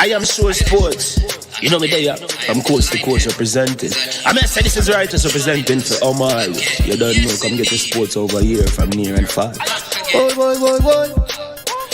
I am sure sports. You know me there, I'm coast to coast representing. I mean, I say this is righteous representing for Omari. You don't know, come get the sports over here from near and far. Boy.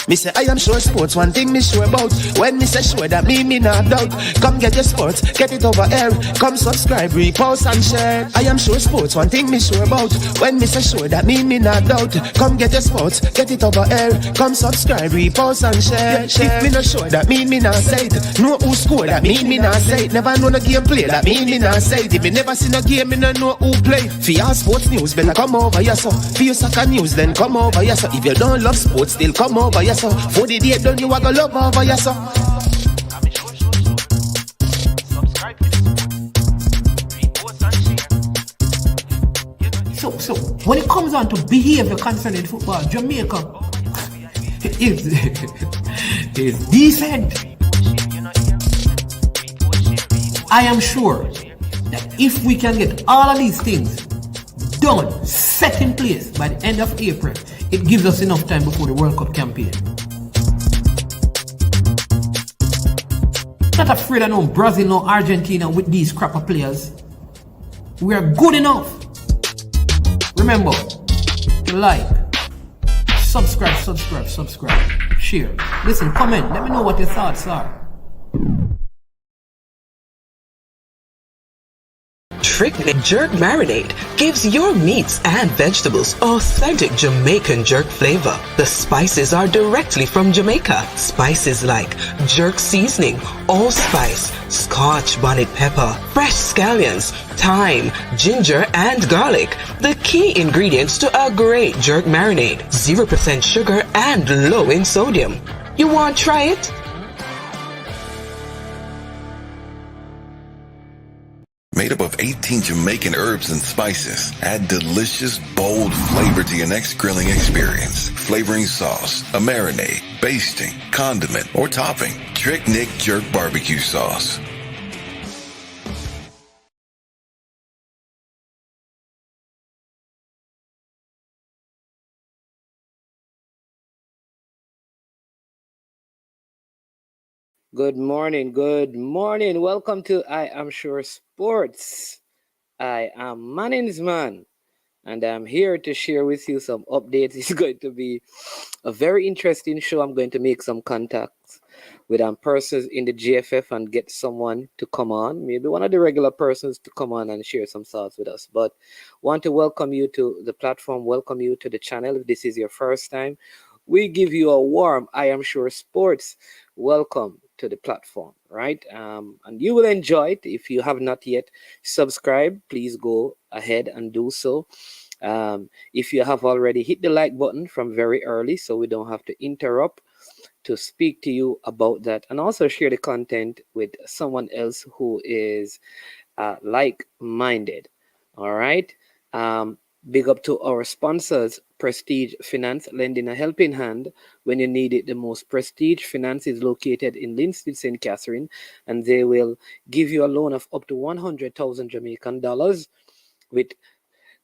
Me say I am sure sports, one thing me sure about. When me say sure, that me not doubt. Come get your sports, get it over here. Come subscribe, repost and share. I am sure sports, one thing me sure about. When me say sure, that me not doubt. Come get your sports, get it over here. Come subscribe, repost and share. If me not sure, that me not say it. Know who score, that me not say it. Never know the game play, that me not say it. If me never seen a game, me no know who play. For your sports news, better come over here so. For your soccer news, then come over here so. If you don't love sports, still come over here so. For the day done, you are gonna love over here so. So when it comes on to behavior concerning football, Jamaica is decent. I am sure that if we can get all of these things done, set in place by the end of April, it gives us enough time before the World Cup campaign. Not afraid of no Brazil, no Argentina with these crapper players. We are good enough. Remember, like, subscribe, share. Listen, comment, let me know what your thoughts are. Trick Nick Jerk Marinade gives your meats and vegetables authentic Jamaican jerk flavor. The spices are directly from Jamaica. Spices like jerk seasoning, allspice, Scotch bonnet pepper, fresh scallions, thyme, ginger, and garlic. The key ingredients to a great jerk marinade. 0% sugar and low in sodium. You want to try it? Made up of 18 Jamaican herbs and spices. Add delicious, bold flavor to your next grilling experience. Flavoring sauce, a marinade, basting, condiment, or topping. Trick Nick Jerk Barbecue Sauce. Good morning. Welcome to I Am Sure Sports. My name is Man, and I'm here to share with you some updates. It's going to be a very interesting show. I'm going to make some contacts with persons in the JFF and get someone to come on, maybe one of the regular persons to come on and share some thoughts with us. But want to welcome you to the platform, welcome you to the channel. If this is your first time, we give you a warm I Am Sure Sports welcome to the platform, right? And you will enjoy it. If you have not yet subscribed, please go ahead and do so. If you have already, hit the like button from very early so we don't have to interrupt to speak to you about that, and also share the content with someone else who is like-minded. All right. Big up to our sponsors, Prestige Finance, lending a helping hand when you need it the most. Prestige Finance is located in Linstead, St. Catherine, and they will give you a loan of up to 100,000 Jamaican dollars with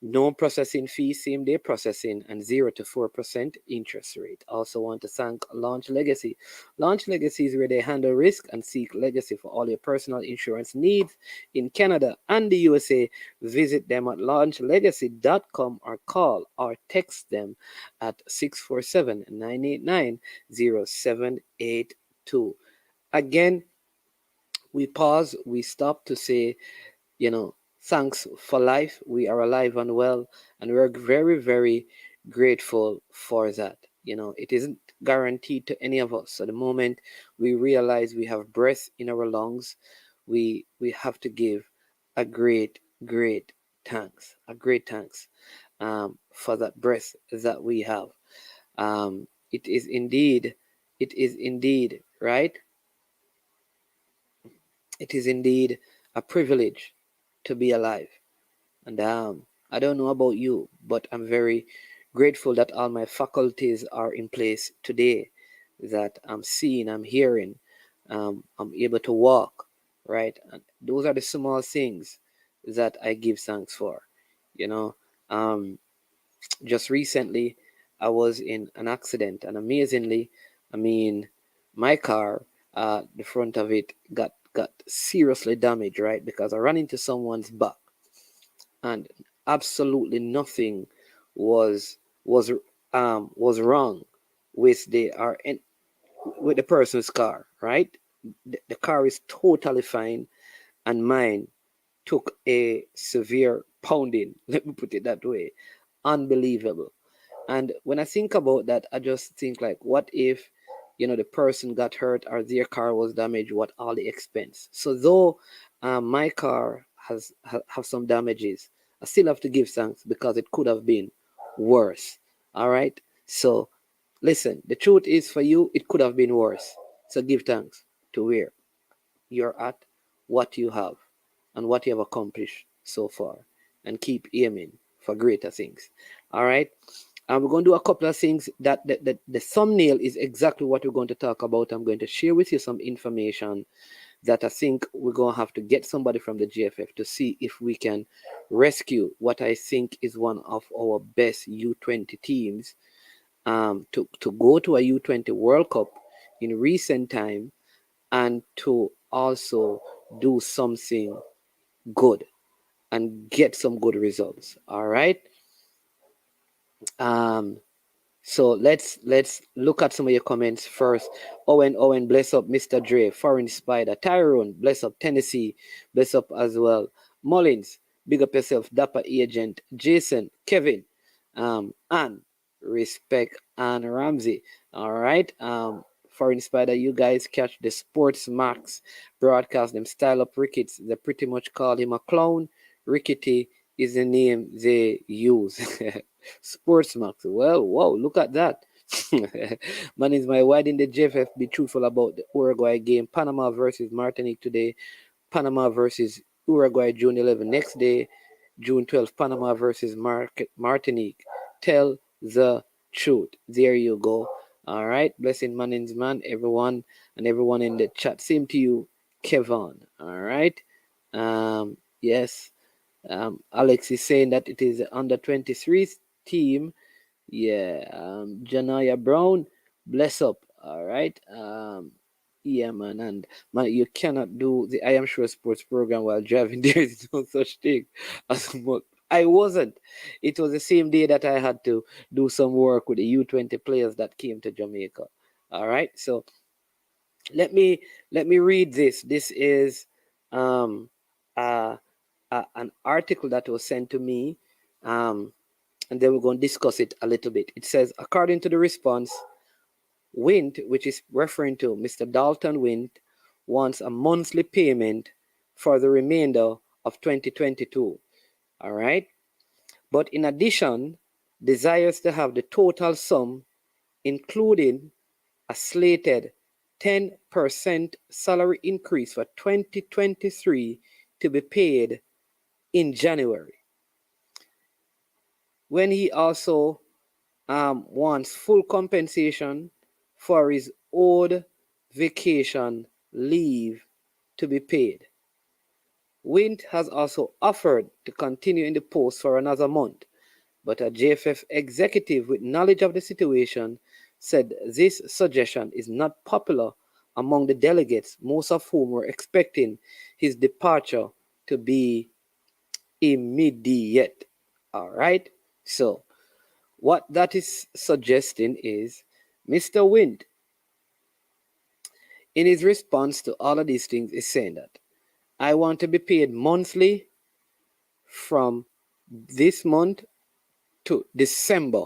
no processing fee, same day processing, and 0 to 4% interest rate. Also want to thank Launch Legacy. Launch Legacy is where they handle risk and seek legacy for all your personal insurance needs in Canada and the USA. Visit them at launchlegacy.com or call or text them at 647-989-0782. Again, we pause, we stop to say, thanks for life. We are alive and well, and we're very, very grateful for that. It isn't guaranteed to any of us. At the moment we realize we have breath in our lungs, we have to give a great thanks, for that breath that we have. It is indeed, right? It is indeed a privilege to be alive. And I don't know about you, but I'm very grateful that all my faculties are in place today, that I'm seeing, I'm hearing, I'm able to walk, right? And those are the small things that I give thanks for. Just recently I was in an accident, and amazingly, my car the front of it got seriously damaged, right? Because I ran into someone's back, and absolutely nothing was wrong with with the person's car, right? The car is totally fine, and mine took a severe pounding. Let me put it that way. Unbelievable. And when I think about that, I just think like, what if, the person got hurt or their car was damaged? What all the expense? So though my car have some damages, I still have to give thanks because it could have been worse. All right. So listen, the truth is, for you, it could have been worse. So give thanks to where you're at, what you have, and what you have accomplished so far, and keep aiming for greater things. All right. We're going to do a couple of things that the thumbnail is exactly what we're going to talk about. I'm going to share with you some information that I think we're going to have to get somebody from the JFF to see if we can rescue what I think is one of our best U20 teams to go to a U20 World Cup in recent time, and to also do something good and get some good results. All right. So let's look at some of your comments first. Owen, bless up. Mr. Dre, Foreign Spider, Tyrone, bless up. Tennessee, bless up as well. Mullins, big up yourself. Dapper Agent, Jason, Kevin, and respect and Ramsey. All right. Foreign Spider, you guys catch the Sports Max broadcast. Them style up Ricketts. They pretty much call him a clown. Rickety is the name they use. Sports Max. Well, whoa, look at that. Man is my, why didn't the JFF be truthful about the Uruguay game? Panama versus Martinique today. Panama versus Uruguay June 11. Next day, June 12th, Panama versus Martinique. Tell the truth. There you go. All right. Blessing Manning's man, everyone, and everyone in the chat. Same to you, Kevin. All right. Yes. Alex is saying that it is the under 23 team. Yeah. Janaya Brown, bless up. All right. Yeah, man. And man, you cannot do the I Am Sure Sports program while driving. There is no such thing as much. I wasn't. It was the same day that I had to do some work with the U20 players that came to Jamaica. All right. So let me read this. This is an article that was sent to me, and then we're going to discuss it a little bit. It says, according to the response, Wint, which is referring to Mr. Dalton Wint, wants a monthly payment for the remainder of 2022. All right. But in addition, desires to have the total sum, including a slated 10% salary increase for 2023, to be paid in January. When he also wants full compensation for his owed vacation leave to be paid. Wint has also offered to continue in the post for another month, but a JFF executive with knowledge of the situation said this suggestion is not popular among the delegates, most of whom were expecting his departure to be immediate. All right. So what that is suggesting is Mr. Wint, in his response to all of these things, is saying that I want to be paid monthly from this month to December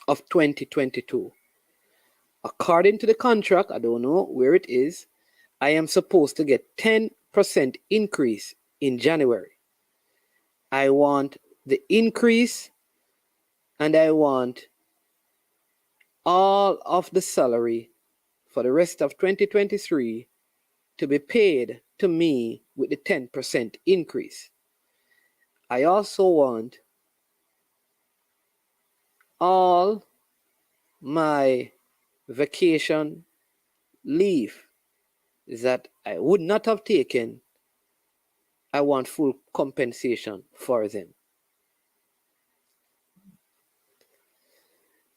of 2022. According to the contract, I don't know where it is, I am supposed to get 10% increase in January. I want the increase, and I want all of the salary for the rest of 2023 to be paid to me with the 10% increase. I also want all my vacation leave that I would not have taken. I want full compensation for them.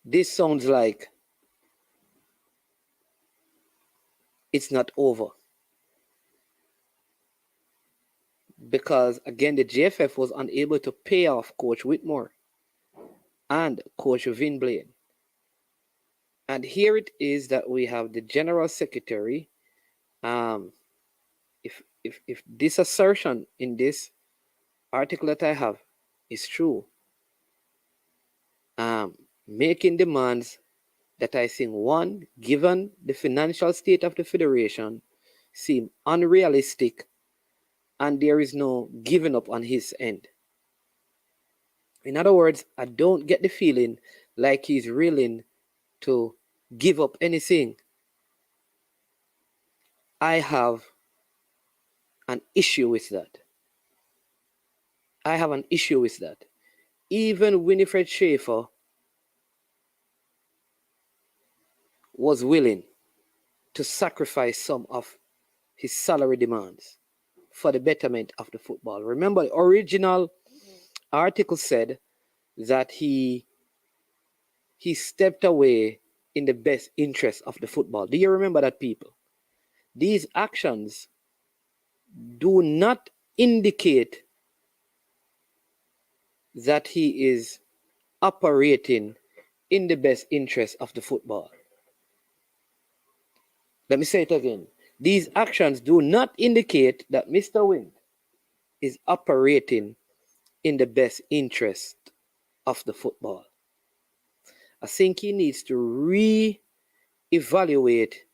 This sounds like it's not over. Because, again, the JFF was unable to pay off Coach Whitmore and Coach Vin Blaine. And here it is that we have the General Secretary. If this assertion in this article that I have is true, making demands that I think, one, given the financial state of the Federation, seem unrealistic, and there is no giving up on his end. In other words, I don't get the feeling like he's willing to give up anything. I have an issue with that. Even Winifred Schaefer was willing to sacrifice some of his salary demands for the betterment of the football. Remember, the original article said that he stepped away in the best interest of the football. Do you remember that, people? These actions do not indicate that he is operating in the best interest of the football. Let me say it again. These actions do not indicate that Mr. Wint is operating in the best interest of the football. I think he needs to re-evaluate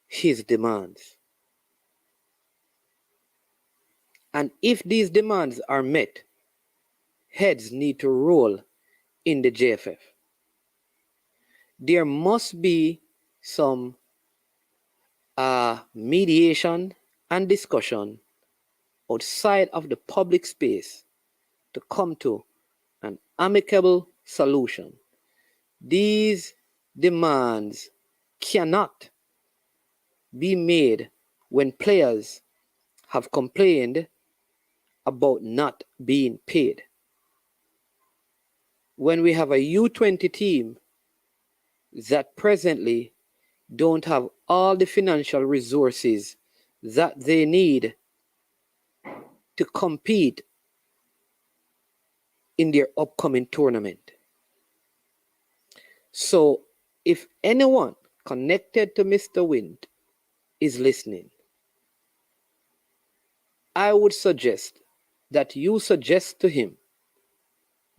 his demands. And if these demands are met, heads need to roll in the JFF. There must be some mediation and discussion outside of the public space to come to an amicable solution. These demands cannot be made when players have complained about not being paid. When we have a U20 team that presently don't have all the financial resources that they need to compete in their upcoming tournament. So if anyone connected to Mr. Wint is listening, I would suggest that you suggest to him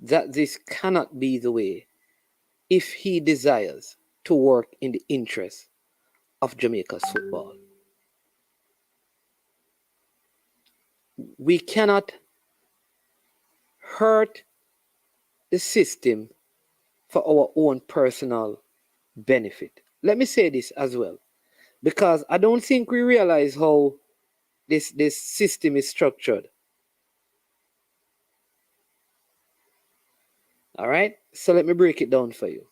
that this cannot be the way if he desires to work in the interest of Jamaica's football. We cannot hurt the system for our own personal benefit. Let me say this as well, because I don't think we realize how this system is structured. All right, so let me break it down for you.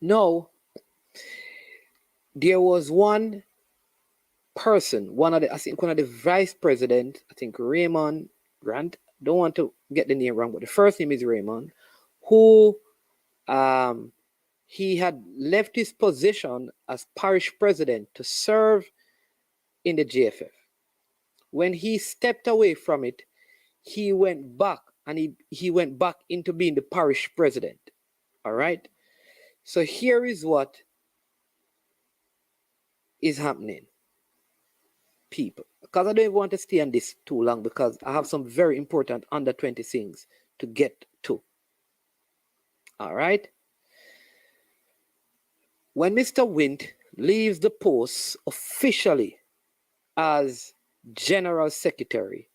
Now, there was one person, one of the vice president, I think Raymond Grant, don't want to get the name wrong, but the first name is Raymond, who he had left his position as parish president to serve in the JFF. When he stepped away from it, he went back and he went back into being the parish president. All right. So here is what is happening, people. Because I don't want to stay on this too long, because I have some very important under 20 things to get to. All right. When Mr. Wint leaves the post officially as General Secretary,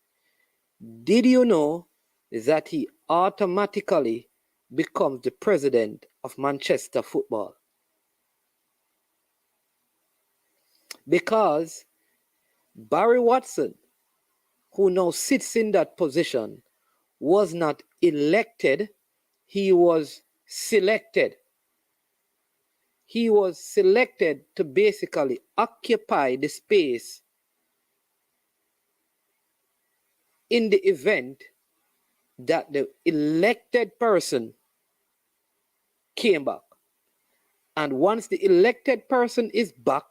did you know that he automatically becomes the president of Manchester Football? Because Barry Watson, who now sits in that position, was not elected, he was selected. He was selected to basically occupy the space in the event that the elected person came back. And once the elected person is back,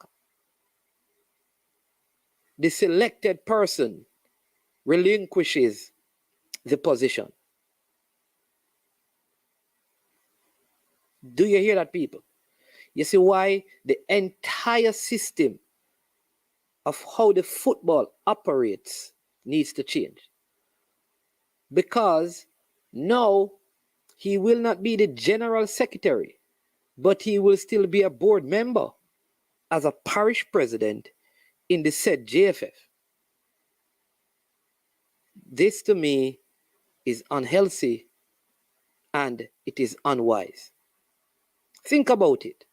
the selected person relinquishes the position. Do you hear that, people? You see why the entire system of how the football operates needs to change. Because now he will not be the general secretary, but he will still be a board member as a parish president in the said JFF. This to me is unhealthy and it is unwise. Think about it.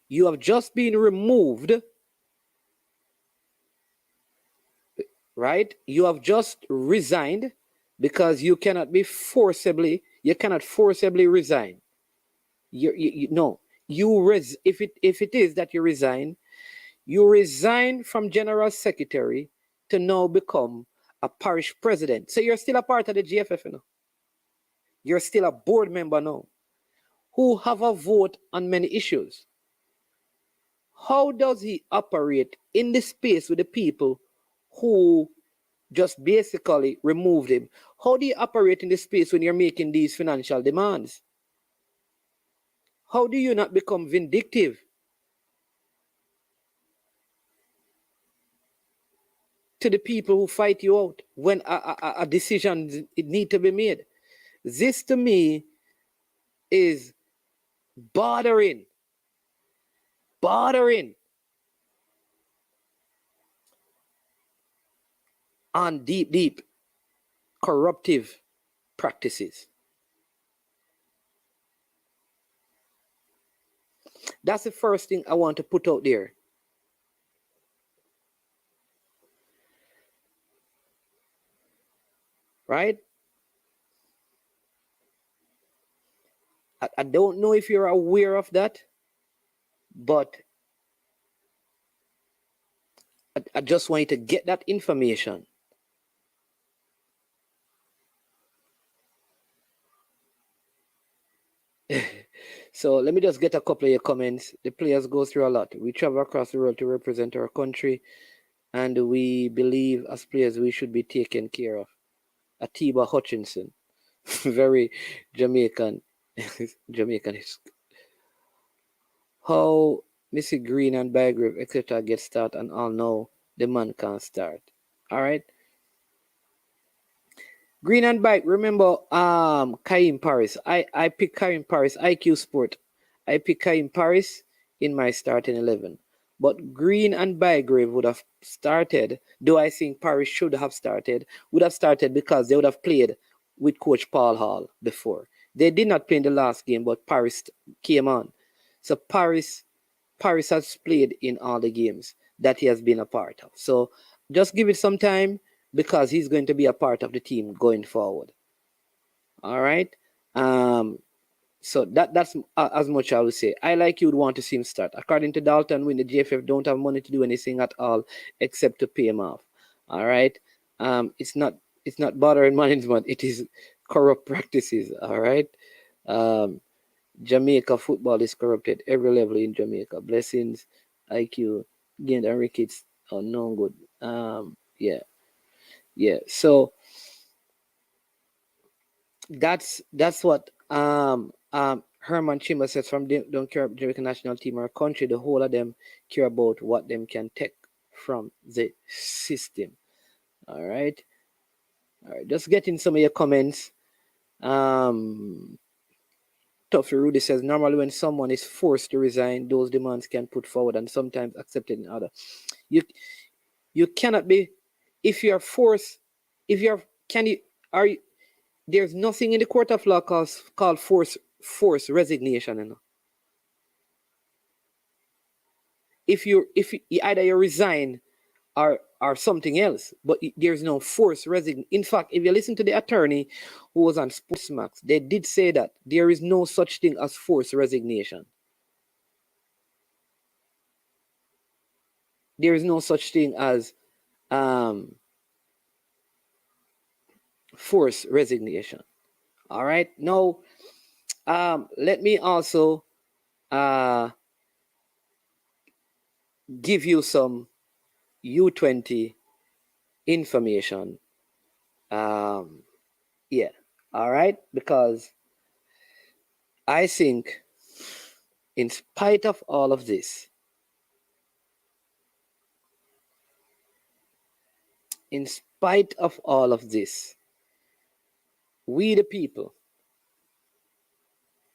You have just been removed, right? You have just resigned because you cannot forcibly resign. If it is that you resign from general secretary to now become a parish president. So you're still a part of the JFF, you know. You're still a board member now who have a vote on many issues. How does he operate in the space with the people who just basically removed him? How do you operate in the space when you're making these financial demands? How do you not become vindictive? To the people who fight you out when a decision it need to be made. This to me is bordering on deep corruptive practices. That's the first thing I want to put out there. Right? I don't know if you're aware of that, but I just want you to get that information. So let me just get a couple of your comments. The players go through a lot. We travel across the world to represent our country, and we believe as players we should be taken care of. Atiba Hutchinson, very Jamaican. Jamaican. How Missy Green and Bygrave, etc. get started, and all know the man can't start. All right. Green and Bike, remember Kaim Paris. I picked Kaim Paris, IQ Sport. I picked Kaim Paris in my starting 11. But Green and Bygrave would have started, though I think Paris should have started, would have started because they would have played with Coach Paul Hall before. They did not play in the last game, but Paris came on. So Paris has played in all the games that he has been a part of. So just give it some time, because he's going to be a part of the team going forward. All right. So that's as much I would say. I like you would want to see him start. According to Dalton Wint, the JFF don't have money to do anything at all except to pay him off. All right. It's not bothering management. It is corrupt practices. All right. Jamaica football is corrupted every level in Jamaica. Blessings, IQ, gained and rickets are no good. Yeah. So that's what Herman Chima says from don't care about Jamaican national team or country. The whole of them care about what them can take from the system. All right. Just getting some of your comments. Tough Rudy says normally when someone is forced to resign, those demands can put forward and sometimes accepted in other. You cannot be. If you're forced, there's nothing in the court of law called force resignation, you know. If you either you resign or something else, but there's no force resignation. In fact, if you listen to the attorney who was on Sportsmax, they did say that there is no such thing as force resignation. There is no such thing as forced resignation. All right. Now, let me also give you some U20 information. Yeah, all right, because I think in spite of all of this, we the people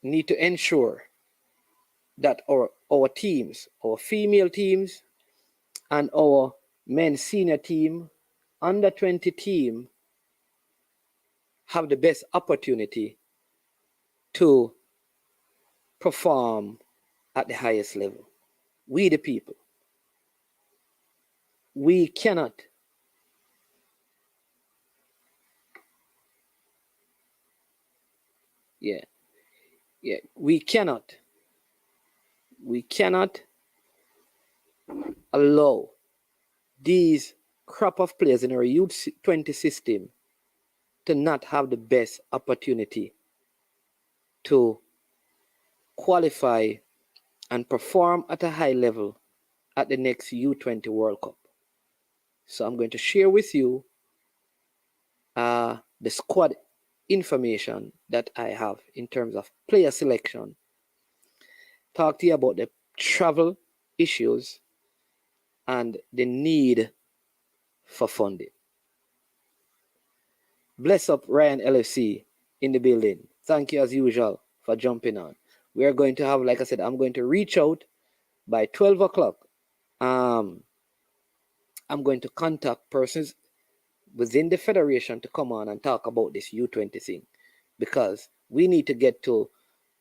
need to ensure that our teams, our female teams, and our men's senior team, under 20 team, have the best opportunity to perform at the highest level. We the people. We cannot we cannot allow these crop of players in our U20 system to not have the best opportunity to qualify and perform at a high level at the next U20 World Cup. So I'm going to share with you the squad information that I have in terms of player selection, talk to you about the travel issues and the need for funding. Bless up Ryan LFC in the building. Thank you as usual for jumping on. We are going to have, like I said, I'm going to reach out by 12 o'clock. I'm going to contact persons within the federation to come on and talk about this U20 thing, because we need to get to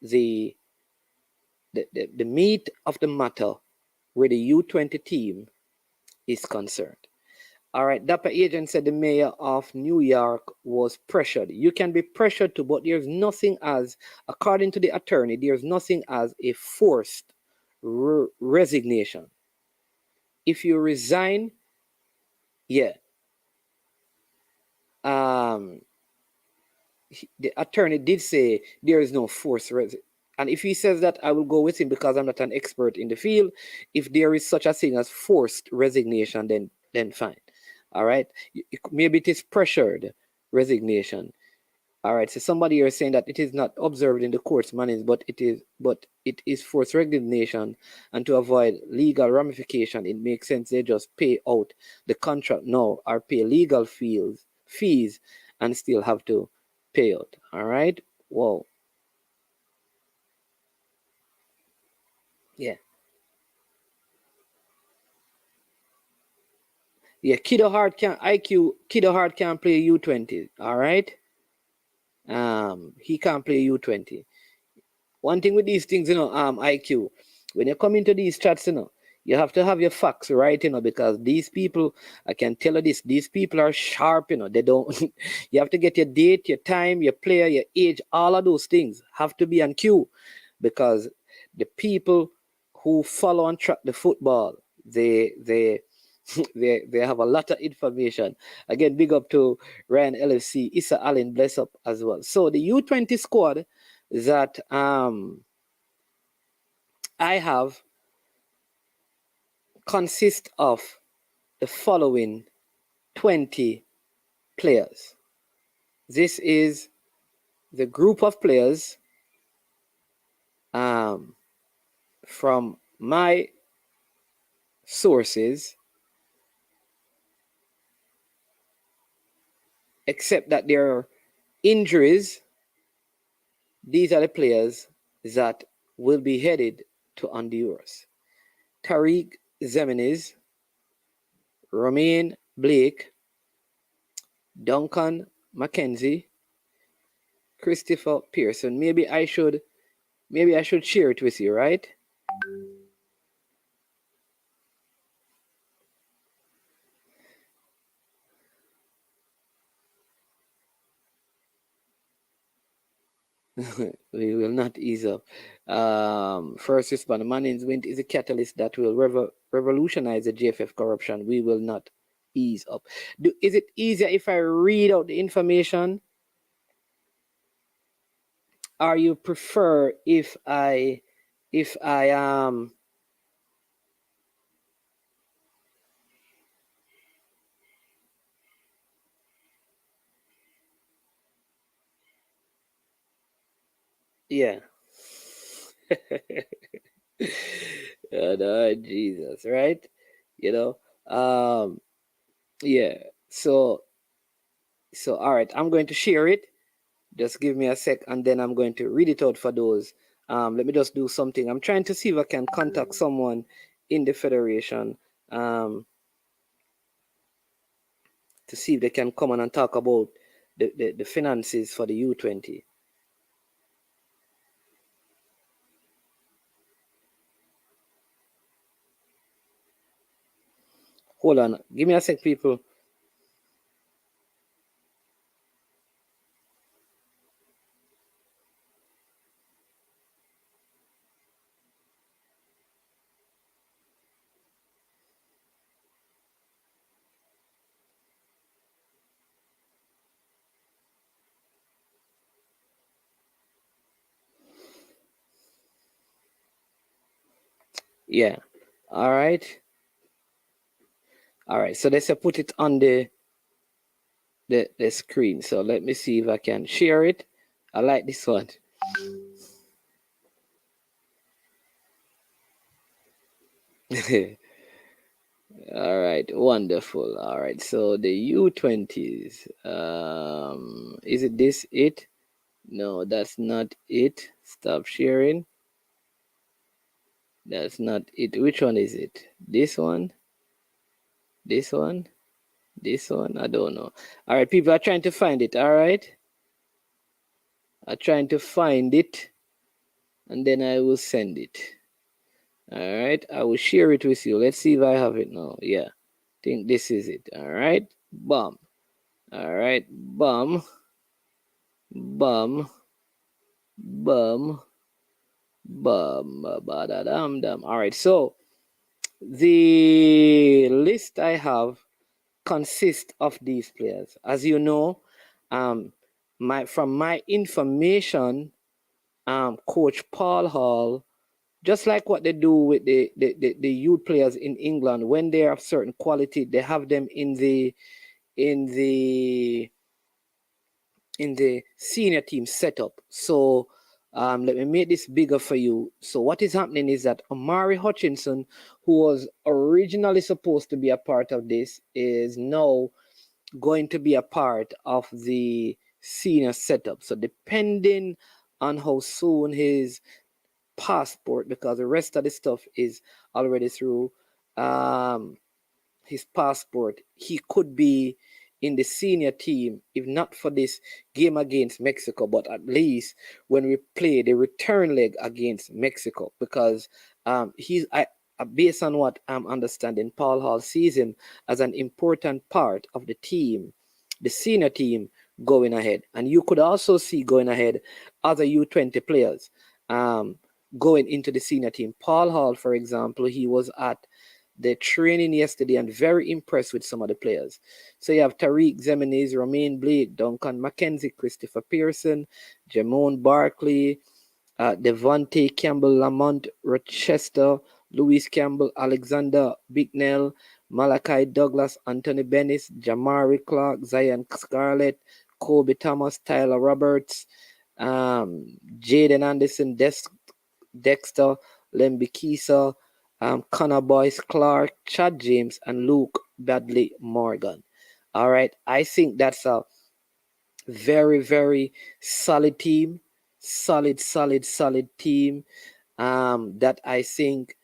the meat of the matter where the U20 team is concerned. All right, Dapper Agent said the mayor of New York was pressured. You can be pressured too, but there's nothing as, according to the attorney, there's nothing as a forced resignation. If you resign, the attorney did say there is no forced resignation. And if he says that, I will go with him because I'm not an expert in the field. If there is such a thing as forced resignation, then fine. All right. Maybe it is pressured resignation. All right. So somebody here is saying that it is not observed in the court's mandates, but it is forced resignation, and to avoid legal ramification, it makes sense they just pay out the contract now or pay legal fees and still have to pay out. All right. Whoa. Yeah. Yeah, Kiddo Hart can't play U20. All right. He can't play U20. One thing with these things, IQ, when you come into these chats, you have to have your facts right, because these people, I can tell you this, these people are sharp, they don't, you have to get your date, your time, your player, your age, all of those things have to be on cue, because the people who follow and track the football, they have a lot of information. Again, big up to Ryan LFC, Issa Allen, bless up as well. So the U20 squad that I have consists of the following 20 players. This is the group of players from my sources, except that there are injuries. These are the players that will be headed to Honduras. Tariq Zemeniz, Romain Blake, Duncan McKenzie, Christopher Pearson. Maybe I should share it with you, right? We will not ease up. First responder, Manning's Wint is a catalyst that will revolutionize the JFF corruption. We will not ease up. Is it easier if I read out the information? Or you prefer if I Yeah. Oh, Jesus, right? You know, yeah. So all right, I'm going to share it. Just give me a sec, and then I'm going to read it out for those. Let me just do something. I'm trying to see if I can contact someone in the federation to see if they can come on and talk about the finances for the U20. Hold on, give me a sec, people. Yeah. All right. All right. So let's put it on the screen. So let me see if I can share it. I like this one. All right, wonderful. All right, so the U20s. Is it this it? No, that's not it. Stop sharing. That's not it. Which one is it? This one? This one? This one? I don't know. All right, people are trying to find it. All right, I'm trying to find it, and then I will send it. All right, I will share it with you. Let's see if I have it now. Yeah, I think this is it. All right, bum. All right, bum, bum, bum, bum, ba-da-dum, dum. All right, so the list I have consists of these players. As you know, from my information, Coach Paul Hall, just like what they do with the youth players in England, when they are of certain quality, they have them in the senior team setup. So let me make this bigger for you. So what is happening is that Omari Hutchinson, who was originally supposed to be a part of this, is now going to be a part of the senior setup. So depending on how soon his passport, because the rest of the stuff is already through his passport, he could be in the senior team, if not for this game against Mexico, but at least when we play the return leg against Mexico, because based on what I'm understanding, Paul Hall sees him as an important part of the team, the senior team going ahead. And you could also see going ahead other U20 players going into the senior team. Paul Hall, for example, he was at the training yesterday and very impressed with some of the players. So you have Tariq Zemeniz, Romain Blake, Duncan McKenzie, Christopher Pearson, Jamon Barkley, Devontae Campbell, Lamont Rochester, Louis Campbell, Alexander Bicknell, Malachi Douglas, Anthony Bennis, Jamari Clark, Zion Scarlett, Kobe Thomas, Tyler Roberts, Jaden Anderson, Dexter, Lemby Kisa, Connor Boyce Clark, Chad James, and Luke Badley Morgan. All right, I think that's a very, very solid team. Solid team that I think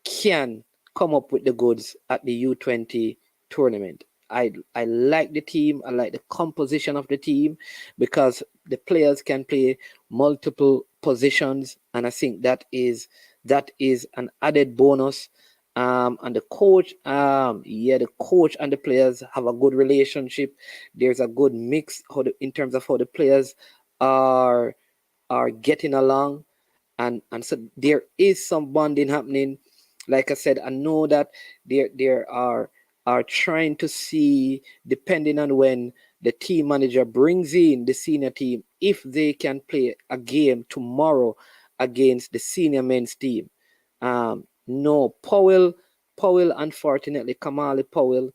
can come up with the goods at the U20 tournament. I like the team. I like the composition of the team because the players can play multiple positions, and I think that is an added bonus. And the coach, the coach and the players have a good relationship. There's a good mix in terms of how the players are getting along, and so there is some bonding happening. Like I said, I know that there are trying to see, depending on when the team manager brings in the senior team, if they can play a game tomorrow against the senior men's team. No, Powell, unfortunately, Kamali Powell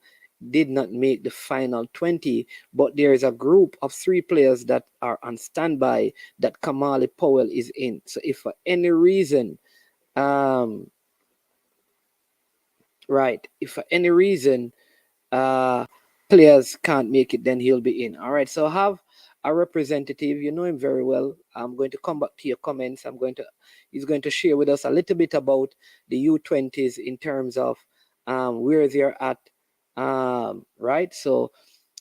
did not make the final 20, but there is a group of 3 players that are on standby that Kamali Powell is in. So if for any reason, if for any reason players can't make it, then he'll be in. All right, so have a representative, you know him very well. I'm going to come back to your comments. He's going to share with us a little bit about the U20s in terms of where they're at. Right, so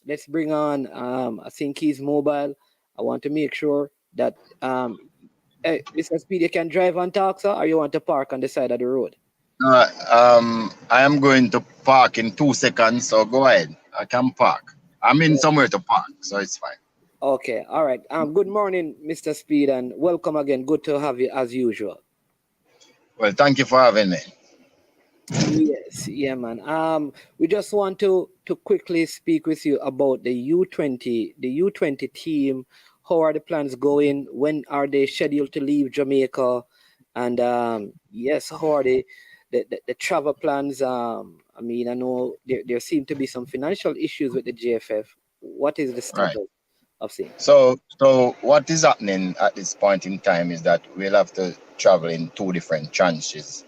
let's bring on, I think he's mobile. I want to make sure that Mr. Speed, you can drive and talk, sir, or you want to park on the side of the road? I am going to park in 2 seconds, so go ahead. I can park. I'm in somewhere to park, so it's fine. Okay, all right. Good morning, Mr. Speed, and welcome again. Good to have you as usual. Well, thank you for having me. Yes, yeah, man. We just want to quickly speak with you about the U20 team. How are the plans going? When are they scheduled to leave Jamaica? And yes, how are the travel plans? I mean, I know there seem to be some financial issues with the JFF. What is the status of things? So what is happening at this point in time is that we'll have to travel in 2 different tranches.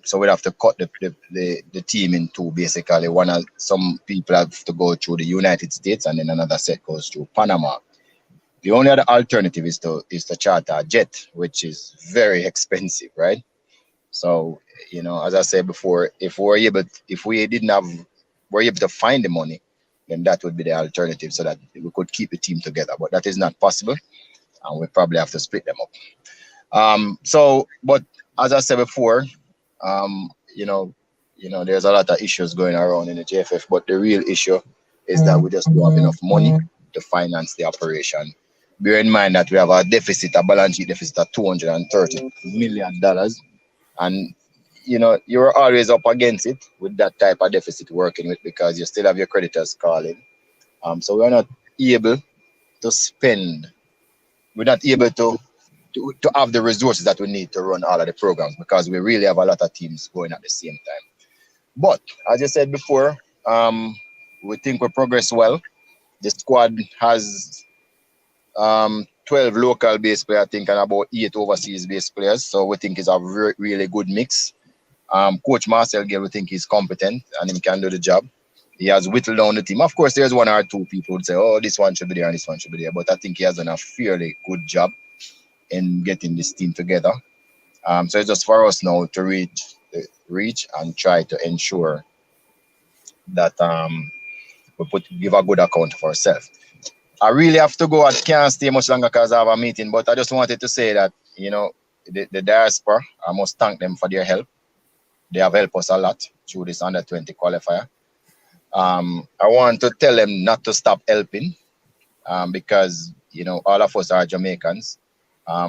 So we'll have to cut the team in 2, basically. Some people have to go through the United States, and then another set goes through Panama. The only other alternative is to charter a jet, which is very expensive, right? So, as I said before, if we were able to find the money, then that would be the alternative, so that we could keep the team together. But that is not possible, and we probably have to split them up. But as I said before, there's a lot of issues going around in the JFF, but the real issue is that we just don't have enough money to finance the operation. Bear in mind that we have a balance sheet deficit of $230 million. And, you're always up against it with that type of deficit working with, because you still have your creditors calling. So we're not able to spend. We're not able to have the resources that we need to run all of the programs, because we really have a lot of teams going at the same time. But as I said before, we think we progress well. The squad has 12 local based players, I think, and about 8 overseas based players. So we think it's a really good mix. Coach Marcel Gill, we think he's competent and he can do the job. He has whittled down the team. Of course, there's 1 or 2 people who would say, oh, this one should be there and this one should be there. But I think he has done a fairly good job in getting this team together. So it's just for us now to reach and try to ensure that we give a good account for ourselves. I really have to go. I can't stay much longer because I have a meeting, but I just wanted to say that, the diaspora, I must thank them for their help. They have helped us a lot through this under-20 qualifier. I want to tell them not to stop helping, because, all of us are Jamaicans.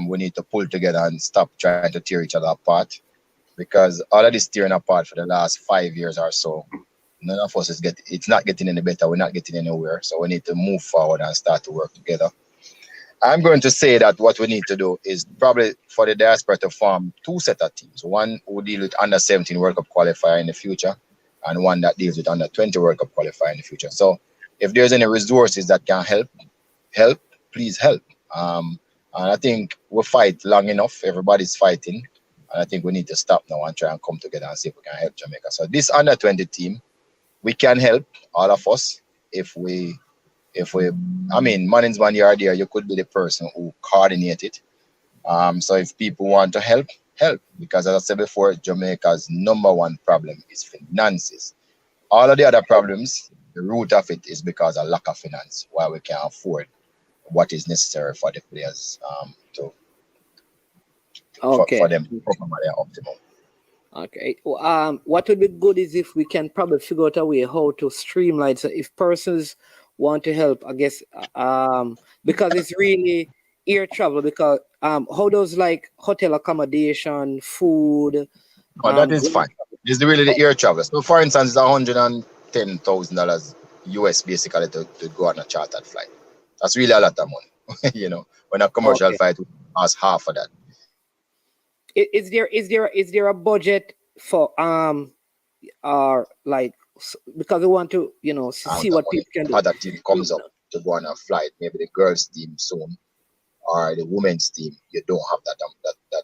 We need to pull together and stop trying to tear each other apart, because all of this tearing apart for the last 5 years or so, none of us it's not getting any better. We're not getting anywhere. So we need to move forward and start to work together. I'm going to say that what we need to do is probably for the diaspora to form 2 set of teams. One who deal with under-17 World Cup qualifier in the future, and one that deals with under-20 World Cup qualifier in the future. So if there's any resources that can help, please help. And I think we fight long enough. Everybody's fighting. And I think we need to stop now and try and come together and see if we can help Jamaica. So this under-20 team, we can help, all of us, if we, management, you are there, you could be the person who coordinate it. So if people want to help, because as I said before, Jamaica's #1 problem is finances. All of the other problems, the root of it is because of lack of finance, why we can't afford what is necessary for the players for them to perform at their optimum. Okay. What would be good is if we can probably figure out a way how to streamline. So if persons want to help, I guess, because it's really air travel. Because how does like hotel accommodation, food? That is fine. It's really the air travel. So, for instance, it's $110,000 US basically to go on a chartered flight. That's really a lot of money. When a commercial flight would cost half of that. Is there a budget for like because we want to, see what money. people can do. Other team comes up to go on a flight, maybe the girls' team soon, or the women's team, you don't have that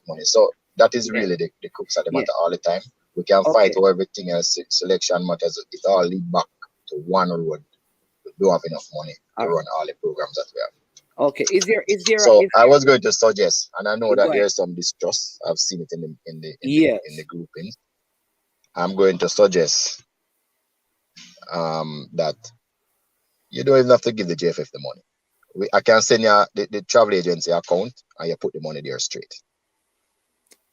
money. So that is really the crux of the matter all the time. We can fight over everything else, selection matters. It all lead back to one road. We don't have enough money to run all the programs that we have. Okay, is there? So I was going to suggest, and I know that there's some distrust. I've seen it in the grouping. I'm going to suggest that you don't even have to give the JFF the money. I can send you the travel agency account, and you put the money there straight.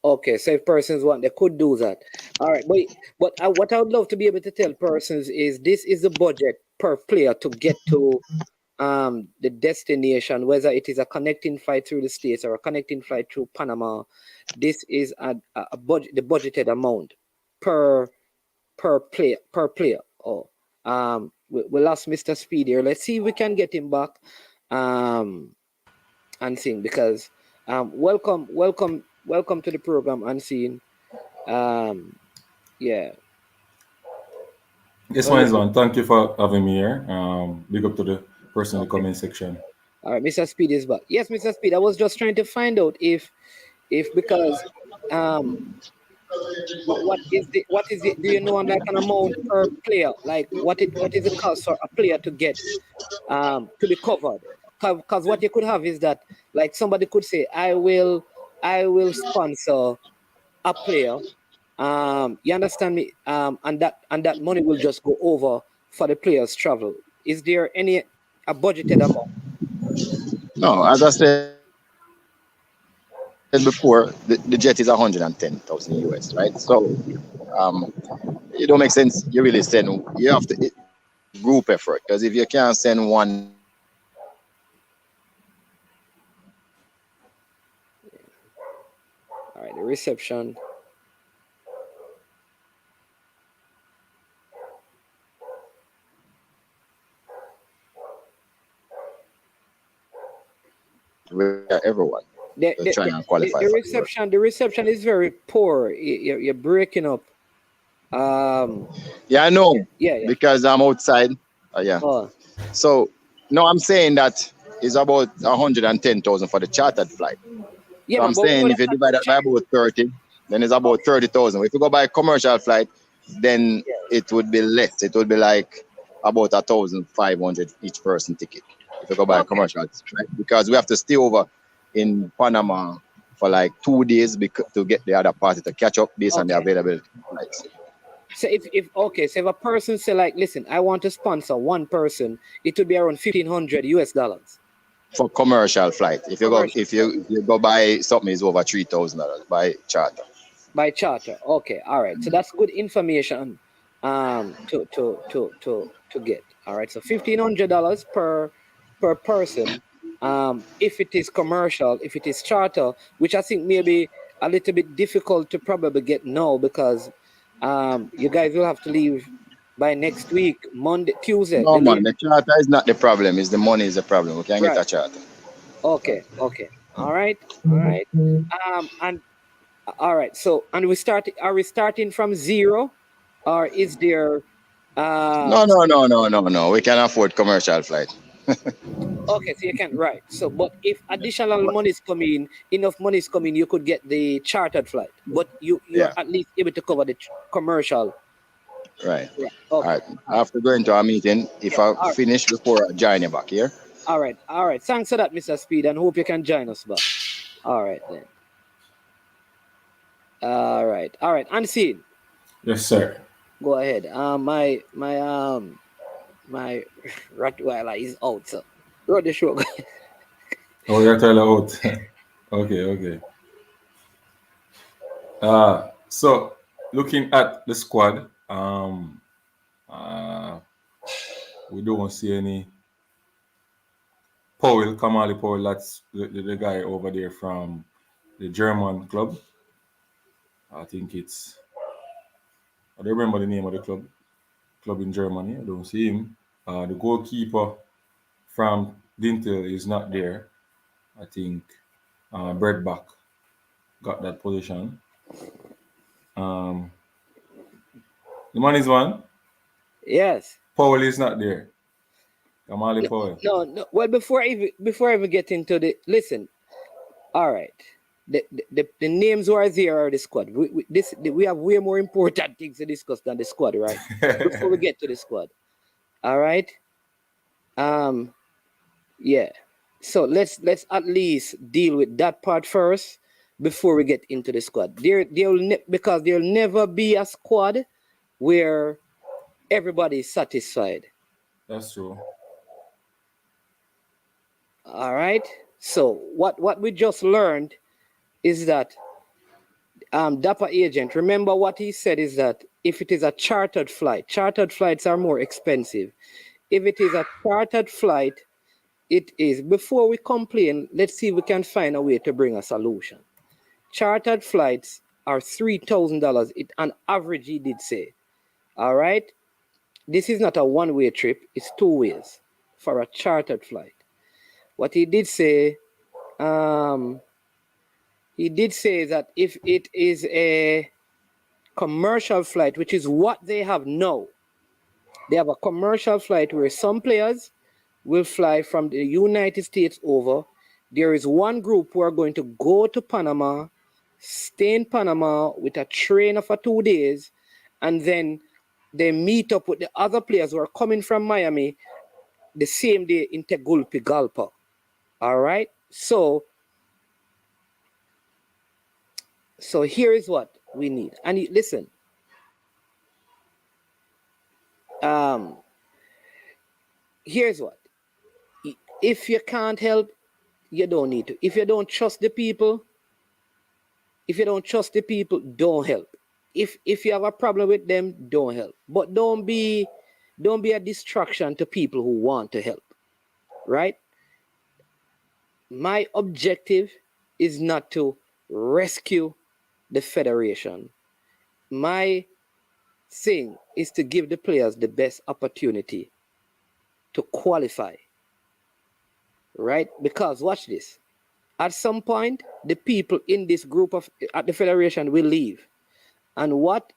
Okay, so if persons want, they could do that. All right, but what I would love to be able to tell persons is this is the budget per player to get to the destination, whether it is a connecting flight through the States or a connecting flight through Panama. This is a budget, the budgeted amount per player. We lost Mr. Speed here. Let's see if we can get him back and sing, because welcome to the program, Unseen. Yes, man. Thank you for having me here. Big up to the person in the comment section. All right, Mr. Speed is back. Yes, Mr. Speed. I was just trying to find out if because what is it? Do you know like an amount per player? Like what is the cost for a player to get to be covered? Because what you could have is that like somebody could say, I will sponsor a player. You understand me? And that money will just go over for the players' travel. Is there a budgeted amount? No, as I said before, the jet is 110,000 US, right? So it don't make sense. You really send. You have to group effort, because if you can't send one. All right, the reception. Everyone trying to qualify. The reception is very poor. You're breaking up. Yeah, I know. Yeah. Because I'm outside. So no, I'm saying that is about 110,000 for the chartered flight. Yeah, so I'm saying if you divide that by about 30, then it's about 30,000. If you go by a commercial flight, then it would be less. It would be like about 1,500 each person ticket. If you go by a commercial flight, because we have to stay over in Panama for like 2 days to get the other party to catch up based on the available flights. So if a person say like, listen, I want to sponsor one person, it would be around $1,500 US. For commercial flight. If you go buy something, is over $3,000 by charter. By charter, okay, all right. So that's good information to get. All right, so $1,500 per person. If it is commercial, if it is charter, which I think may be a little bit difficult to probably get now, because you guys will have to leave by next week, Monday, Tuesday. No, man, the charter is not the problem. It's the money is the problem. We can't get a charter. Okay. All right. And all right. So, and are we starting from zero, or is there? No. We can afford commercial flight. Okay, so you can, right. So, but if additional money is coming, enough money is coming, you could get the chartered flight, but you're at least able to cover the commercial. Right. Okay. All right. I have to go into a meeting. If I finish before I join you back here. All right. Thanks for that, Mr. Speed, and hope you can join us back. All right then. All right. Unseen. Yes, sir. Go ahead. My Rottweiler is out, so run the show. Oh, you're telling out. Okay. So looking at the squad, we don't see any Kamali Powell. That's the guy over there from the German club. I think I don't remember the name of the club in Germany. I don't see him. The goalkeeper from Dintel is not there. I think Breadback got that position. The man is one. Yes. Powell is not there. Kamali Powell. No. Well, before I even get into the listen, all right. The names who are there are the squad. We have way more important things to discuss than the squad, right? Before we get to the squad. All right. Yeah. So let's at least deal with that part first before we get into the squad. Because there'll never be a squad where everybody is satisfied. That's true. All right. So what we just learned is that Dapper agent, remember what he said is that if it is a chartered flights are more expensive. If it is a chartered flight, it is, before we complain, let's see if we can find a way to bring a solution. Chartered flights are $3,000. It on average, he did say. All right. This is not a one-way trip, it's two ways for a chartered flight. What he did say, that if it is a commercial flight, which is what they have now, they have a commercial flight where some players will fly from the United States over. There is one group who are going to go to Panama, stay in Panama with a trainer for 2 days, and then they meet up with the other players who are coming from Miami the same day in Tegucigalpa. All right. So here is what we need. And listen, here's what. If you can't help, you don't need to. If you don't trust the people, don't help. If you have a problem with them, don't help. But don't be a distraction to people who want to help. Right? My objective is not to rescue the federation. My thing is to give the players the best opportunity to qualify. Right? Because watch this. At some point, the people in this group at the federation will leave. And what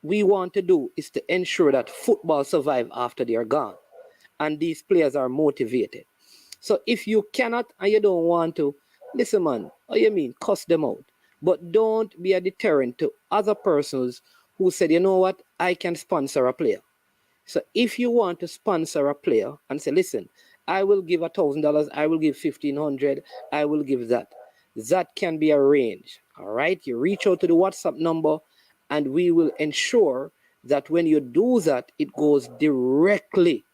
we want to do is to ensure that football survives after they are gone. And these players are motivated. So if you cannot and you don't want to, listen, man, cuss them out. But don't be a deterrent to other persons who said, you know what, I can sponsor a player. So if you want to sponsor a player and say, listen, I will give $1,000, I will give $1,500, I will give that. That can be arranged. All right. You reach out to the WhatsApp number and we will ensure that when you do that, it goes directly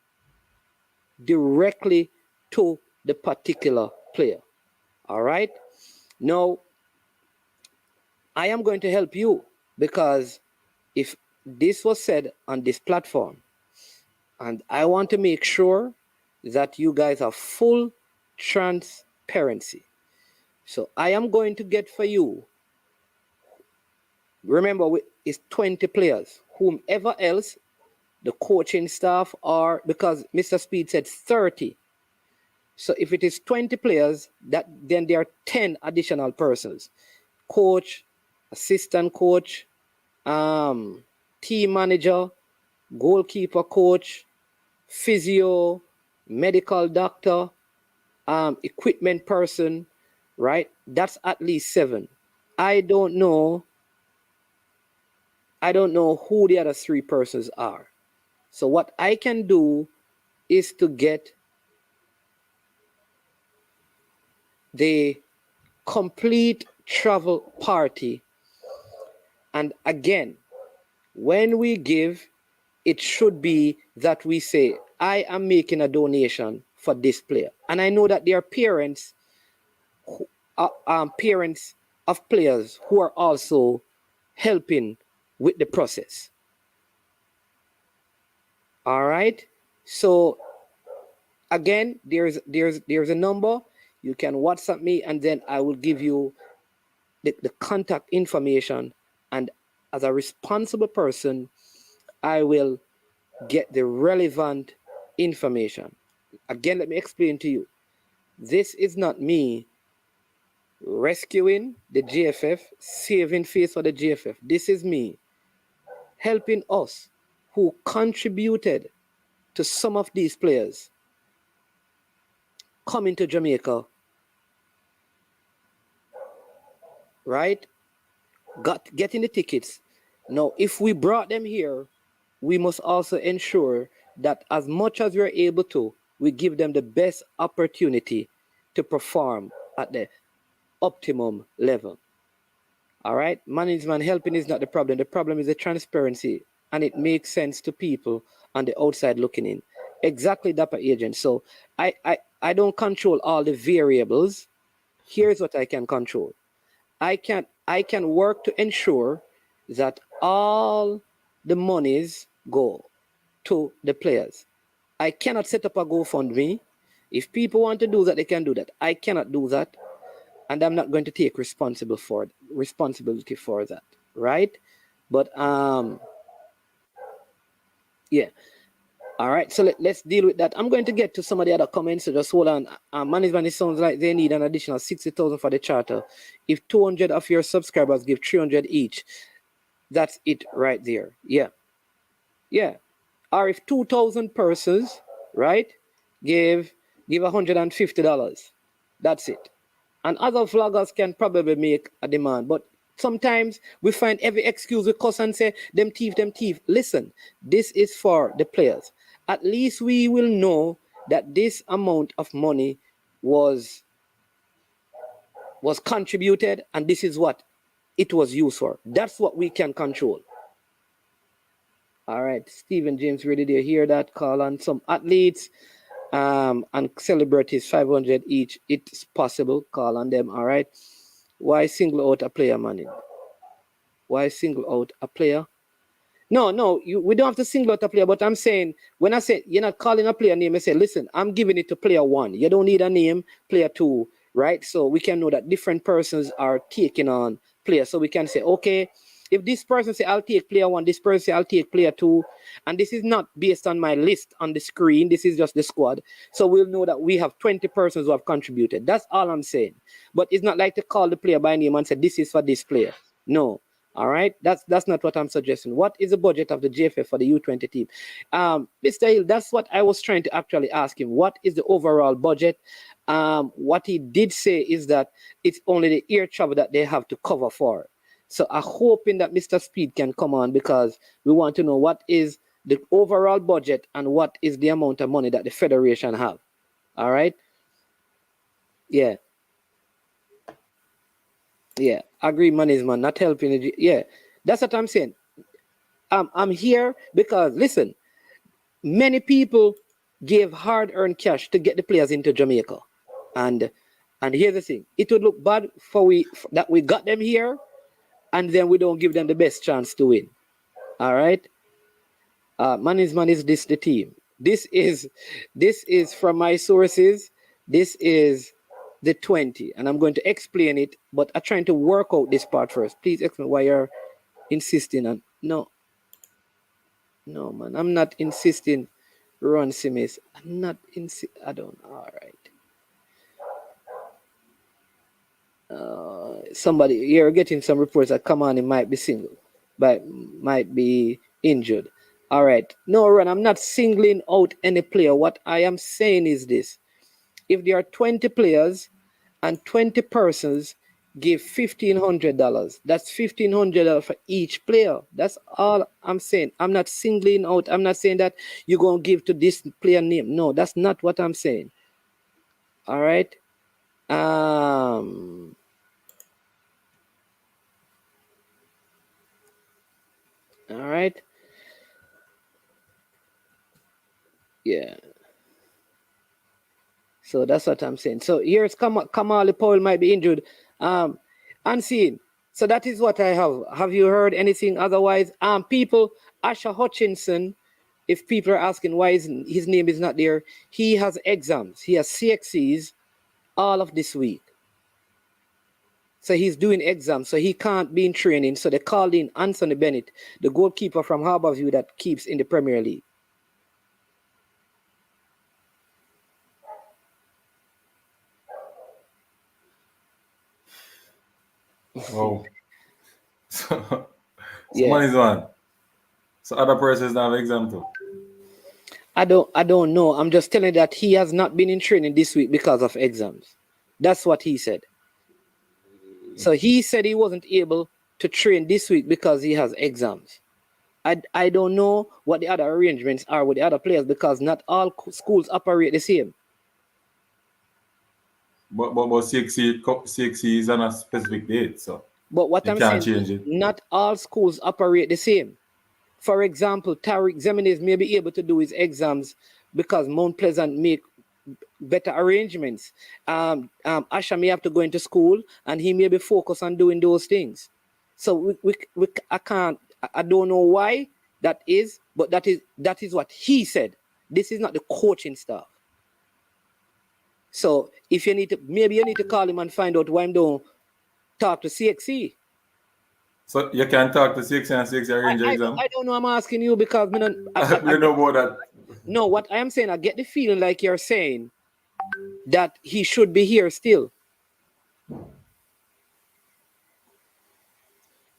to the particular player. All right. Now, I am going to help you because if this was said on this platform, and I want to make sure that you guys have full transparency. So I am going to get for you, remember, it's 20 players, whomever else, the coaching staff are, because Mr. Speed said 30. So if it is 20 players, then there are 10 additional persons. Coach, assistant coach, team manager, goalkeeper coach, physio, medical doctor, equipment person, right? That's at least 7. I don't know who the other 3 persons are. So what I can do is to get the complete travel party. And again, when we give, it should be that we say, I am making a donation for this player. And I know that there are parents of players who are also helping with the process. All right. So again, there's a number. You can WhatsApp me and then I will give you the contact information. And as a responsible person, I will get the relevant information. Again, let me explain to you. This is not me rescuing the JFF, saving face for the JFF. This is me helping us who contributed to some of these players coming to Jamaica, right? Getting the tickets. Now, if we brought them here, we must also ensure that as much as we're able to, we give them the best opportunity to perform at the optimum level. All right? Management helping is not the problem. The problem is the transparency, and it makes sense to people on the outside looking in. Exactly, Dapper Agent. So I don't control all the variables. Here's what I can control. I can work to ensure that all the monies go to the players. I cannot set up a GoFundMe. If people want to do that, they can do that. I cannot do that, and I'm not going to take responsibility for that, right? But yeah. All right, so let's deal with that. I'm going to get to some of the other comments, so just hold on. Management, it sounds like they need an additional 60,000 for the charter. If 200 of your subscribers give 300 each, that's it right there. Yeah. Or if 2,000 persons, right, give $150, that's it. And other vloggers can probably make a demand, but sometimes we find every excuse we cuss and say, them thief. Listen, this is for the players. At least we will know that this amount of money was contributed, and this is what it was used for. That's what we can control. All right, Stephen James, ready to hear that? Call on some athletes and celebrities, 500 each. It's possible. Call on them. All right. Why single out a player, man? Why single out a player? No, we don't have to single out a player, but I'm saying, when I say you're not calling a player name, I say, listen, I'm giving it to player 1. You don't need a name, player 2, right? So we can know that different persons are taking on players. So we can say, okay, if this person say, I'll take player 1, this person say, I'll take player 2, and this is not based on my list on the screen, this is just the squad. So we'll know that we have 20 persons who have contributed. That's all I'm saying. But it's not like to call the player by name and say, this is for this player. No. All right, that's not what I'm suggesting. What is the budget of the JFF for the U20 team? Mr. Hill, that's what I was trying to actually ask him. What is the overall budget? What he did say is that it's only the air travel that they have to cover for. So I'm hoping that Mr. Speed can come on, because we want to know what is the overall budget and what is the amount of money that the federation have. All right. Yeah, agree, management not helping. Yeah, that's what I'm saying. I'm here because, listen, many people gave hard-earned cash to get the players into Jamaica, and here's the thing: it would look bad that we got them here, and then we don't give them the best chance to win. All right, management is this the team? This is from my sources. This is the 20, and I'm going to explain it, but I'm trying to work out this part first. Please explain why you're insisting on. No, man, I'm not insisting. Ron Simis, I'm not I don't. All right. Somebody, you're getting some reports that Kamani might be single, but might be injured. All right. No, Ron, I'm not singling out any player. What I am saying is this: if there are 20 players and 20 persons give $1,500, that's $1,500 for each player. That's all I'm saying. I'm not singling out. I'm not saying that you're going to give to this player name. No, that's not what I'm saying. All right. All right. Yeah. So that's what I'm saying. So here's Kamali Powell might be injured. Unseen. So that is what I have. Have you heard anything otherwise? People, Asha Hutchinson, if people are asking why his name is not there, he has exams. He has CXCs all of this week. So he's doing exams, so he can't be in training. So they called in Anthony Bennett, the goalkeeper from Harbourview that keeps in the Premier League. Oh. So Yeah. money's on. So other persons have exam too. I don't know. I'm just telling you that he has not been in training this week because of exams. That's what he said. So he said he wasn't able to train this week because he has exams. I don't know what the other arrangements are with the other players because not all schools operate the same. But CXC is on a specific date, so. But what you I'm can't saying, change it. not all schools operate the same. For example, Tariq Zeminez may be able to do his exams because Mount Pleasant make better arrangements. Asha may have to go into school and he may be focused on doing those things. So I don't know why that is, but that is what he said. This is not the coaching staff. So if you need to, maybe you need to call him and find out why him don't talk to CXC. So you can talk to CXC and CXC arrange your exam? I don't know. I'm asking you because I don't know about that. No, what I am saying, I get the feeling like you're saying that he should be here still.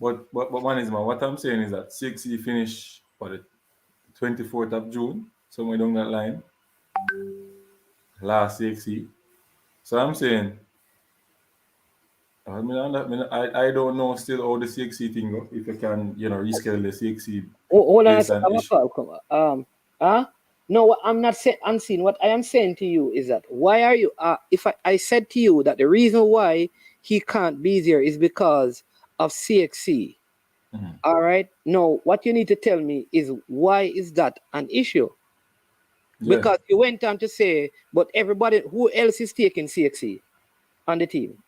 But one is, man, what I'm saying is that CXC finish for the 24th of June, somewhere down that line. Last CXC. So I'm saying, I don't know still how the CXC thing go. If you can, reschedule the CXC. Hold on a second. No, what I'm not saying, unseen. What I am saying to you is that why are you? If I said to you that the reason why he can't be there is because of CXC. Mm-hmm. All right. No, what you need to tell me is why is that an issue? Yeah. Because you went on to say, but everybody, who else is taking CXC on the team?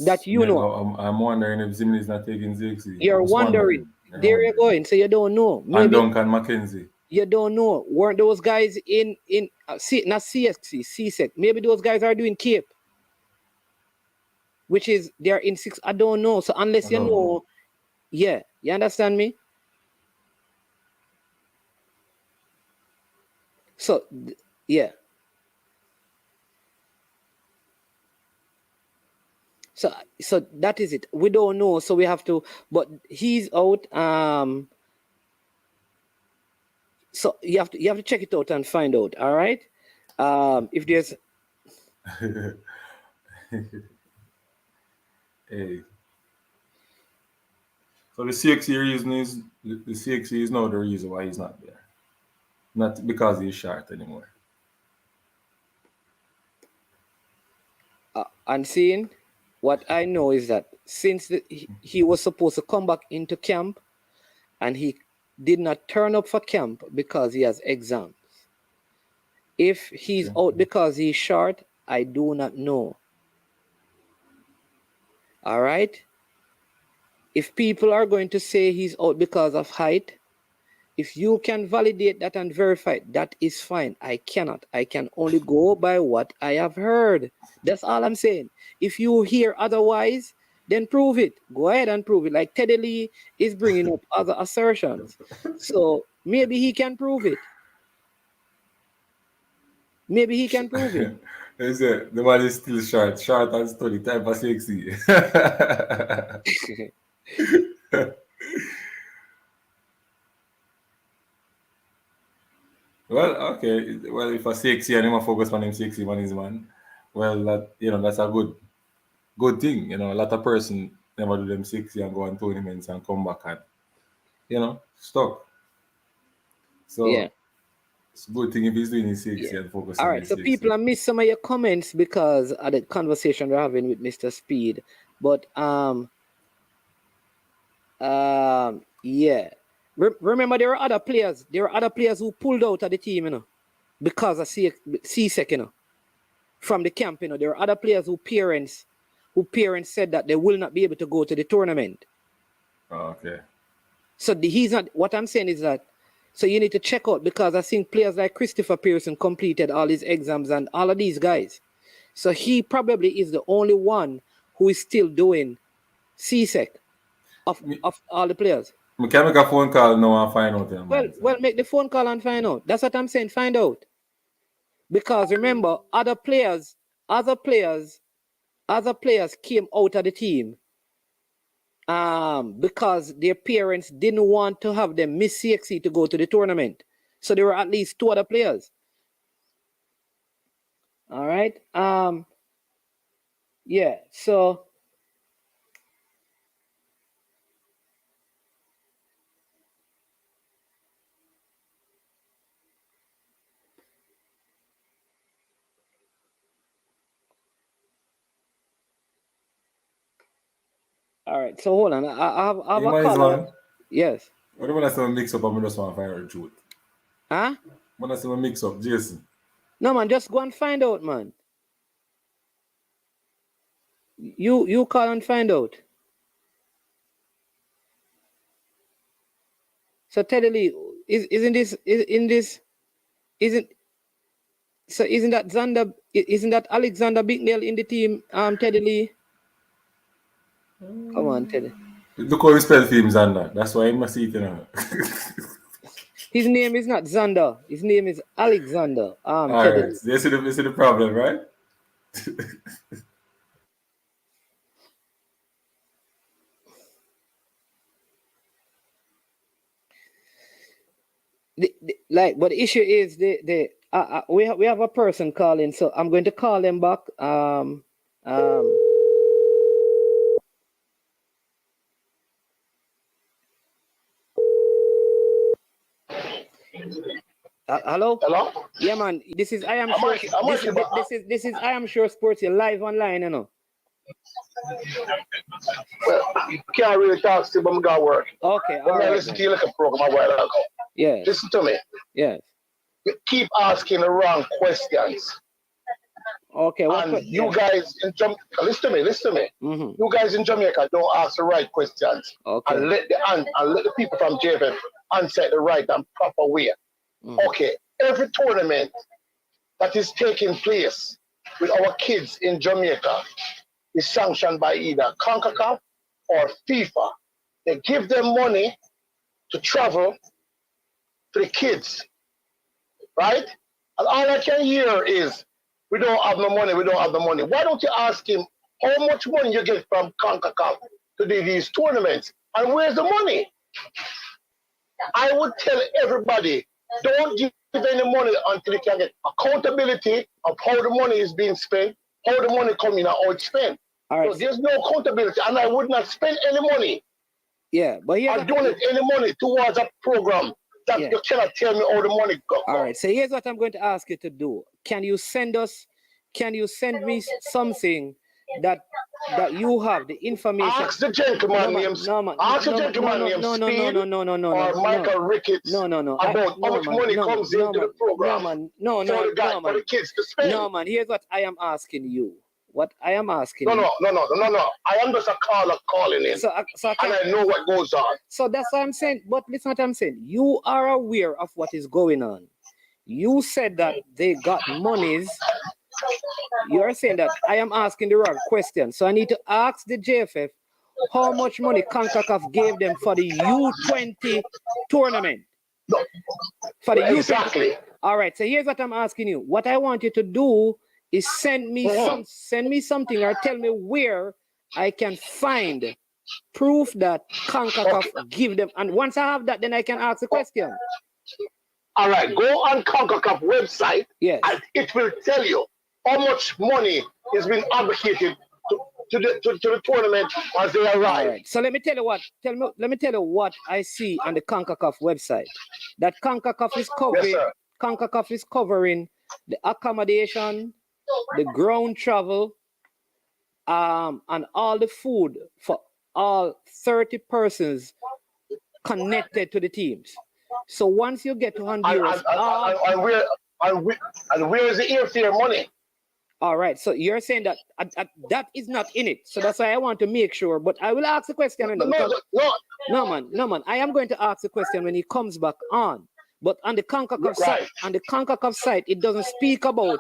That you know. I'm wondering if Zimni is not taking CXC. You're wondering. There you're going. So you don't know. Maybe, and Duncan McKenzie. You don't know. Weren't those guys in not CXC, CSEC? Maybe those guys are doing Cape, which is they're in 6. I don't know. So unless you know, yeah, you understand me? So yeah. So that is it. We don't know. So we have to. But he's out. So you have to check it out and find out. All right. If there's. Hey. So the CXC reason is the CXC is not the reason why he's not there. Not because he's short anymore. Unseen. What I know is that since he was supposed to come back into camp and he did not turn up for camp because he has exams. If he's out because he's short, I do not know. All right? If people are going to say he's out because of height, if you can validate that and verify it, that is fine. I cannot. I can only go by what I have heard. That's all I'm saying. If you hear otherwise, then prove it. Go ahead and prove it. Like Teddy Lee is bringing up other assertions. So maybe he can prove it. Maybe he can prove it. The man is still short and study, time for CXC. Well, okay. Well, if I CXC and him focus on him CXC man is man, well, that's a good thing. A lot of person never do them 60 and go on tournaments and come back and stuck. So yeah. It's a good thing if he's doing his 60 and focus on all right, so 60. people, I missed some of your comments because of the conversation we're having with Mr. Speed. But yeah. Remember, there are other players. There are other players who pulled out of the team, because of CSEC, from the camp. There are other players whose parents said that they will not be able to go to the tournament. Oh, okay. So he's not. What I'm saying is that. So you need to check out, because I think players like Christopher Pearson completed all his exams and all of these guys. So he probably is the only one who is still doing CSEC of all the players. I can make a phone call now and find out. Well, make the phone call and find out. That's what I'm saying. Find out. Because remember, other players came out of the team because their parents didn't want to have them miss CXC to go to the tournament. So there were at least 2 other players. All right. Yeah, so all right, so hold on. I have a call. Yes. What do you want to mix up? I just want to find out the truth. Huh? When I say mix up, Jason. No, man, just go and find out, man. You call and find out. So Teddy Lee, isn't that Xander? Isn't that Alexander Bicknell in the team? Teddy Lee. Come on, Teddy. Look how we spell him Xander. That's why I must see it now. His name is not Xander. His name is Alexander. All right. This is the problem, right? But the issue is we have a person calling, so I'm going to call them back. Hello? Hello? Yeah, man. This is I am sure. This is I am sure sports. You're live online, you know. Well, can't really talk to you, but I'm going to work. Okay, all right. Listen to you like a program a while ago. Yeah. Listen to me. Yes. You keep asking the wrong questions. Okay. And you guys in Jamaica, listen to me. Mm-hmm. You guys in Jamaica don't ask the right questions. Okay. And let the people from JFF answer the right and proper way. Mm-hmm. Okay. Every tournament that is taking place with our kids in Jamaica is sanctioned by either Concacaf or FIFA. They give them money to travel to the kids, right? And all I can hear is, we don't have no money, we don't have the money. Why don't you ask him how much money you get from Concacaf to do these tournaments? And where's the money? I would tell everybody, don't give any money until you can get accountability of how the money is being spent, how the money coming and how it's spent. All right. So there's no accountability, and I would not spend any money. Yeah, but I donate any money towards a program that you cannot tell me how the money goes. All right. So here's what I'm going to ask you to do. Can you send me something that you have the information? Ask the gentleman names. Ask the gentleman names. No. Or Michael Ricketts. No. About how much money comes into the program. No, for the kids to spend. No, man. Here's what I am asking you. What I am asking. No. I am just a caller calling in. And I know what goes on. So that's what I'm saying. But listen what I'm saying. You are aware of what is going on. You said that they got monies. You're saying that I am asking the wrong question. So I need to ask the JFF how much money Concacaf gave them for the U20 tournament. No. For the exactly. U20. All right. So here's what I'm asking you. What I want you to do is send me something or tell me where I can find proof that Concacaf give them. And once I have that, then I can ask the question. All right, go on Concacaf website. Yes. And it will tell you how much money is being allocated to the tournament as they arrive. All right. So let me tell you what I see on the Concacaf website. That Concacaf is covering. Yes, sir. Concacaf is covering the accommodation, the ground travel, and all the food for all 30 persons connected to the teams. So once you get to Honduras, and where is the airfare money? All right. So you're saying that that is not in it. So that's why I want to make sure. But I will ask the question. No, man. I am going to ask the question when he comes back on. But on the Concacaf site, it doesn't speak about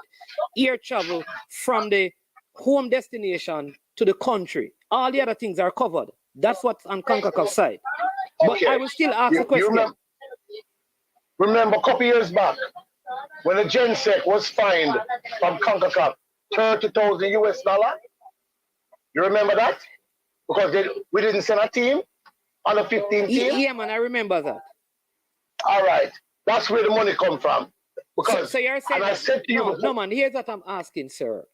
air travel from the home destination to the country. All the other things are covered. That's what's on Concacaf site. But I will still ask the question. Remember a couple years back when the GenSec was fined from Concacaf $30,000 US? You remember that? because we didn't send a team on the 15 team. Yeah, man, I remember that. All right, that's where the money come from. Because so you're saying I said to you, no, man. Here's what I'm asking, sir.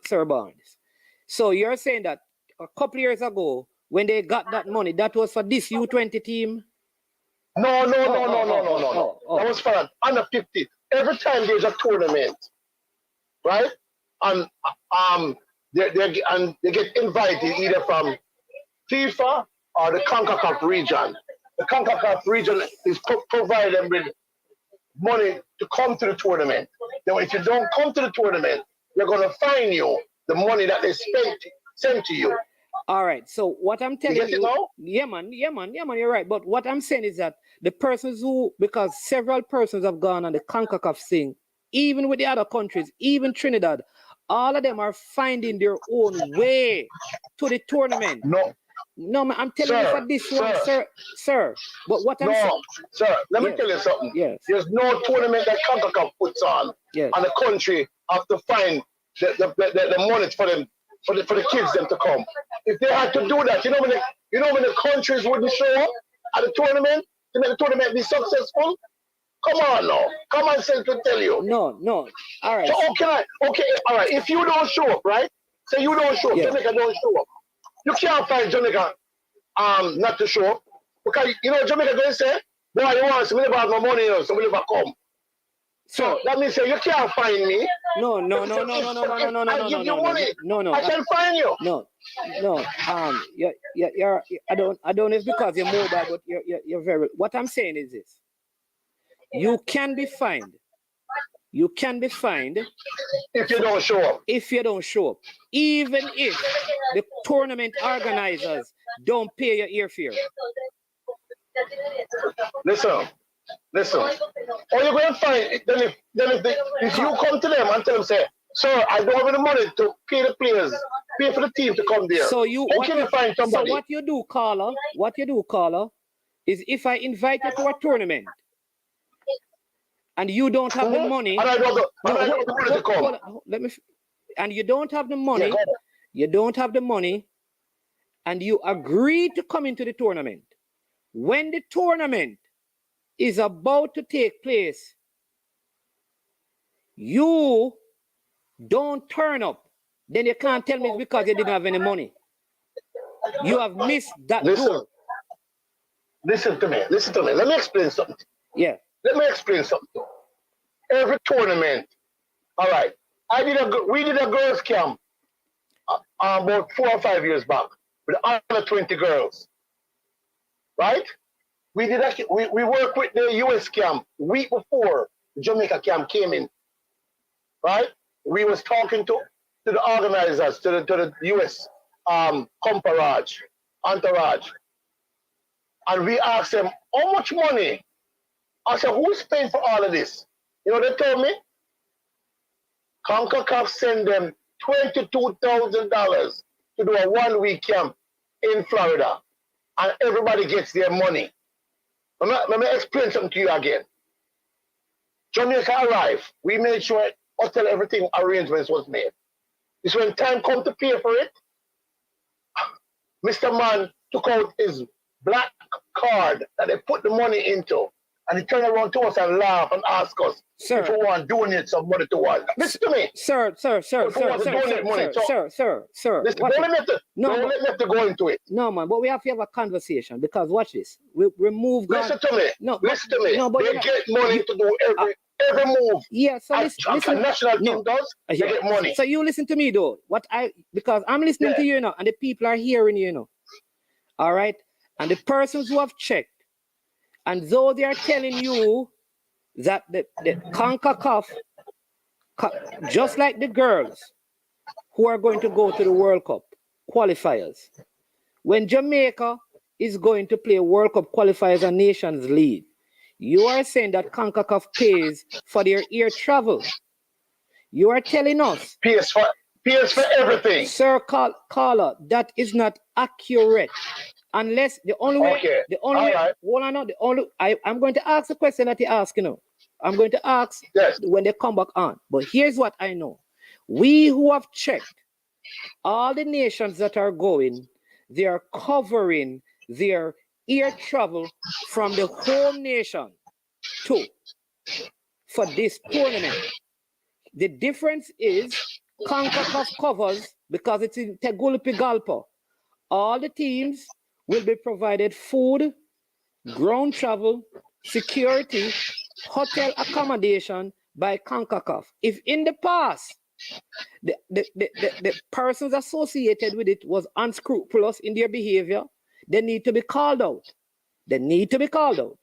Sir Barnes. So you're saying that a couple years ago, when they got that money, that was for this U20 team? No. That was for an under 50. Every time there's a tournament, right? And they get invited either from FIFA or the Concacaf region. The Concacaf region is providing them with money to come to the tournament. Now, if you don't come to the tournament, they're going to fine you the money that they sent to you. All right. So what I'm telling you, now? yeah, man, you're right. But what I'm saying is that the persons because several persons have gone on the Concacaf thing, even with the other countries, even Trinidad, all of them are finding their own way to the tournament. No, man, I'm telling you for this one, sir. But what I'm saying, sir, let me tell you something. Yes. There's no tournament that Concacaf puts on, and the country have to find the money for them, for the kids them to come. If they had to do that, you know when the countries wouldn't show up at the tournament to make the tournament be successful. Come on now, common sense to tell you. No. All right. So okay, all right. If you don't show up, right? Say you don't show up, Jamaica don't show up. You can't find Jamaica not to show up. Because Jamaica going to say, boy, you want some about my money, so we never come. So that means you can't find me. No. I give you money. No. I can find you. No. I don't know if because you're mobile, but you're very. What I'm saying is this: you can be fined. You can be fined if you don't show up. If you don't show up, even if the tournament organizers don't pay your airfare. Listen. Or you're going to find then if you come to them and tell them, say, sir, I don't have any money to pay the players, pay for the team to come there. So find somebody? So what you do, caller, is if I invite you to a tournament and you don't have the money, and I don't have the money to come. And you don't have the money, and you agree to come into the tournament. When the tournament is about to take place, you don't turn up, then you can't tell me it's because you didn't have any money. You have missed that door. Listen to me. Let me explain something. Yeah. Let me explain something. Every tournament, all right. We did a girls' camp about 4 or 5 years back with under 20 girls, right? We worked with the US camp week before the Jamaica camp came in, right? We was talking to the organizers, to the US entourage, and we asked them how much money. I said, who's paying for all of this? You know, they told me Concacaf sent them $22,000 to do a 1-week camp in Florida, and everybody gets their money. Let me explain something to you again. Jamaica arrived. We made sure hotel everything arrangements was made. It's when time come to pay for it, Mr. Man took out his black card that they put the money into, and he turned around to us and laughed and asked us if we want to donate some money to us. Listen to me. Sir. Listen, don't let me have to go into it. No, man, but we have to have a conversation because watch this. We move. Listen to me. Listen to me. No, but they get money to do every move. Yeah, so listen. A national team does, they get money. So you listen to me though. Because I'm listening to you now, and the people are hearing you now. All right? And the persons who have checked, and though they are telling you that the Concacaf, just like the girls who are going to go to the World Cup qualifiers, when Jamaica is going to play World Cup qualifiers and Nations League, you are saying that Concacaf pays for their air travel. You are telling us. Pays for everything. Sir caller, that is not accurate. Unless the only way, I'm going to ask the question that you ask, I'm going to ask when they come back on. But here's what I know. We who have checked all the nations that are going, they are covering their air travel from the home nation for this tournament. The difference is Concacaf covers, because it's in Tegucigalpa, all the teams will be provided food, ground travel, security, hotel accommodation by Concacaf. If in the past, the persons associated with it was unscrupulous in their behavior, they need to be called out. They need to be called out.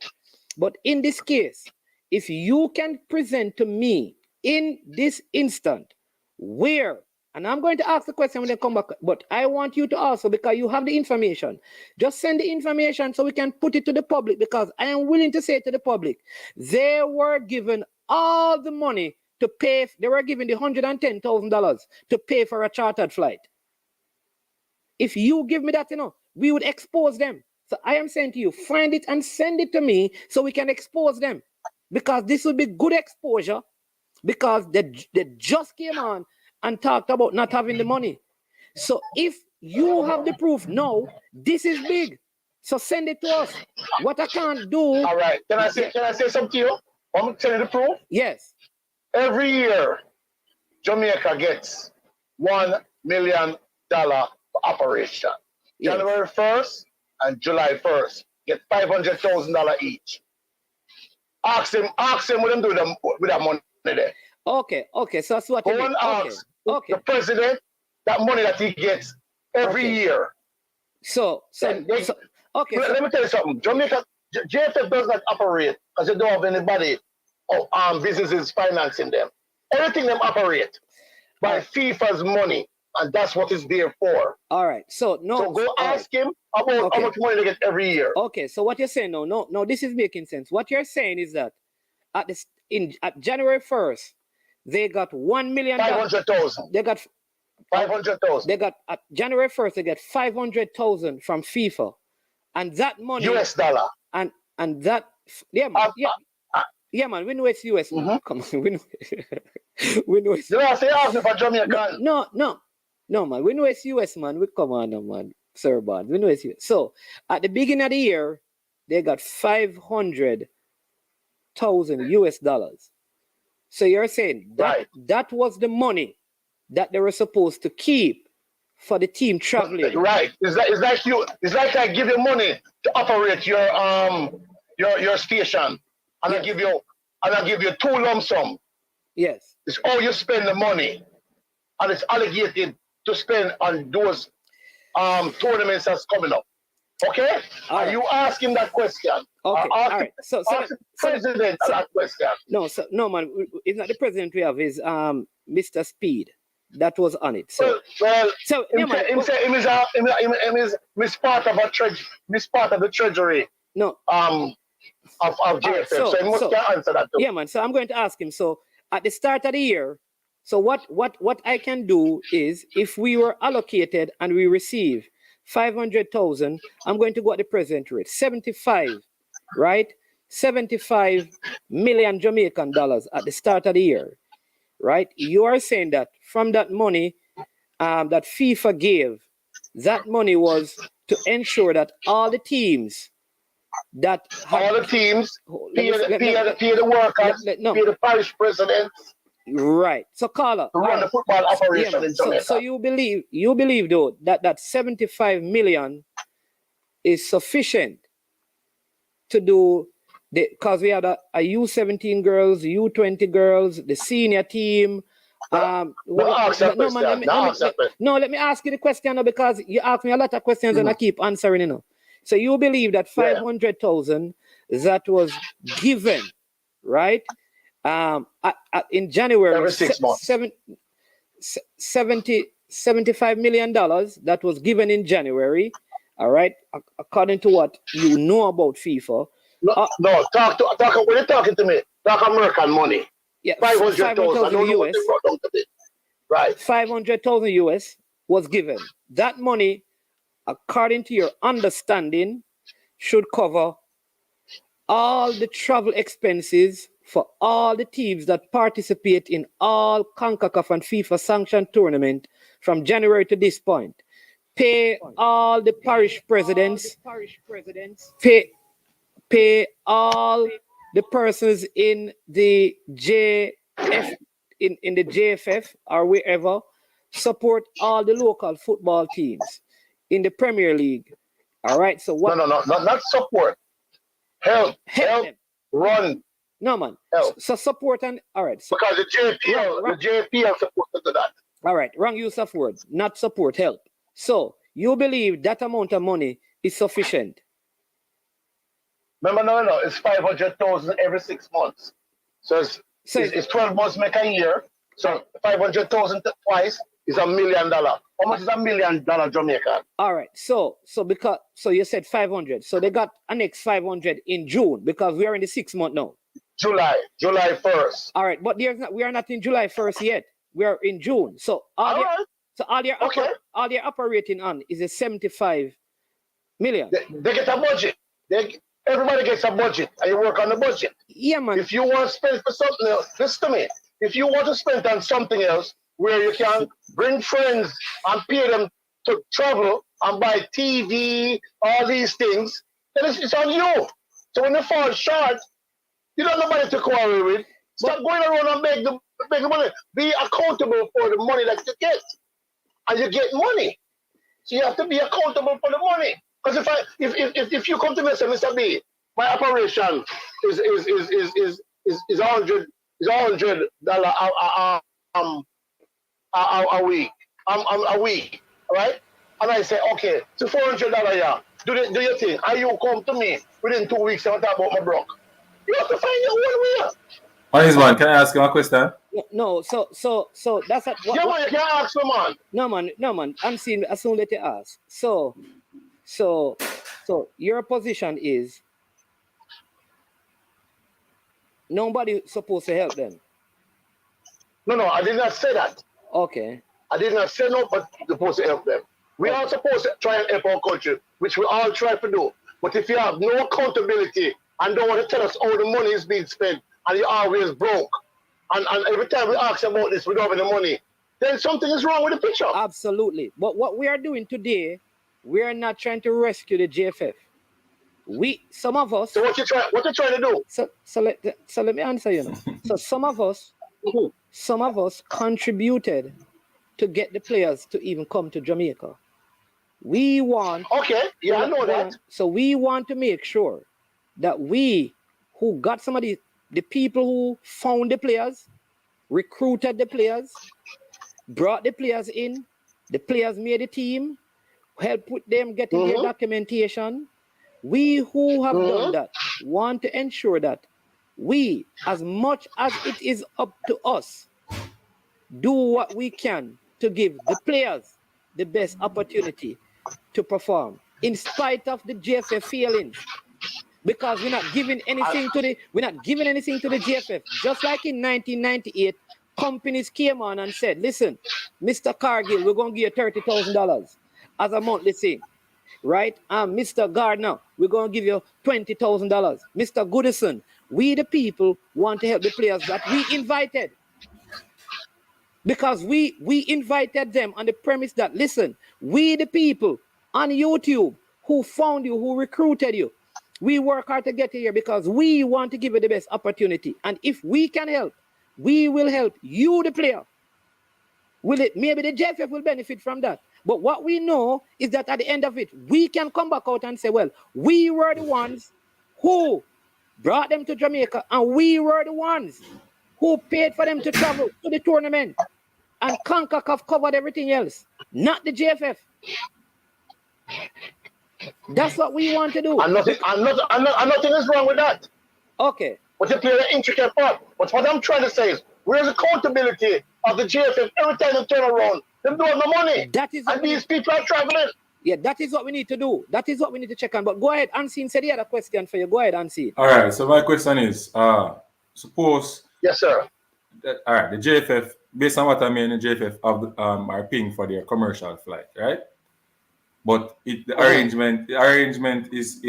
But in this case, if you can present to me in this instant where, and I'm going to ask the question when they come back, but I want you to also, because you have the information, just send the information so we can put it to the public, because I am willing to say to the public, they were given all the money to pay, they were given the $110,000 to pay for a chartered flight. If you give me that, we would expose them. So I am saying to you, find it and send it to me so we can expose them. Because this would be good exposure, because they just came on and talked about not having the money. So if you have the proof, no, this is big. So send it to us. What I can't do. All right. Can I say something to you? I'm telling you the proof. Yes. Every year, Jamaica gets $1 million for operation. Yes. January 1st and July 1st get $500,000 each. Ask him what them do with that money there. Okay. So that's what go and ask the president that money that he gets every year. So let me tell you something. Jamaica, JFF does not operate because they don't have anybody businesses financing them. Everything them operate by FIFA's money, and that's what it's there for. All right. So go ask him about how much money they get every year. Okay. So what you're saying, no, this is making sense. What you're saying is that at January 1st, they got $1 million. 500,000. They got 500,000. They got at January 1st. They get 500,000 from FIFA, and that money US dollar. And that man. We know it's US. Mm-hmm. Come on, we know. We know it's. You know, say ask me for Jamaican. No, man. We know it's US, man. We come on, man. Sir, bad. We know it's US. So at the beginning of the year, they got $500,000 US. So you're saying that was the money that they were supposed to keep for the team traveling. Right. It's like I give you money to operate your station, and yes. I give you 2 lump sum. Yes. It's all you spend the money, and it's allocated to spend on those tournaments that's coming up. Okay? Are you asking that question? Okay. All right. So the president that question. No, man. It's not the president we have. It's Mr. Speed that was on it. So him is part of the treasury. No. Of JFF. Right, so he must answer that too. Yeah, man. So I'm going to ask him. So at the start of the year, so what I can do is, if we were allocated and we receive 500,000, I'm going to go at the present rate, 75, right? 75 million Jamaican dollars at the start of the year, right? You are saying that from that money that FIFA gave, that money was to ensure that all the teams pay the workers, pay the parish presidents. Right. So Carla, to run the football operation in Jamaica. So you believe though that 75 million is sufficient to do because we had a U17 girls, U20 girls, the senior team. Let me ask you the question because you ask me a lot of questions and I keep answering, So you believe that 500,000 that was given, right? In January, every 6 months. $75 million that was given in January, all right, according to what you know about FIFA. Talk when you're talking to me, talk American money. Yeah, 500,000 US. Right. 500,000 US was given. That money, according to your understanding, should cover all the travel expenses for all the teams that participate in all CONCACAF and FIFA sanctioned tournament from January to this point. pay all the parish presidents, pay all the persons in the JF in the JFF or wherever, support all the local football teams in the Premier League. All right. So what? No, not support. Help them. Run. No, man. Help. So support and all right. So, because the JPL supposed to do that. All right. Wrong use of word. Not support. Help. So you believe that amount of money is sufficient? Remember, no. It's 500,000 every 6 months. So it's 12 months make a year. So 500,000 twice is $1 million. How much is $1 million Jamaican? All right. So you said 500. So they got an next 500 in June because we are in the 6th month now. July 1st. All right, but we are not in July 1st yet. We are in June. So all you're operating on is a 75 million. They get a budget. Everybody gets a budget, and you work on the budget. Yeah, man. If you want to spend for something else, listen to me. If you want to spend on something else where you can bring friends and pay them to travel and buy TV, all these things, then it's on you. So when you fall short, you don't have nobody to quarrel with. Stop going around and beg the money. Be accountable for the money that you get. And you get money. So you have to be accountable for the money. Because if you come to me and say, Mr. B, my operation is $100 a week. A week, right? And I say, okay, so $400 a year. Do your thing. And you come to me within 2 weeks and talk about my broke. You have to find your own way. Honest man, can I ask you a question? No, so that's what yeah, man, you can't ask me, man. No, man. I'm seeing as soon as you ask. So your position is nobody supposed to help them. No, I did not say that. Okay. I did not say no, but supposed to help them. We are supposed to try and help our country, which we all try to do. But if you have no accountability and don't want to tell us how the money is being spent, and you're always broke, and every time we ask about this, we don't have any money, then something is wrong with the picture. Absolutely. But what we are doing today, we are not trying to rescue the JFF. Some of us. So what you trying to do? So let me answer you now. So some of us contributed to get the players to even come to Jamaica. We want. Okay, yeah, I know that. So we want to make sure that we, who got some of the people who found the players, recruited the players, brought the players in, the players made the team, help with them getting their documentation. We who have done that want to ensure that we, as much as it is up to us, do what we can to give the players the best opportunity to perform, in spite of the JFF feelings. Because we're not giving anything to the JFF. Just like in 1998, companies came on and said, listen, Mr. Cargill, we're going to give you $30,000 as a monthly thing. Right? Mr. Gardner, we're going to give you $20,000. Mr. Goodison, we the people want to help the players that we invited. Because we invited them on the premise that, listen, we the people on YouTube who found you, who recruited you, we work hard to get here because we want to give you the best opportunity. And if we can help, we will help you, the player. Maybe the JFF will benefit from that. But what we know is that at the end of it, we can come back out and say, well, we were the ones who brought them to Jamaica, and we were the ones who paid for them to travel to the tournament. And Concacaf covered everything else, not the JFF. That's what we want to do. And nothing is wrong with that. Okay. But you play the intricate part. But what I'm trying to say is, where's the accountability of the JFF every time they turn around? They don't have the money. And these people are traveling. Yeah, that is what we need to do. That is what we need to check on. But go ahead, Unseen said he had a question for you. Go ahead, Unseen. All right, so my question is, suppose... Yes, sir. All right, the JFF, based on what I mean, the JFF are paying for their commercial flight, right? But the arrangement is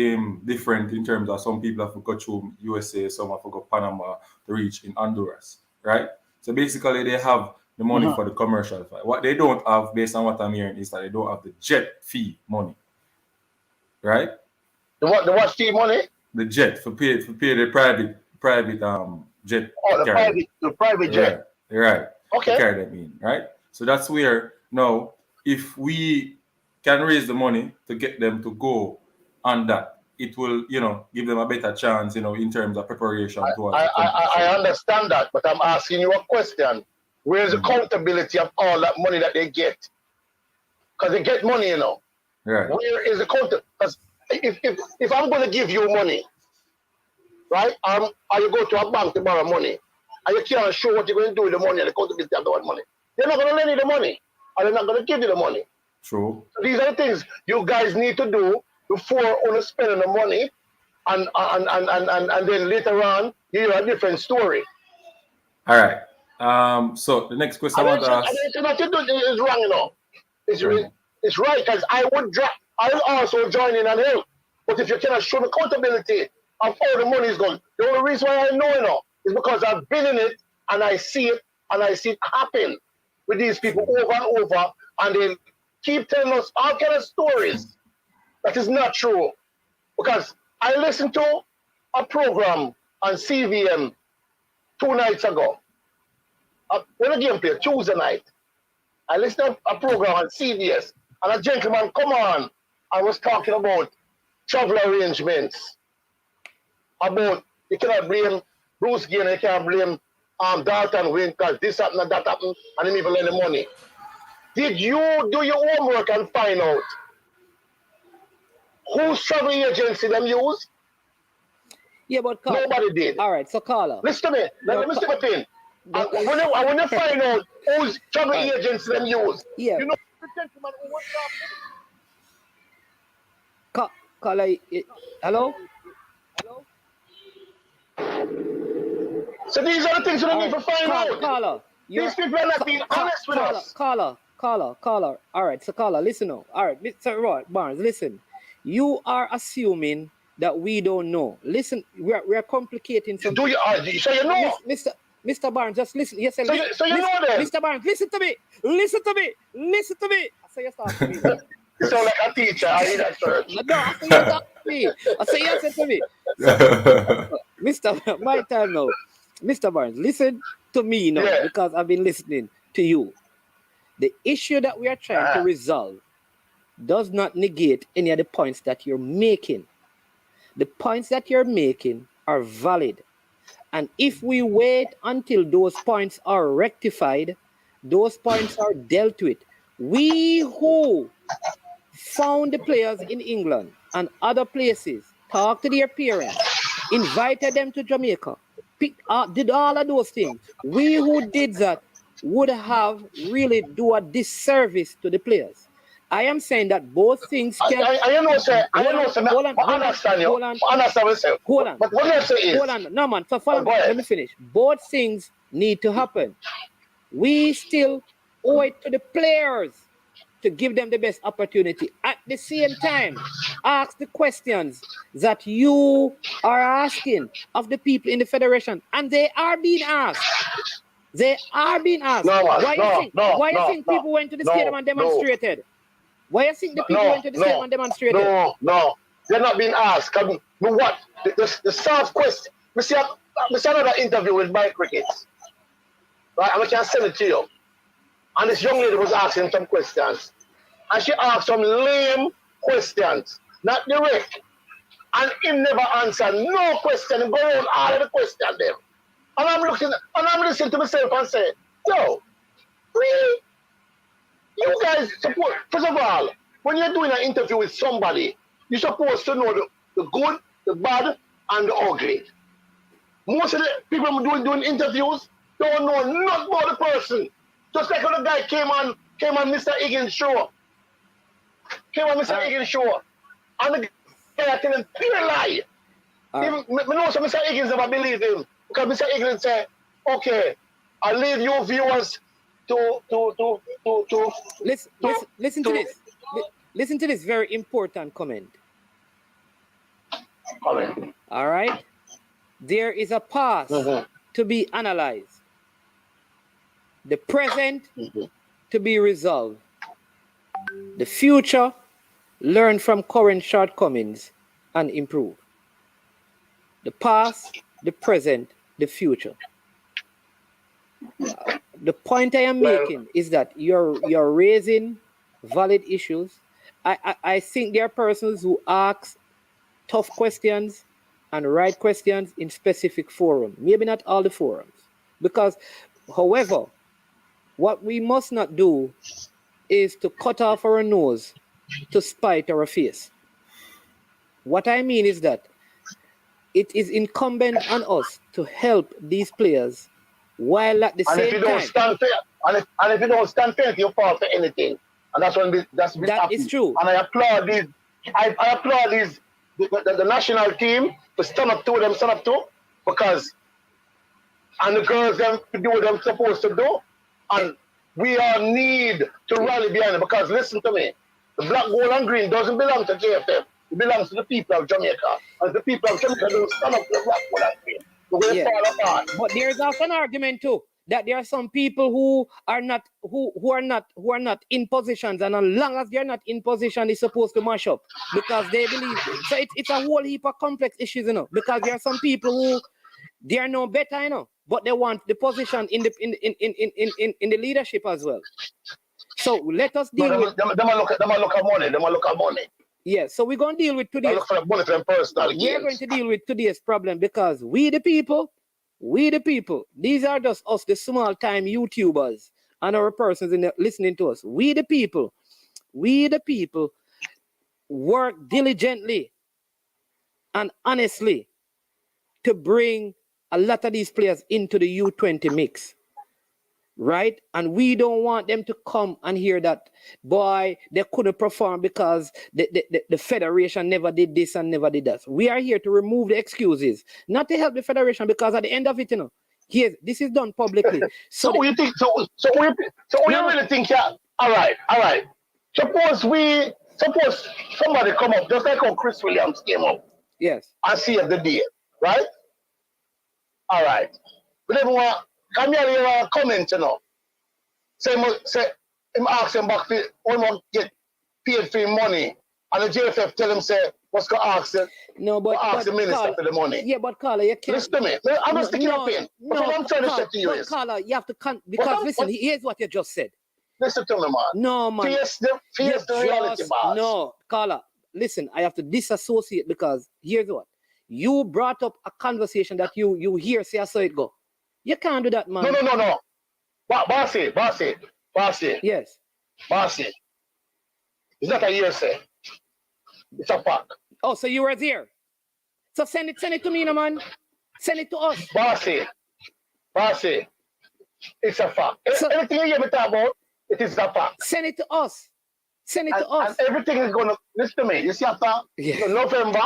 different in terms of some people have to go through USA, some have to go Panama to reach in Honduras, right? So basically they have the money for the commercial flight. What they don't have, based on what I'm hearing, is that they don't have the jet fee money. Right? The what fee money? The jet for pay the private jet. Oh, the private jet. Right. Okay. To carry them in, right? So that's where now, if we can raise the money to get them to go on that, it will, give them a better chance, in terms of preparation towards the competition. I understand that, but I'm asking you a question. Where's the accountability of all that money that they get? Because they get money, Right. Where is the accountability? Because if I'm going to give you money, right, or you go to a bank to borrow money, and you can't show what you're going to do with the money and the accountability of the money, they're not going to lend you the money, or they're not going to give you the money. True. So these are the things you guys need to do before only spending the money, and then later on you hear a different story. All right. So the next question I want to ask. What you do is wrong, It's right, because I'll also join in and help. But if you cannot show the accountability of all the money is gone, the only reason why I know, is because I've been in it and I see it happen with these people over and over, and they keep telling us all kind of stories that is not true. Because I listened to a program on CVM 2 nights ago. When the game played, Tuesday night, I listened to a program on CBS, and a gentleman come on and was talking about travel arrangements. About you cannot blame Bruce Gainer, you can't blame Dalton Wint because this happened and that happened, and they even lend the money. Did you do your homework and find out whose travel agency them use? Yeah, but nobody did. All right, so caller. Listen to me. Let me say a thing. When you find out whose travel agency them use, yeah. You know the gentleman who was talking. Caller, hello? So these are the things you need to find out. Caller, these people are not being honest with us. Caller. All right, so caller, listen now. All right, Mr. Barnes, listen. You are assuming that we don't know. Listen, we are complicating something. Do you? So you know, Mr. Barnes, just listen. Yes, so you know that. Mr. Barnes, listen to me. I say you start to me. You sound like a teacher. I hear that church. No, I say you start to me. I say you listen to me. Mr. My time now. Mr. Barnes, listen to me now because I've been listening to you. The issue that we are trying to resolve does not negate any of the points that you're making. The points that you're making are valid. And if we wait until those points are rectified, those points are dealt with. We who found the players in England and other places, talked to their parents, invited them to Jamaica, did all of those things. We who did that would have really do a disservice to the players. I am saying that both things can. I understand you. Hold on. But what I say is. Hold on. No, man. Let me finish. Both things need to happen. We still owe it to the players to give them the best opportunity. At the same time, ask the questions that you are asking of the people in the federation, and they are being asked. Why you think people went to the stadium and demonstrated? Why you think the people went to the stadium and demonstrated? No. They're not being asked. What? The soft question. We see another interview with Mike Ricketts. Right? And we can send it to you. And this young lady was asking some questions. And she asked some lame questions. Not direct. And him never answered no question. Go on all of the questions there. And I'm listening to myself and say, yo, really? You guys support, first of all, when you're doing an interview with somebody, you're supposed to know the good, the bad, and the ugly. Most of the people doing interviews don't know nothing about the person. Just like when the guy came on Mr. Higgins' show. And the guy telling him pure lie. I know some Mr. Higgins never believe him. Because Mr. Higgins said, okay, I'll leave you viewers to listen to this. Listen to this very important comment. All right? There is a past to be analyzed. The present to be resolved. The future, learn from current shortcomings and improve. The past, the present, the future. The point I am making is that you're raising valid issues. I think there are persons who ask tough questions and right questions in specific forums. Maybe not all the forums. Because, however, what we must not do is to cut off our nose to spite our face. What I mean is that it is incumbent on us to help these players while at the same time. And if you don't stand fair, and if you don't stand fair, you fall for anything. And that's when that is true. And I applaud these. I applaud these the national team to stand up to them, because and the girls them to do what they're supposed to do, and we all need to rally behind it. Because listen to me, the black, gold, and green doesn't belong to JFF. It belongs to the people of Jamaica. And the people of Jamaica don't stand up to the black, gold, and green. So fall apart. But there's also an argument too that there are some people who are not in positions, and as long as they're not in position, it's supposed to mash up because they believe. So it's a whole heap of complex issues, because there are some people who they are no better, but they want the position in the leadership as well. So let us deal with them. Look at money. Yeah, so we're going to deal with today. We're going to deal with today's problem because we the people, these are just us, the small time YouTubers and our persons listening to us. We the people work diligently and honestly to bring a lot of these players into the U20 mix. Right? And we don't want them to come and hear that, boy, they couldn't perform because the federation never did this and never did that. We are here to remove the excuses, not to help the federation, because at the end of it, this is done publicly. So you think, so you really think, yeah, all right. Suppose somebody come up, just like how Chris Williams came up. Yes. And saved the day, right? All right. But everyone, come here, you have a comment, Say, him ask him back for, almost get paid for him money. And the JFF tell him, say, what's going to ask him? No, but ask the minister Carla, for the money. Yeah, but Carla, you can't. Listen to me. I'm not sticking up in. But what I'm trying to say to you is. Carla, you have to, because listen, here's what you just said. Listen to me, man. No, man. Face the reality, boss. No, Carla, listen, I have to disassociate because here's what. You brought up a conversation that you hear, say, I saw it go. You can't do that, man. No. Bossy. Yes. Bossy. It's not a hearsay. It's a fact. Oh, so you were there. So send it to me, man. Send it to us. Bossy. It's a fact. So, everything you hear me talk about, it is a fact. Send it to us. And everything is going to, listen to me, you see after November,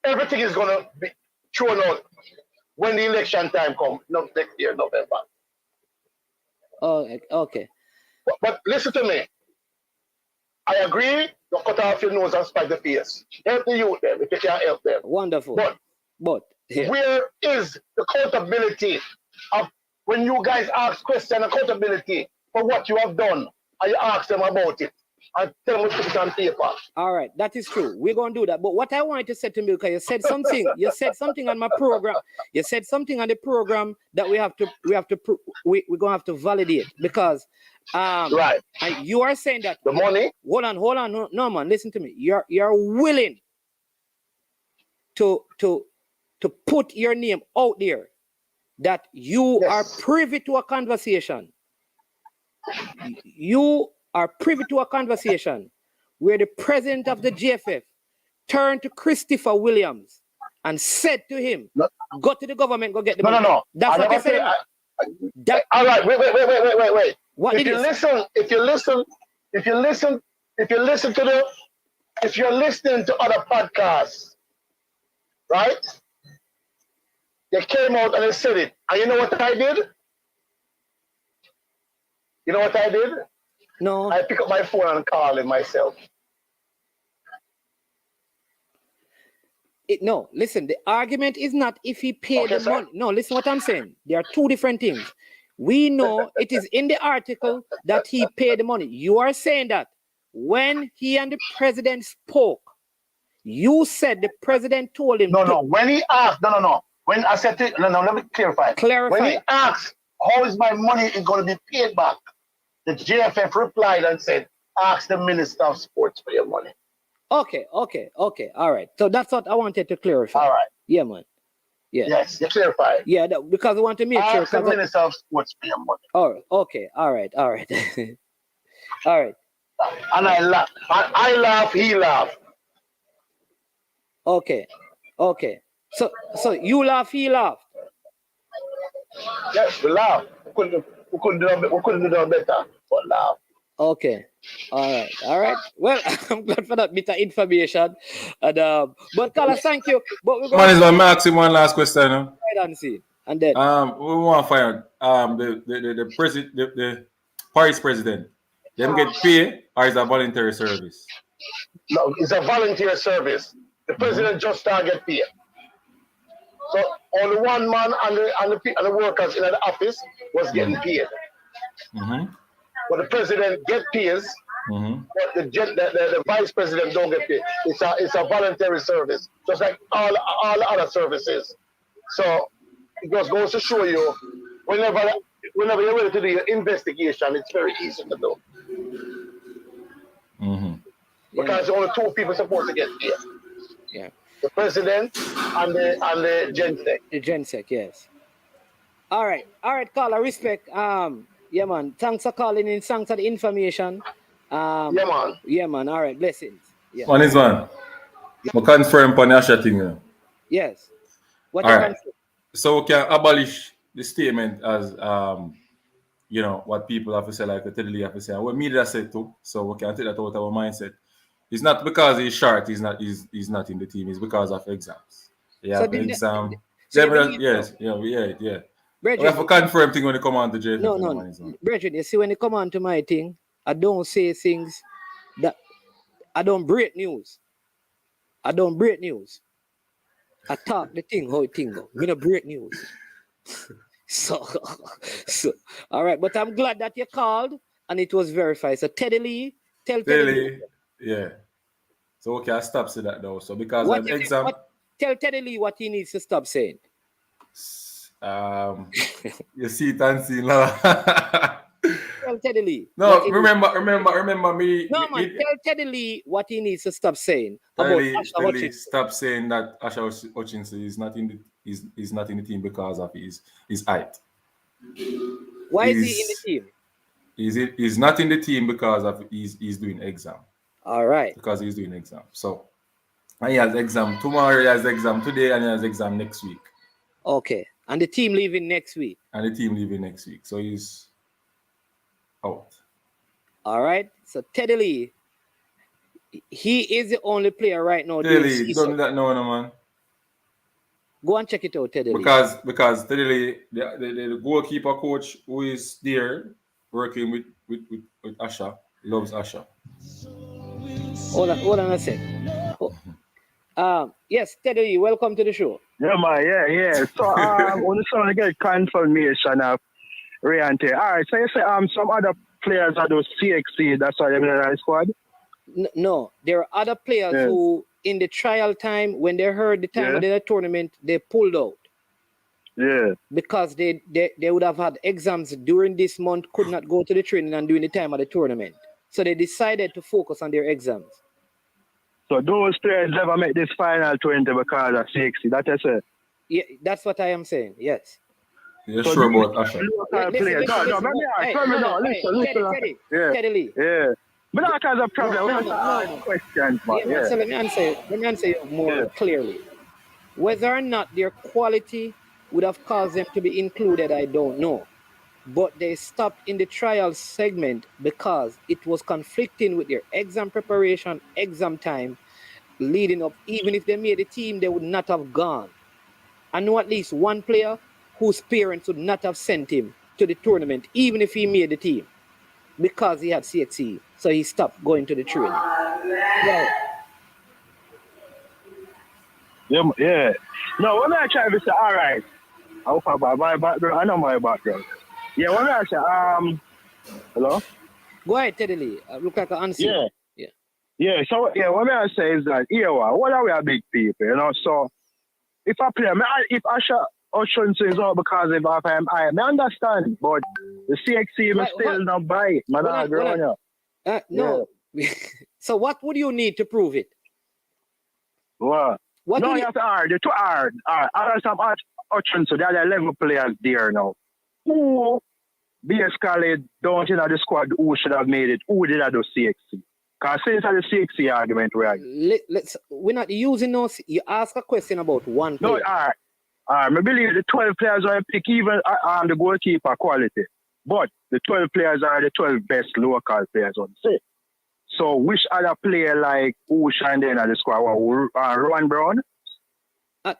everything is going to be thrown out when the election time comes, next year, November. Oh, okay. But listen to me. I agree, you cut off your nose and spike the face. Help the youth them if you can help them. Wonderful. But yeah. Where is the accountability of when you guys ask questions, accountability for what you have done, and you ask them about it? And tell them to put it on paper. All right, that is true. We're gonna do that. But what I wanted to say to me, because you said something on my program. You said something on the program that we're gonna have to validate because right. And you are saying that the money. Hold on. No, man, listen to me. You're willing to put your name out there that you are privy to a conversation. You are privy to a conversation where the president of the JFF turned to Christopher Williams and said to him, go to the government, go get the money. No. That's what they said. All right, wait. What if you're listening to other podcasts, right? They came out and they said it. And you know what I did? No. I pick up my phone and call him myself. No, listen, the argument is not if he paid the money. No, listen what I'm saying. There are two different things. We know it is in the article that he paid the money. You are saying that when he and the president spoke, you said the president told him. No. When he asked, no. When I said, no, let me clarify. When he asked, how is my money going to be paid back? The JFF replied and said, ask the Minister of Sports for your money. Okay. All right. So that's what I wanted to clarify. All right. Yeah, man. Yeah. Yes, you clarify. Yeah, because I want to make sure. Ask the Minister of Sports for your money. Oh, okay. All right. All right. And I laugh. I laugh, he laugh. Okay. So you laugh, he laughed. Yes, we laugh. We couldn't do no better, but laugh. Okay. All right. Well, I'm glad for that bit of information. And but Carlos, thank you. But we're going to ask him one last question. Right and see. And then we want to find out the president, the Paris president, them get paid or is a voluntary service? No, it's a volunteer service. The president just get paid. So only one man and the workers in the office was getting paid. But the president get pays, but the vice president don't get paid. It's a voluntary service, just like all other services. So it just goes to show you, whenever you're ready to do your investigation, it's very easy to do. Because only two people supposed to get paid. Yeah. The president and the GenSec. The GenSec, yes. All right, caller, respect. Yeah, man. Thanks for calling in. Thanks for the information. Yeah, man. All right, blessings. Yeah. One is man. We confirm upon the Asha thing. You know? Yes. What all right. So we can abolish the statement as what people have to say, like the Teddy have to say, and what media said too. So we can take that out of our mindset. It's not because he's short. He's not in the team. It's because of exams. Yeah, so exam. Yes. Yeah. Bridget, we have to confirm thing when they come on to JFF. No. Bridget, you see, when they come on to my thing, I don't say things that I don't break news. I talk the thing how it thing go. We don't break news. so all right, but I'm glad that you called and it was verified. So Teddy Lee, tell Teddy Lee. Yeah. So okay, I stop saying that now. So because an exam. Tell Teddy Lee what he needs to stop saying. You see it and see now. Tell Teddy Lee. No, remember me. No, man, tell Teddy Lee what he needs to stop saying. Teddy Lee, stop saying that Asha Hutchinson is not in the team because of his height. Why is he in the team? He's not in the team because of he's doing exam. All right. Because he's doing exam. So and he has exam tomorrow, he has exam today, and he has exam next week. Okay. And the team leaving next week. So he's out. All right. So Teddy Lee, he is the only player right now. Teddy Lee, you don't do that now, man. Go and check it out, Teddy Lee. Because Teddy Lee, the goalkeeper coach who is there working with Asha, loves Asha. Hold on a sec. Yes, Teddy Lee, welcome to the show. Yeah, man, yeah. So, I want to get confirmation of Riante. All right, so you say some other players are those CXC, that's why they're in the squad? No, there are other players who, in the trial time, when they heard the time of the tournament, they pulled out. Yeah. Because they would have had exams during this month, could not go to the training and during the time of the tournament. So they decided to focus on their exams. So those players never make this final 20 because of CXC, that is it? Yeah, that's what I am saying, yes. You're so sure about Asha? Teddy Lee. Yeah. But that has a problem. Questions, man. So let me answer you more clearly. Whether or not their quality would have caused them to be included, I don't know. But they stopped in the trial segment because it was conflicting with their exam preparation, exam time, leading up. Even if they made the team, they would not have gone. I know at least one player whose parents would not have sent him to the tournament, even if he made the team, because he had CXC. So he stopped going to the training. Yeah. No, when I try to say, all right, I know my background. Yeah, what I say? Hello? Go ahead, Teddy Lee. Look like an answer. Yeah. Yeah. Yeah, so yeah, what I say is that what are we a big people, you know? So if I play, if Asha Hutchinson is out because of I understand, but the CXC will still not buy it. No. So what would you need to prove it? What? No, you have to hard. They're too hard. There's some Hutchinson, there are 11 players there now. Who basically don't in the squad who should have made it? Who did I do CXC? Because since the CXC argument, right? We're not using those. You ask a question about one player. No, I believe the 12 players are pick even the goalkeeper quality. But the 12 players are the 12 best local players on the set. So which other player like who shine in the squad? Rowan Brown? I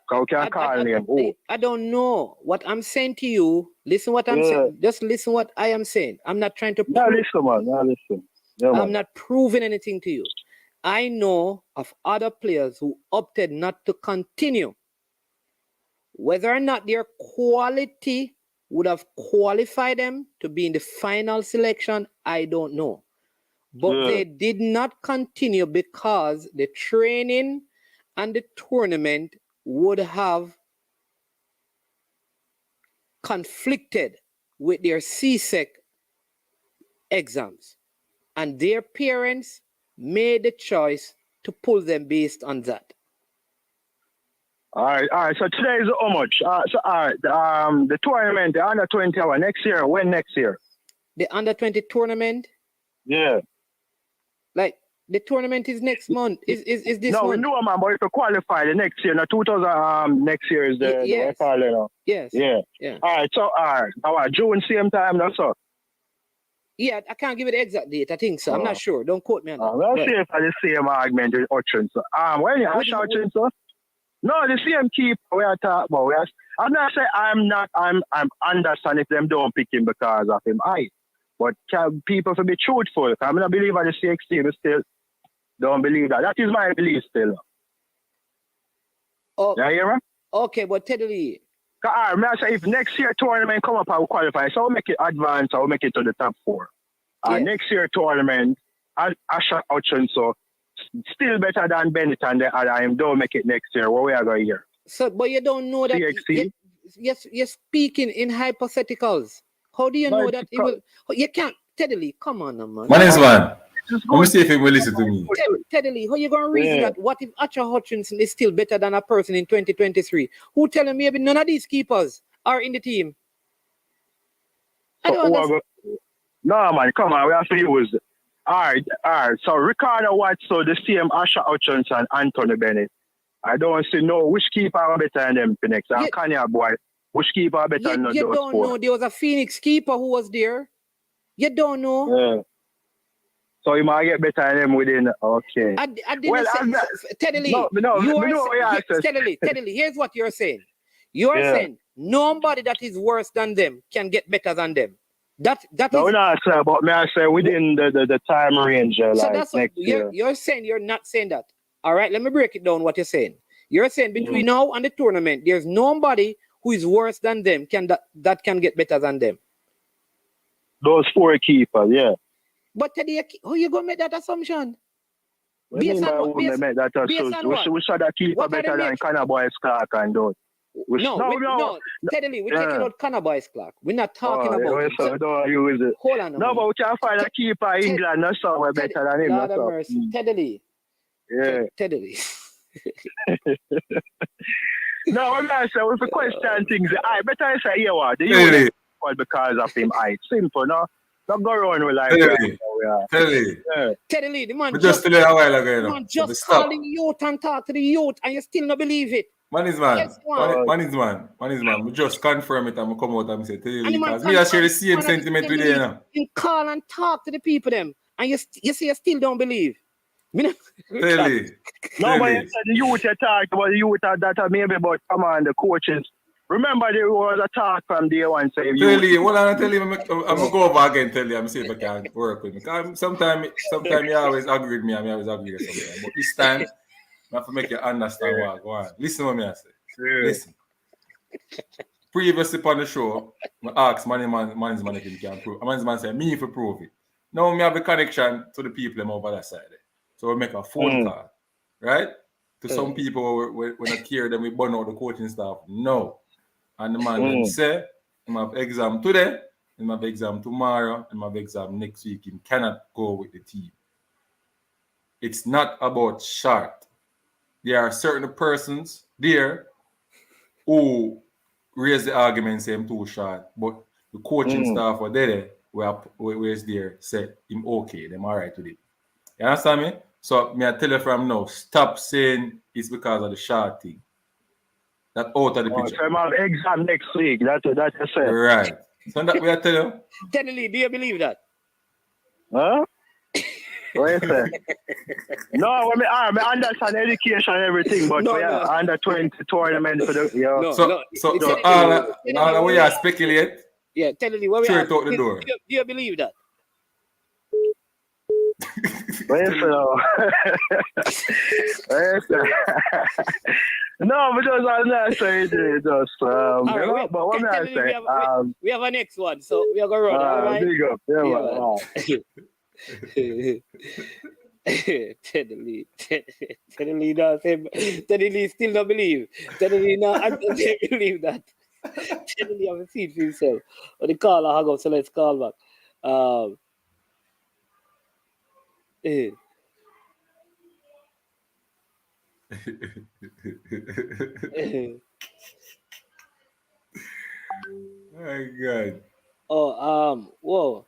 don't know. What I'm saying to you, listen what I'm saying. Just listen what I am saying. I'm not trying to prove. listen. Yeah, I'm not proving anything to you. I know of other players who opted not to continue. Whether or not their quality would have qualified them to be in the final selection, I don't know. But they did not continue because the training and the tournament would have conflicted with their CSEC exams. And their parents made the choice to pull them based on that. All right. So today is how much? The tournament, the under 20 hour next year. When next year? The under 20 tournament? Yeah. Like the tournament is next month. Is this no, month? we know, man, but if you qualify the next year, 2000 next year is the Yes. Yeah. All right. So June same time, that's all. Yeah, I can't give you the exact date. I think so. I'm not sure. Don't quote me on that. We'll see if I the same argument with Hutchinson. When you ask Hutchinson? No, the same keeper we are talking about. I'm not saying I'm understand if them don't pick him because of him. But people should be truthful. I'm not believe in the CXT, but still don't believe that. That is my belief still. Oh, you hear me? Okay, but Teddy Lee. I say if next year tournament come up, I will qualify. So I'll make it advance. I'll make it to the top 4. Next year tournament, Asha Hutchinson still better than Bennett and the other. I don't make it next year. What we are going here? So, but you don't know that. You're speaking in hypotheticals. How do you know that it will? You can't. Teddy Lee, come on, man. Man is man. Let me see if he will listen to me. Teddy Lee, how you going to reason that? What if Asha Hutchinson is still better than a person in 2023? Who telling me maybe none of these keepers are in the team? I don't understand. No, man, come on. We have to use it. All right. So Ricardo White, so the same Asha Hutchinson, Anthony Bennett. I don't see which keeper are better than them for next. And Kanye boy, which keeper are better than those 4? You don't know. There was a Phoenix keeper who was there. You don't know. Yeah. So you might get better than them within. Okay. I didn't say. Teddy Lee, Teddy Lee, here's what you're saying. You're saying nobody that is worse than them can get better than them. That no, is. No, sir, but may I say within the time range, So like that's what you're saying. You're not saying that. All right, let me break it down. What you're saying. You're saying between now and the tournament, there's nobody who is worse than them that can get better than them. Those 4 keepers, yeah. But Teddy, how you gonna make that assumption? Based on what? We should have keeper better than Cannabis Clark and those. No, Teddy Lee, we're taking out Cannabis Clark. We're not talking about it. So don't use it. Hold on. No, but we can find a keeper in England that's somewhere better than him. God have mercy. Teddy Lee. Yeah. Teddy Lee. No, I'm not saying if we question things, I better I say, yeah, what? The unit because of him. Simple, no? Don't go around with like Teddy Lee, the man just tell you a while ago, the man just calling youth and talk to the youth and you still not believe it. Man is man. Man is man. We just confirm it and we come out and say, Teddy Lee, because me I share the same sentiment with you now. You call and talk to the people them and you say you still don't believe. Teddy Lee. No, but the youth talk about the youth that maybe but come on, the coaches. Remember there was a talk from day one saying Tell you, what I tell you, I'm gonna go over again tell you, I'm see if I can work with me. Because sometimes you always agree with me and I always agree with something. But this time, I have to make you understand what I go on. Listen to what I say. Listen. previously on the show, I asked man's man if he can prove. Man's man said, me if I prove it. Now we have a connection to the people them over that side. So we make a phone call, right? To some people when I care them, we burn out the coaching staff. No. And the man them say, he have exam today, he have exam tomorrow, he have exam next week. He cannot go with the team. It's not about short. There are certain persons there who raise the argument say him too short, but the coaching staff are there where's there say him okay, them all right with it. You understand me? So me I tell you from now, stop saying it's because of the short thing. That out of the picture. So I have exam next week. That's what I said. Right. So that we I tell you. Tennelly, do you believe that? Huh? What you say? No, I understand education and everything, but under 20 tournament for the So all we are speculate. Yeah, Tennelly, what we straight out the door. Do you believe that? What you say? No, but just I'm not saying just right, but what I say? We have a next one, so we are gonna run. All right. Big up, Tennelly still not believe. Tennelly not believe that. Tennelly have a seat for himself. But the caller hung up, so let's call back. My God. Whoa.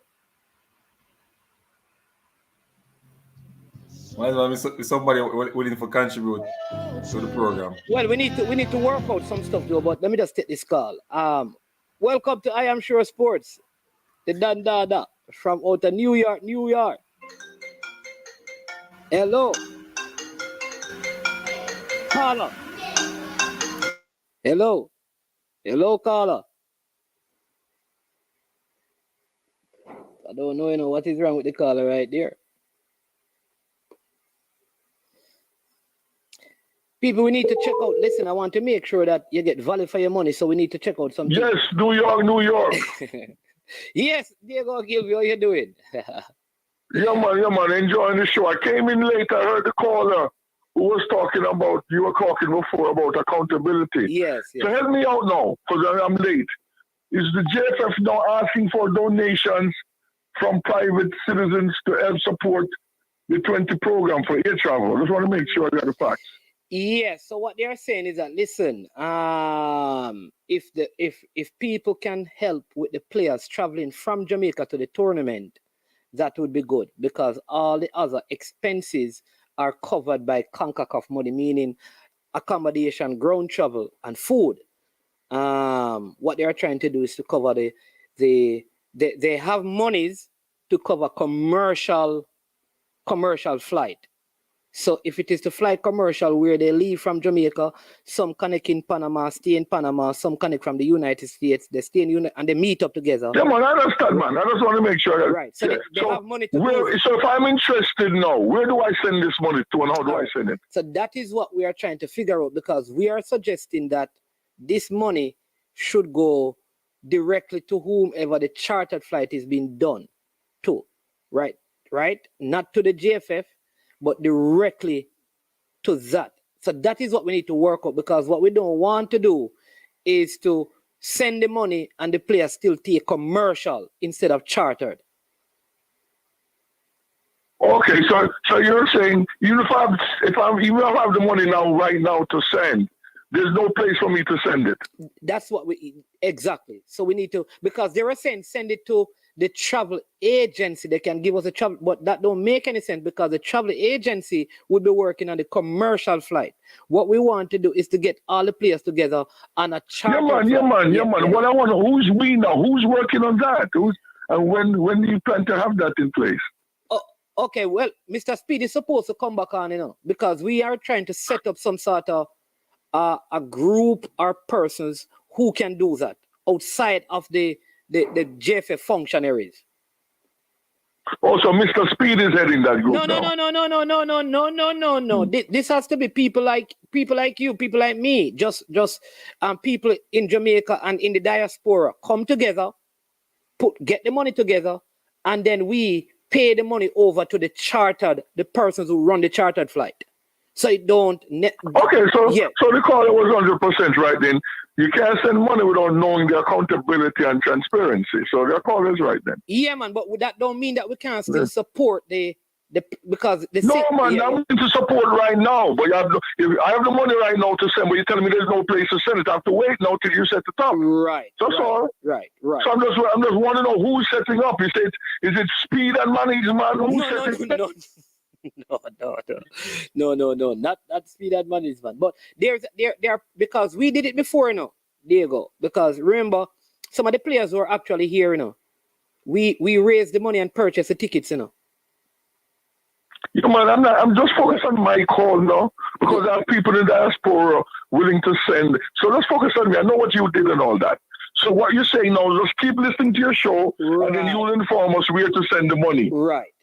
Might as well be somebody willing to contribute to the program. Well, we need to work out some stuff though, but let me just take this call. Welcome to I Am Sure Sports. The Dandada from out of New York. Hello. Caller. Hello, caller. I don't know, what is wrong with the caller right there. People, we need to check out. Listen, I want to make sure that you get value for your money, so we need to check out something. Yes, New York. Yes, Diego Gilvey, how you doing? Yeah, man, enjoying the show. I came in late. I heard the caller who was talking about, you were talking before about accountability. Yes. So help me out now, because I'm late. Is the JFF now asking for donations from private citizens to help support the 20 program for air travel? I just want to make sure I got the facts. Yes. So what they are saying is that, listen, if people can help with the players traveling from Jamaica to the tournament, that would be good, because all the other expenses are covered by Concacaf money, meaning accommodation, ground travel, and food. What they are trying to do is to cover they have monies to cover commercial flight. So if it is to fly commercial where they leave from Jamaica, some connect in Panama, stay in Panama, some connect from the United States, they stay in and they meet up together. Yeah, man, I understand, man. I just want to make sure that. Right. So they have money to so if I'm interested now, where do I send this money to and how do I send it? So that is what we are trying to figure out, because we are suggesting that this money should go directly to whomever the chartered flight is being done to. Right? Not to the JFF, but directly to that. So that is what we need to work out, because what we don't want to do is to send the money and the players still take commercial instead of chartered. Okay, so you're saying even if I have the money right now to send, there's no place for me to send it. That's what exactly. So we need to, because they were saying send it to the travel agency. They can give us a travel, but that don't make any sense, because the travel agency would be working on the commercial flight. What we want to do is to get all the players together on a charter. Yeah, man. What I want, who's we now? Who's working on that? And when do you plan to have that in place? Oh, okay. Well, Mr. Speed is supposed to come back on, because we are trying to set up some sort of a group or persons who can do that outside of the JFF functionaries. Also, Mr. Speed is heading that group No. This has to be people like you, people like me, just people in Jamaica and in the diaspora come together, get the money together, and then we pay the money over to the persons who run the chartered flight. So it don't. Okay, so the caller was 100% right then. You can't send money without knowing the accountability and transparency. So the caller is right then. Yeah, man, but that don't mean that we can't still support because the I'm willing to support right now. But if I have the money right now to send, but you're telling me there's no place to send it. I have to wait now till you set it up. Right. That's all. Right. So I'm just want to know who's setting up. You said, is it Speed and Management? Who's setting up? No, not Speed and Management. But there because we did it before, There you go. Because remember, some of the players were actually here, We raised the money and purchased the tickets, Yeah, man, I'm just focused on my call now because I have people in the diaspora willing to send. So let's focus on me. I know what you did and all that. So what you're saying now is just keep listening to your show and then you'll inform us where to send the money. Right.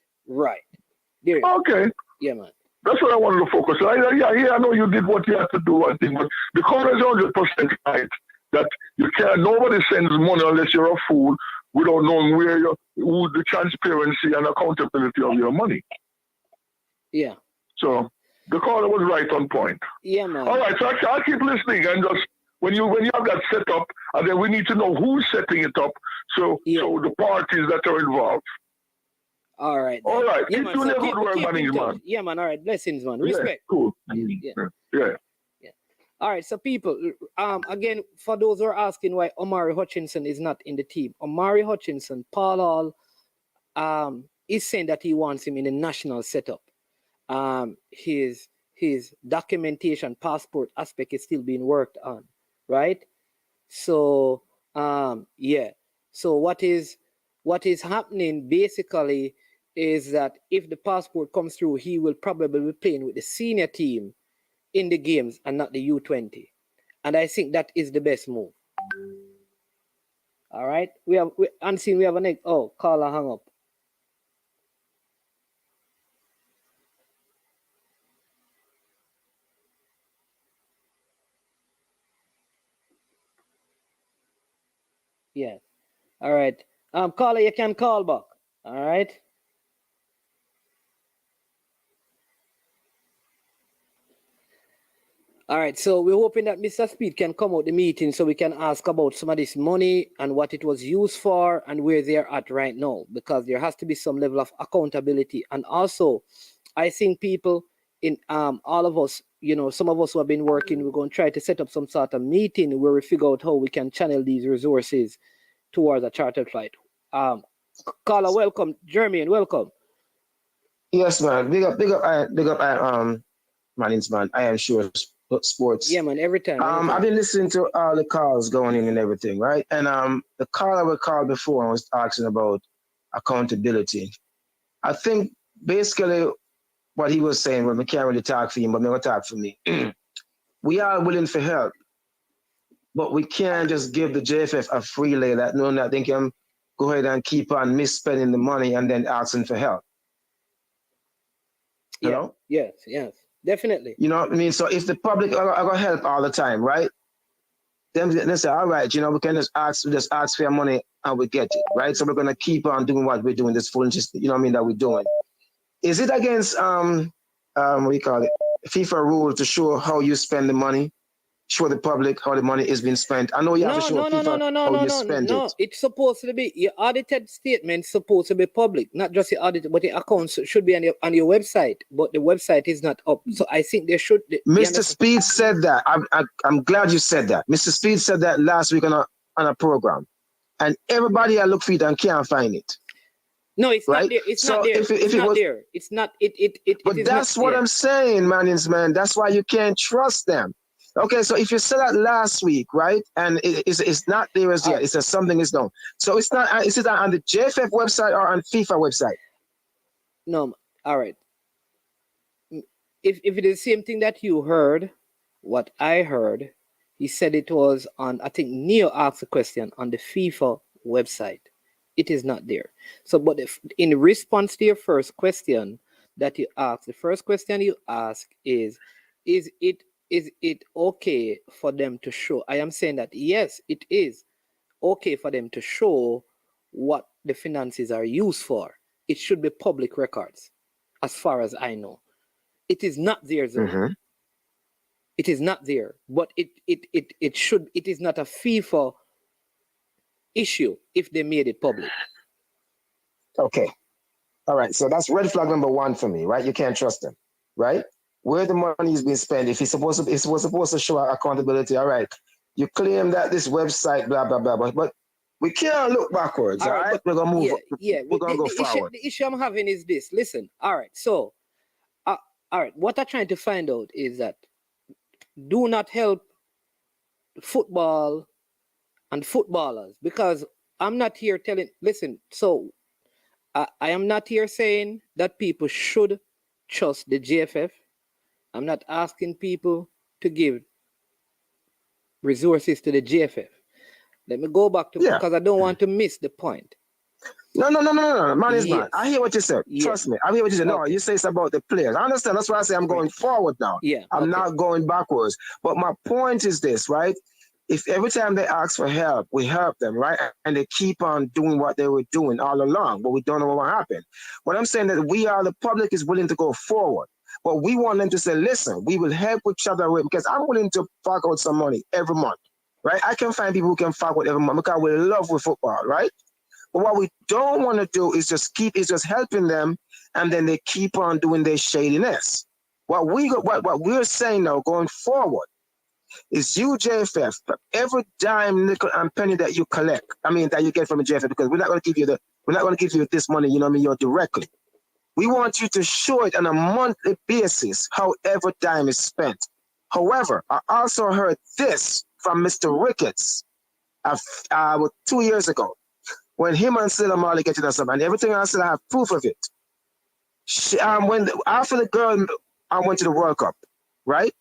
There. Okay. Yeah, man. That's what I wanted to focus on. I know you did what you had to do, I think, but the call is 100% right that you can't, nobody sends money unless you're a fool without knowing who the transparency and accountability of your money. Yeah. So the caller was right on point. Yeah, man. All right, so I'll keep listening and just when you have that set up, and then we need to know who's setting it up. So the parties that are involved. All right. All right. Yeah, keep doing good work, man. Yeah, man. All right. Blessings, man. Respect. Yeah, cool. Yeah. All right. So people, again, for those who are asking why Omari Hutchinson is not in the team, Omari Hutchinson, Paul Hall, is saying that he wants him in the national setup. His documentation, passport aspect is still being worked on, right? So, So what is happening basically is that if the passport comes through, he will probably be playing with the senior team in the games and not the U20. And I think that is the best move. All right. We have a next. Oh, caller hung up. Yeah. All right. Caller, you can call back. All right. All right, so we're hoping that Mr. Speed can come out the meeting so we can ask about some of this money and what it was used for and where they're at right now, because there has to be some level of accountability. And also, I think people in all of us, some of us who have been working, we're going to try to set up some sort of meeting where we figure out how we can channel these resources towards a chartered flight. Caller, welcome. Jermaine, welcome. Yes, man. Big up, man. I am sure sports. Yeah, man, every time. I've been listening to all the calls going in and everything, right? And the caller we called before was asking about accountability. I think basically what he was saying, well, we can't really talk for him, but I'm going to talk for me. We are willing for help, but we can't just give the JFF a free lay that knowing that they can go ahead and keep on misspending the money and then asking for help. You know? Yes. Definitely. You know what I mean? So if the public are going to help all the time, right? Then they say, all right, we can just ask for your money and we get it, right? So we're going to keep on doing what we're doing, this full interest, that we're doing. Is it against, what do you call it, FIFA rule to show how you spend the money? Show the public how the money is being spent. I know you have to show FIFA how you spend it. No, it's supposed to be, your audited statement supposed to be public, not just your audited, but the accounts should be on your website, but the website is not up. So I think there should. Mr. Speed said that. I'm glad you said that. Mr. Speed said that last week on a program, and everybody I look for it and can't find it. No, it's right? not there. It's not there. It's not there. It's not. But that's what I'm saying, man. That's why you can't trust them. Okay, so if you said that last week, right, and it's not there as yet, it says something is done. So it's not. Is it on the JFF website or on FIFA website? No, all right. If it is the same thing that you heard, what I heard, he said it was on. I think Neo asked a question on the FIFA website. It is not there. So, but if, in response to your first question that you asked, the first question you ask is it okay for them to show? I am saying that yes, it is okay for them to show what the finances are used for. It should be public records, as far as I know. It is not there, though. It is not there, but it should. It is not a FIFA issue if they made it public. Okay. All right. So that's red flag number one for me, right? You can't trust them, right? Where the money is being spent. If it's supposed to show accountability, all right. You claim that this website, blah blah blah, but we can't look backwards. All right. We're gonna move. Yeah. We're gonna go forward. The issue I'm having is this. Listen. All right. So, all right. What I'm trying to find out is that do not help football and footballers, because I'm not here telling. Listen. So, I am not here saying that people should trust the JFF. I'm not asking people to give resources to the JFF. Let me go back to because I don't want to miss the point. No. Man is man. I hear what you said. Trust me. I hear what you said. No, you say it's about the players. I understand. That's why I say I'm going forward now. Yeah. I'm not going backwards. But my point is this, right? If every time they ask for help, we help them, right? And they keep on doing what they were doing all along, but we don't know what will happen. What I'm saying that the public is willing to go forward. But we want them to say, listen, we will help each other with, because I'm willing to fork out some money every month, right? I can find people who can fork out every month because we love with football, right? But what we don't want to do is just helping them, and then they keep on doing their shadiness. What we're saying now going forward is you, JFF, every dime, nickel, and penny that you collect, that you get from a JFF, because we're not going to give you this money, you're directly. We want you to show it on a monthly basis, however dime is spent. However, I also heard this from Mr. Ricketts 2 years ago, when him and Silla Marley get into something, and everything else, I have proof of it. After the girl went to the World Cup, right?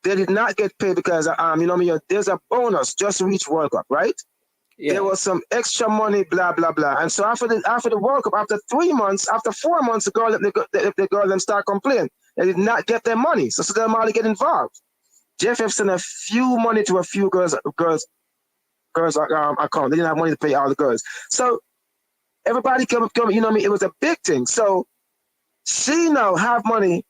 They did not get paid because there's a bonus just to reach World Cup, right? Yeah. There was some extra money, blah blah blah. And so after the World Cup, after 4 months, the girl them start complaining. They did not get their money, so they're Marley get involved. JFF sent a few money to a few girls account. They didn't have money to pay all the girls. So everybody come, it was a big thing. So she now have money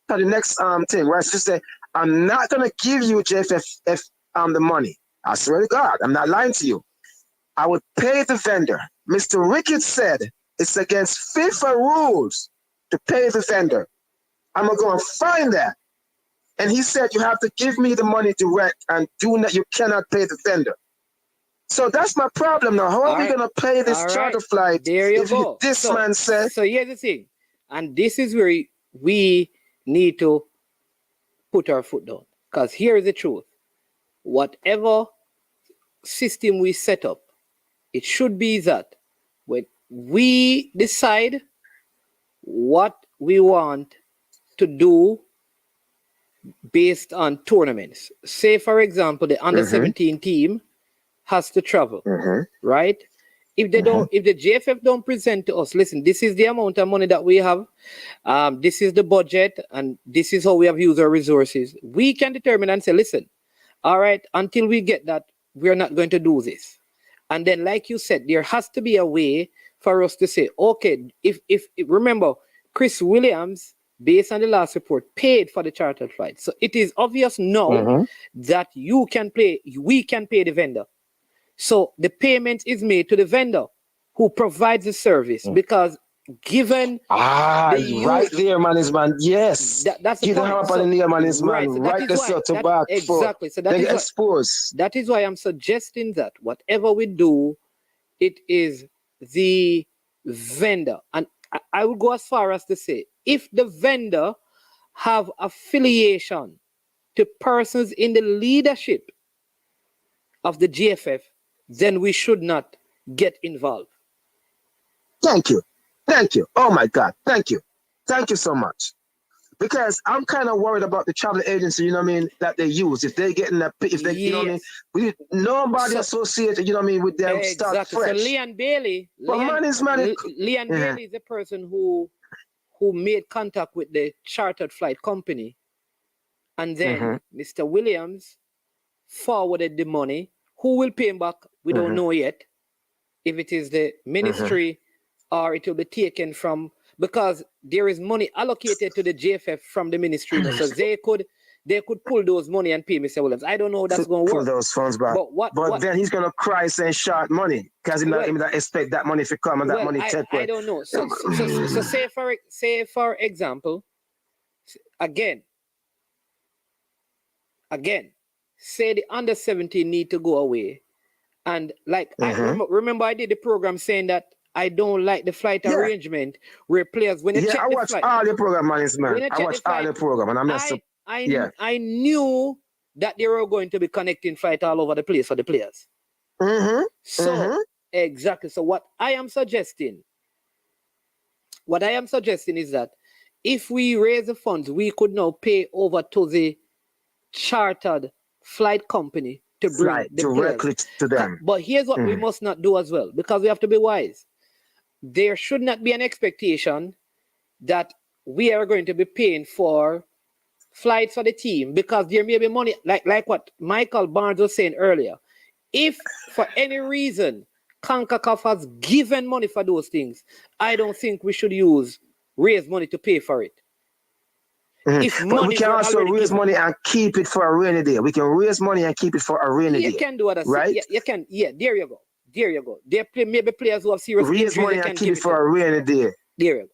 for the next thing, right? So she said, I'm not gonna give you JFF the money. I swear to God, I'm not lying to you. I would pay the vendor. Mr. Ricketts said it's against FIFA rules to pay the vendor. I'm gonna go and find that. And he said you have to give me the money direct, and you cannot pay the vendor. So that's my problem now. How are we gonna pay this charter flight? There you go. Man said. So here's the thing, and this is where we need to put our foot down. Because here is the truth. Whatever system we set up, it should be that when we decide what we want to do based on tournaments. Say, for example, the under-17 team has to travel, right? If they don't, if the JFF don't present to us, listen, this is the amount of money that we have, this is the budget, and this is how we have used our resources, we can determine and say, listen, all right, until we get that, we're not going to do this. And then, like you said, there has to be a way for us to say, okay, if remember, Chris Williams, based on the last report, paid for the chartered flight. So it is obvious now that we can pay the vendor. So the payment is made to the vendor who provides the service, because given right there, man, is man. Yes, that's the point. Exactly. So that is why I'm suggesting that whatever we do, it is the vendor. And I would go as far as to say, if the vendor have affiliation to persons in the leadership of the JFF, then we should not get involved. Thank you. Oh my God. Thank you so much. Because I'm kind of worried about the travel agency, you know what I mean, that they use. If they're getting you know what I mean, nobody associated, you know what I mean, with them start fresh. So Leon Bailey, Leon Bailey is the person who made contact with the chartered flight company, and then Mr. Williams forwarded the money. Who will pay him back? We don't know yet. If it is the ministry or it will be taken from, because there is money allocated to the JFF from the ministry, so they could pull those money and pay Mr. Williams. I don't know how that's going to work. Pull those funds back. But then he's going to cry saying short money because he not expect that money to come and that money take. I don't know. So say for example, again, say the under 17 need to go away, and like I remember I did the program saying that I don't like the flight arrangement where players when they check I watch all the program, man. I watch all the program, and I knew that they were going to be connecting flight all over the place for the players. Exactly. So what I am suggesting is that if we raise the funds, we could now pay over to the chartered flight company to bring the directly to them. But here's what we must not do as well, because we have to be wise. There should not be an expectation that we are going to be paying for flights for the team, because there may be money, like what Michael Barnes was saying earlier. If for any reason Concacaf has given money for those things, I don't think we should raise money to pay for it. But we can also raise money and keep it for a rainy day. We can raise money and keep it for a rainy day. You can do that, right? You can. Yeah, there you go. There maybe players who have serious raise money and keep it for a rainy day. There you go.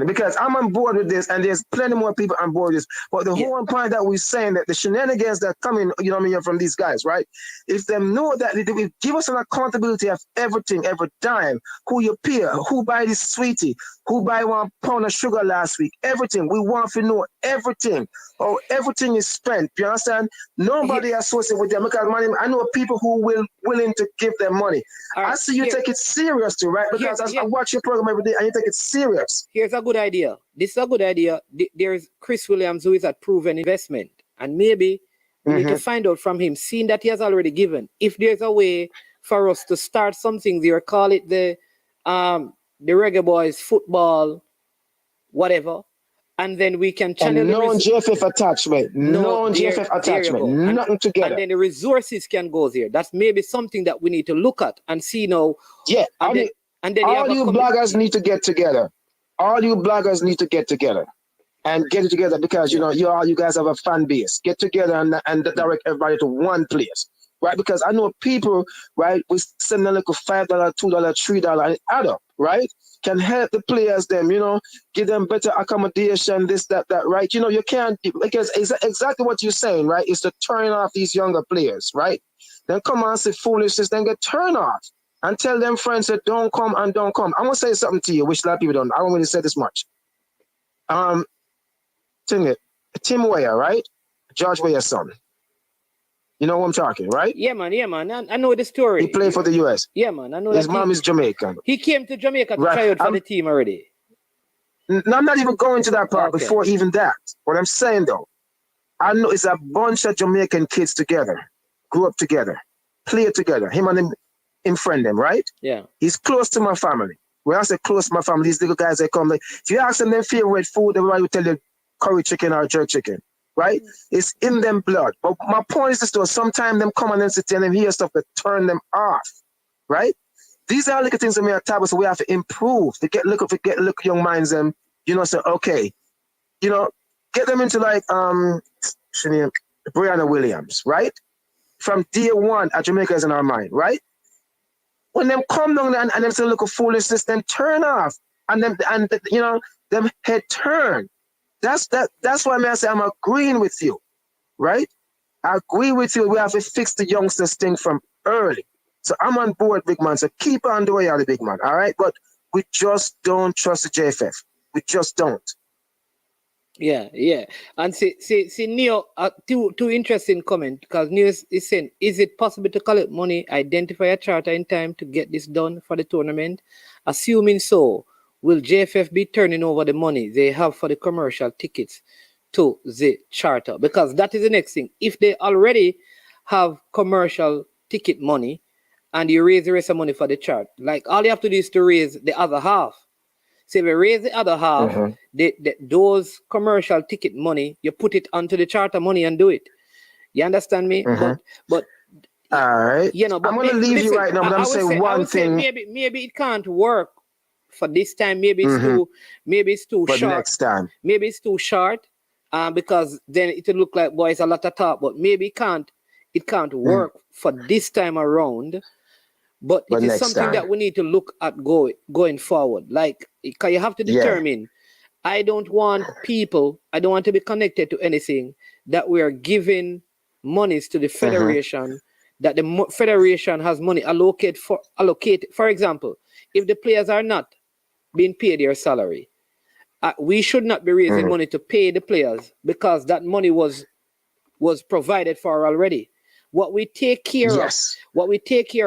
Because I'm on board with this, and there's plenty more people on board with this. But the whole point that we're saying that the shenanigans that come in, you know what I mean, from these guys, right? If they know that they will give us an accountability of everything, every dime, who you pay, who buy this sweetie, who buy 1 pound of sugar last week, everything. We want to know everything, how everything is spent. You understand? Nobody associated with them, because I know people who will willing to give them money. I see you take it serious too, right? Because I watch your program every day and you take it serious. Here's a good idea. This is a good idea. There's Chris Williams, who is at Proven Investment, and maybe we need to find out from him, seeing that he has already given, if there's a way for us to start something there, call it the Reggae Boys football, whatever, and then we can channel JFF attachment, JFF attachment, nothing together. And then the resources can go there. That's maybe something that we need to look at and see now. Yeah, all you bloggers need to get together. All you bloggers need to get together and get it together, because you guys have a fan base. Get together and direct everybody to one place, right? Because I know people, right, we send a little $5, $2, $3 and add up, right? Can help the players, give them better accommodation, this, that, right? You can't, because it's exactly what you're saying, right? It's to turn off these younger players, right? Then come on, say foolishness, then get turned off. And tell them friends that don't come and don't come. I'm gonna say something to you, which a lot of people don't. I don't really say this much. Tim Weah, right? George Weah's son. You know what I'm talking, right? Yeah, man. I know the story. He played for the US. Yeah, man. I know his mom is Jamaican. He came to Jamaica to try out for the team already. No, I'm not even going to that part before even that. What I'm saying though, I know it's a bunch of Jamaican kids together, grew up together, played together. Him and him friend them, right? Yeah. He's close to my family. When I say close to my family, these little guys, they come. If you ask them their favorite food, everybody will tell you curry chicken or jerk chicken, right? It's in them blood. But my point is this though, sometimes them come and then sit and them hear stuff that turn them off, right? These are little things that we are tablets, so we have to improve to get look young minds them, say, okay, get them into like Brianna Williams, right? From day one at Jamaica is in our mind, right? When them come down and them say look foolishness, then turn off. And them head turn. That's why I say I'm agreeing with you, right? I agree with you. We have to fix the youngsters thing from early. So I'm on board, big man. So keep on the way out, big man. All right. But we just don't trust the JFF. We just don't. Yeah. And see, Neo, two interesting comment, because Neo is saying, is it possible to collect money, identify a charter in time to get this done for the tournament? Assuming so, will JFF be turning over the money they have for the commercial tickets to the charter? Because that is the next thing. If they already have commercial ticket money and you raise the rest of money for the chart, like all you have to do is to raise the other half. So if you raise the other half, those commercial ticket money, you put it onto the charter money and do it. You understand me? But all right. You know, but I'm going to leave you right now, but I'm saying one thing. Maybe it can't work for this time. Maybe it's too but short. Next time. Maybe it's too short, because then it will look like, boy, it's a lot of talk. But maybe it can't work for this time around. But it is something that we need to look at going forward. Like, because you have to determine. I don't want to be connected to anything that we are giving monies to the federation. That the federation has money allocated. For example, if the players are not being paid their salary, we should not be raising money to pay the players, because that money was provided for already. What we take care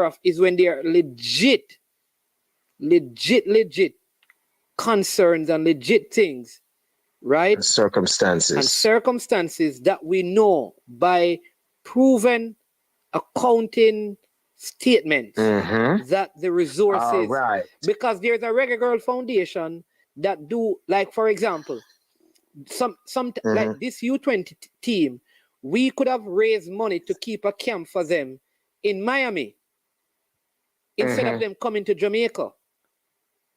of is when they are legit concerns and legit things, right? And circumstances that we know by proven accounting statements that the resources, because there's a Reggae Girl Foundation that do, like, for example, some like this U20 team, we could have raised money to keep a camp for them in Miami instead of them coming to Jamaica.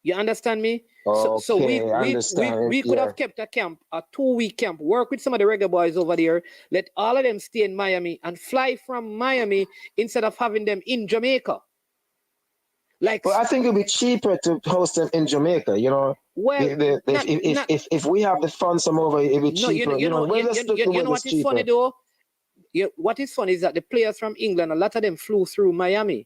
You understand me? So we could have kept a camp, a 2-week camp, work with some of the reggae boys over there, let all of them stay in Miami and fly from Miami instead of having them in Jamaica. Like, well, I think it'd be cheaper to host them in Jamaica, you know. Well, if we have the funds from over, it'd be cheaper. You know what is funny though? What is funny is that the players from England, a lot of them flew through Miami.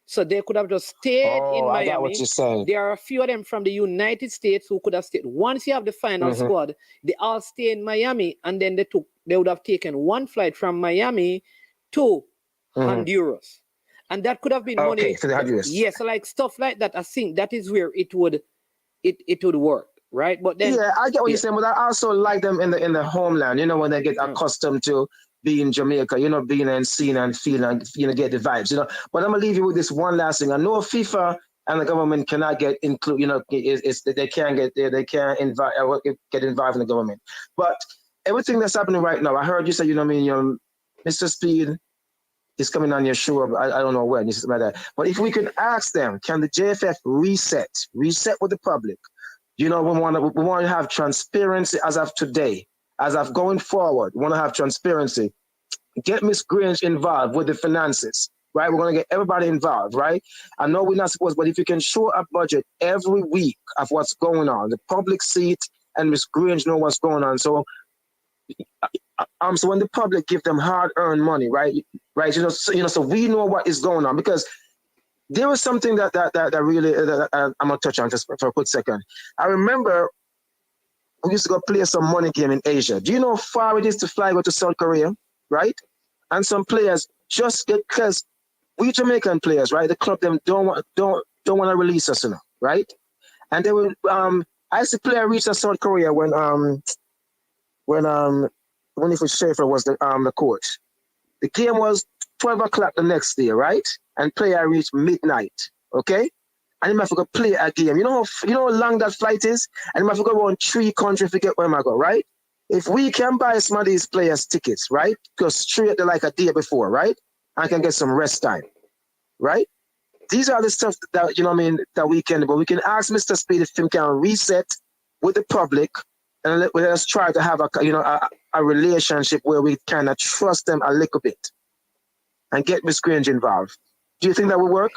So they could have just stayed in Miami. I got what you're saying. There are a few of them from the United States who could have stayed. Once you have the final squad, they all stay in Miami, and then they would have taken one flight from Miami to Honduras. And that could have been money. For the Honduras. Yes, so like stuff like that. I think that is where it would work, right? But then I get what you're saying, but I also like them in the homeland, you know, when they get accustomed to be in Jamaica, you know, being and seeing and feeling and, you know, get the vibes, you know. But I'm gonna leave you with this one last thing. I know FIFA and the government cannot get include, you know, they can't get there, they can't get involved in the government. But everything that's happening right now, I heard you say, you know what I mean, you know, Mr. Speed is coming on your show, I don't know when, like that. But if we can ask them, can the JFF reset with the public? You know, we want to have transparency as of today. As of going forward, we want to have transparency. Get Miss Grange involved with the finances, right? We're going to get everybody involved, right? I know we're not supposed, but if you can show a budget every week of what's going on, the public see it and Miss Grange know what's going on. So when the public give them hard-earned money, right? So we know what is going on, because there was something that really I'm gonna touch on just for a quick second. I remember we used to go play some money game in Asia. Do you know how far it is to fly to South Korea, right? And some players just get, because we Jamaican players, right? The club them don't want to release us, you know, right? And they were I used to play a reach to South Korea when Schaefer was the coach. The game was 12 o'clock the next day, right? And player reached midnight, okay? And you might have to play a game. You know how long that flight is? And you might have to go around 3 countries to get where I go, right? If we can buy some of these players tickets, right? Go straight there like a day before, right? And can get some rest time, right? These are the stuff that, you know what I mean, that we can do. But we can ask Mr. Speed if he can reset with the public, and let us try to have a relationship where we kind of trust them a little bit and get Miss Grange involved. Do you think that will work?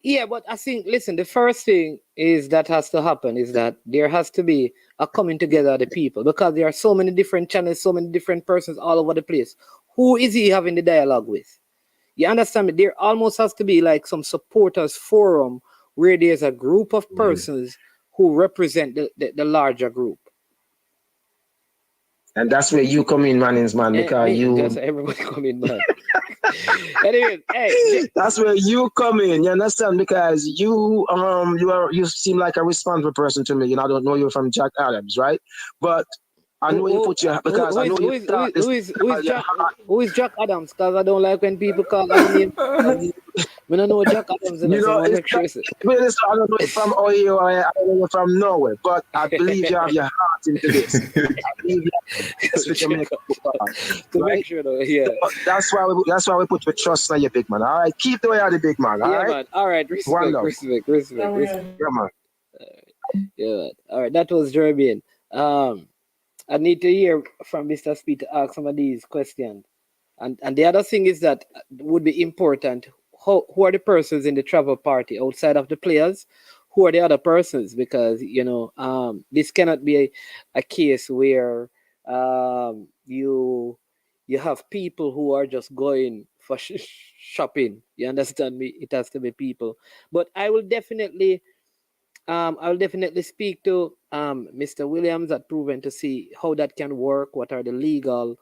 Yeah, but I think, listen, the first thing is that has to happen is that there has to be a coming together of the people, because there are so many different channels, so many different persons all over the place. Who is he having the dialogue with? You understand me? There almost has to be like some supporters forum where there's a group of persons who represent the larger group. And that's where you come in, man, because That's everybody come in, man. Anyway, hey, That's where you come in. You understand? Because you seem like a responsible person to me. I don't know you from Jack Adams, right? But I know you put your because I know you thought this. Who is Jack Adams? Because I don't like when people call my name. We don't know Jack Adams, so I want to make sure. I don't know if from Ohio or I don't know if from Norway, but I believe you have your heart into this. I believe you have this with Jamaica football, to right? make sure, though, yeah. That's why we put your trust in your big man. All right, keep the way out of the big man. All right, man. All right, respect. Yeah, man. Yeah, man. All right, that was Jermaine. I need to hear from Mr. Speed to ask some of these questions. And the other thing is that would be important. Who are the persons in the travel party outside of the players? Who are the other persons? Because this cannot be a case where you have people who are just going for shopping. You understand me? It has to be people. But I will definitely speak to Mr. Williams at Proven to see how that can work. What are the legal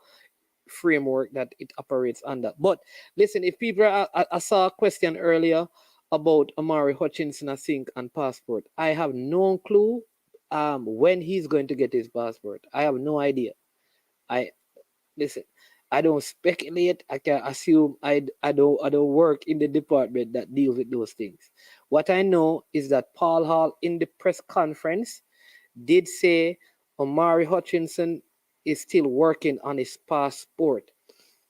framework that it operates under? But listen, if people I saw a question earlier about Omari Hutchinson, I think, and passport. I have no clue when he's going to get his passport. I have no idea. I don't speculate. I can assume I don't work in the department that deals with those things. What I know is that Paul Hall in the press conference did say Omari Hutchinson is still working on his passport.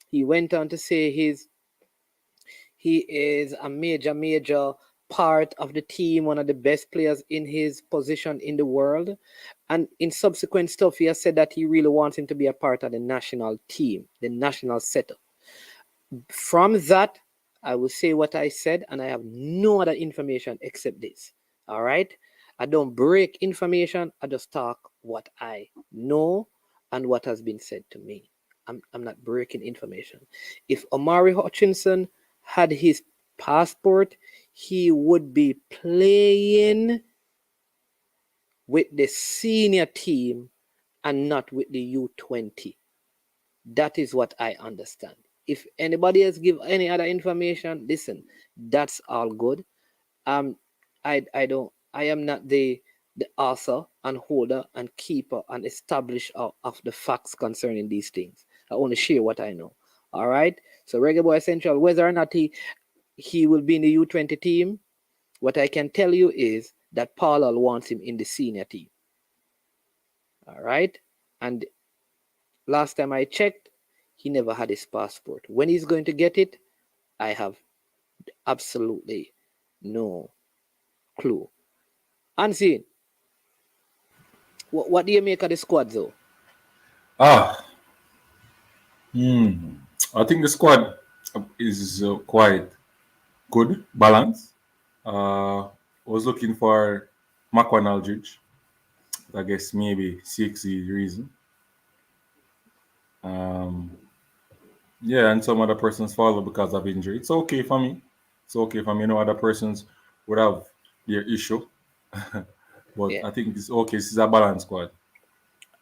He went on to say he is a major part of the team, one of the best players in his position in the world. And in subsequent stuff, he has said that he really wants him to be a part of the national team, the national setup. From that, I will say what I said, and I have no other information except this. All right? I don't break information. I just talk what I know and what has been said to me. I'm not breaking information. If Omari Hutchinson had his passport, he would be playing with the senior team and not with the U20. That is what I understand. If anybody else give any other information, listen, that's all good. I am not the author and holder and keeper and establisher of the facts concerning these things. I only share what I know. All right. So Reggae Boy Central, whether or not he will be in the U20 team, what I can tell you is that Paul wants him in the senior team. All right. And last time I checked, he never had his passport. When he's going to get it, I have absolutely no clue. Unseen. What do you make of the squad, though? I think the squad is quite good, balanced. I was looking for Makwan Aldridge. I guess maybe 6 reason. Yeah, and some other persons follow because of injury. It's okay for me. Other persons would have their issue. But yeah. I think it's okay. This is a balanced squad.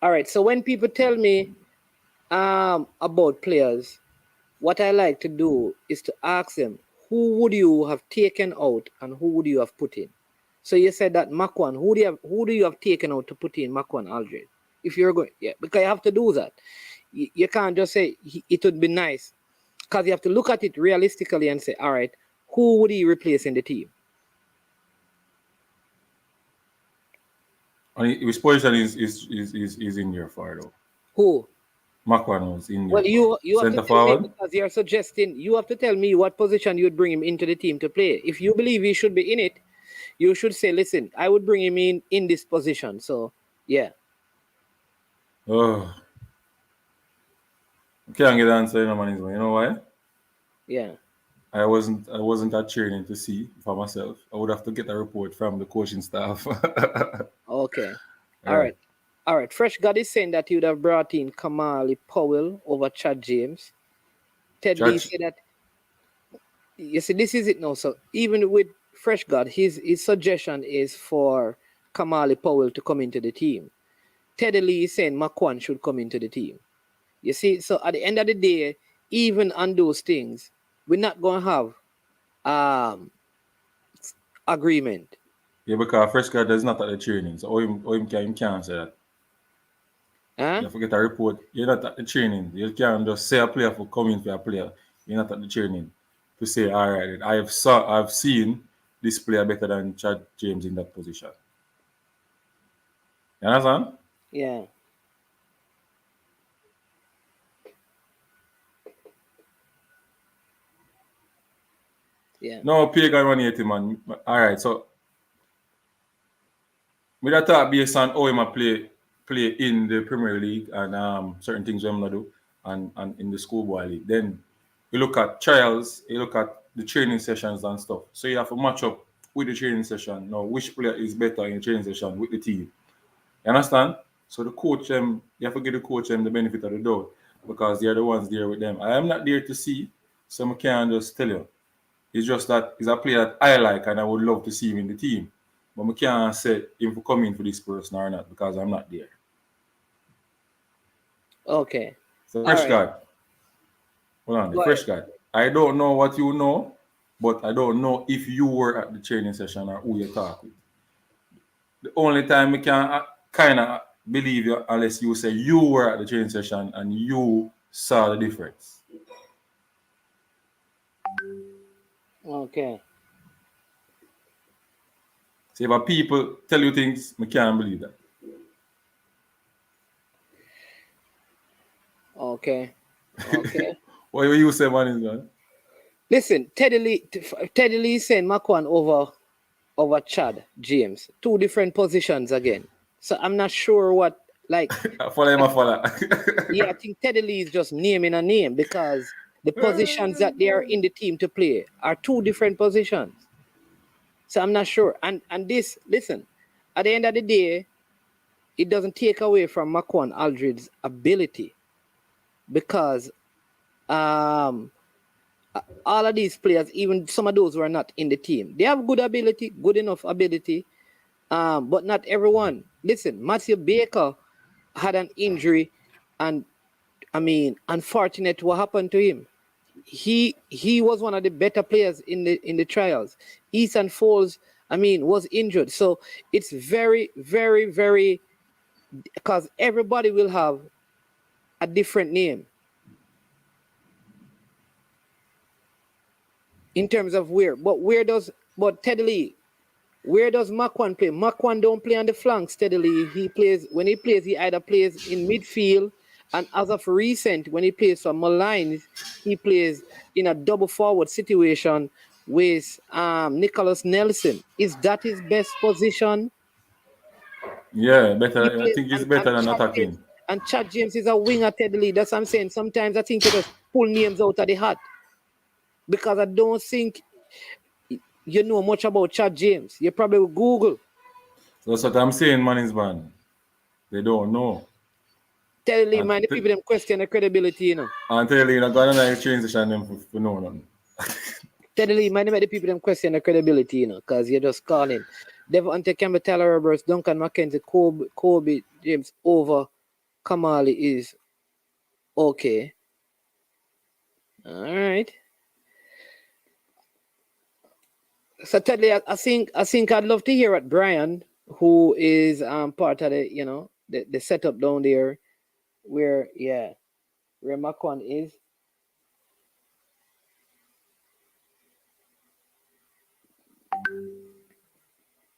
All right. So when people tell me about players, what I like to do is to ask them, who would you have taken out and who would you have put in? So you said that Makwan, who do you have taken out to put in Makwan Aldridge? If you're going, yeah, because you have to do that. You can't just say it would be nice, because you have to look at it realistically and say, all right, who would he replace in the team? His position is in your far though. Who? Makwan was in. Well, you have to tell me, because you're suggesting. You have to tell me what position you would bring him into the team to play. If you believe he should be in it, you should say, listen, I would bring him in this position. So yeah. Oh. Can't get the answer, man. You know why? Yeah. I wasn't at training to see for myself. I would have to get a report from the coaching staff. Okay. All right. Fresh God is saying that you would have brought in Kamali Powell over Chad James. Ted Lee said that. You see, this is it now. So even with Fresh God, his suggestion is for Kamali Powell to come into the team. Ted Lee is saying Makwan should come into the team. You see, so at the end of the day, even on those things, we're not gonna have agreement. Yeah, because fresh grad is not at the training, so him can't say that. Huh? You forget a report. You're not at the training. You can't just say a player for coming for a player. You're not at the training to say, all right, I've seen this player better than Chad James in that position. You understand? Yeah. Yeah. No, Pagan 180, man. All right, so we that talk based on how him play in the Premier League and certain things I'm gonna do and in the schoolboy league. Then you look at trials, you look at the training sessions and stuff. So you have to match up with the training session. Now, which player is better in the training session with the team? You understand? So the coach you have to give the coach the benefit of the doubt because they're the ones there with them. I am not there to see, so I can't just tell you. It's just that he's a player that I like and I would love to see him in the team. But I can't say if we come in for this person or not because I'm not there. Okay. So fresh guy. Hold on, the fresh guy. I don't know what you know, but I don't know if you were at the training session or who you talk with. The only time we can kind of believe you unless you say you were at the training session and you saw the difference. Okay. See, if people tell you things, I can't believe that. Okay. Okay. What you say, man? Listen, Teddy Lee saying Makwan over Chad James. Two different positions again. So I'm not sure what follow. Yeah, I think Teddy Lee is just naming a name because the positions that they are in the team to play are two different positions. So I'm not sure. And this, listen, at the end of the day, it doesn't take away from Makwan Aldridge's ability because all of these players, even some of those who are not in the team, they have good ability, good enough ability, but not everyone. Listen, Matthew Baker had an injury, and I mean, unfortunate what happened to him. He was one of the better players in the trials. Ethan Foles, I mean, was injured. So it's very, very, very, because everybody will have a different name in terms of where. But Teddy Lee, where does Makwan play? Makwan don't play on the flanks steadily. When he plays, he either plays in midfield, and as of recent, when he plays for Malines, he plays in a double forward situation with Nicholas Nelson. Is that his best position? Yeah, better. I think he's better than attacking. And Chad James is a winger, Teddy Lee. That's what I'm saying. Sometimes I think you just pull names out of the hat because I don't think you know much about Chad James. You probably will Google. That's what I'm saying, man. They don't know. Tell Lee, man, the people them question the credibility, you know. And tell Lee, I'm going to change the channel for no nothing. Tell Lee, man, the people them question the credibility, you know, because you're just calling. Devontae Campbell, Tyler Roberts, Duncan McKenzie, Kobe James over Kamali is okay. All right. So Tedley, I think I'd love to hear what Brian, who is part of the, you know, the setup down there, where Makwan is.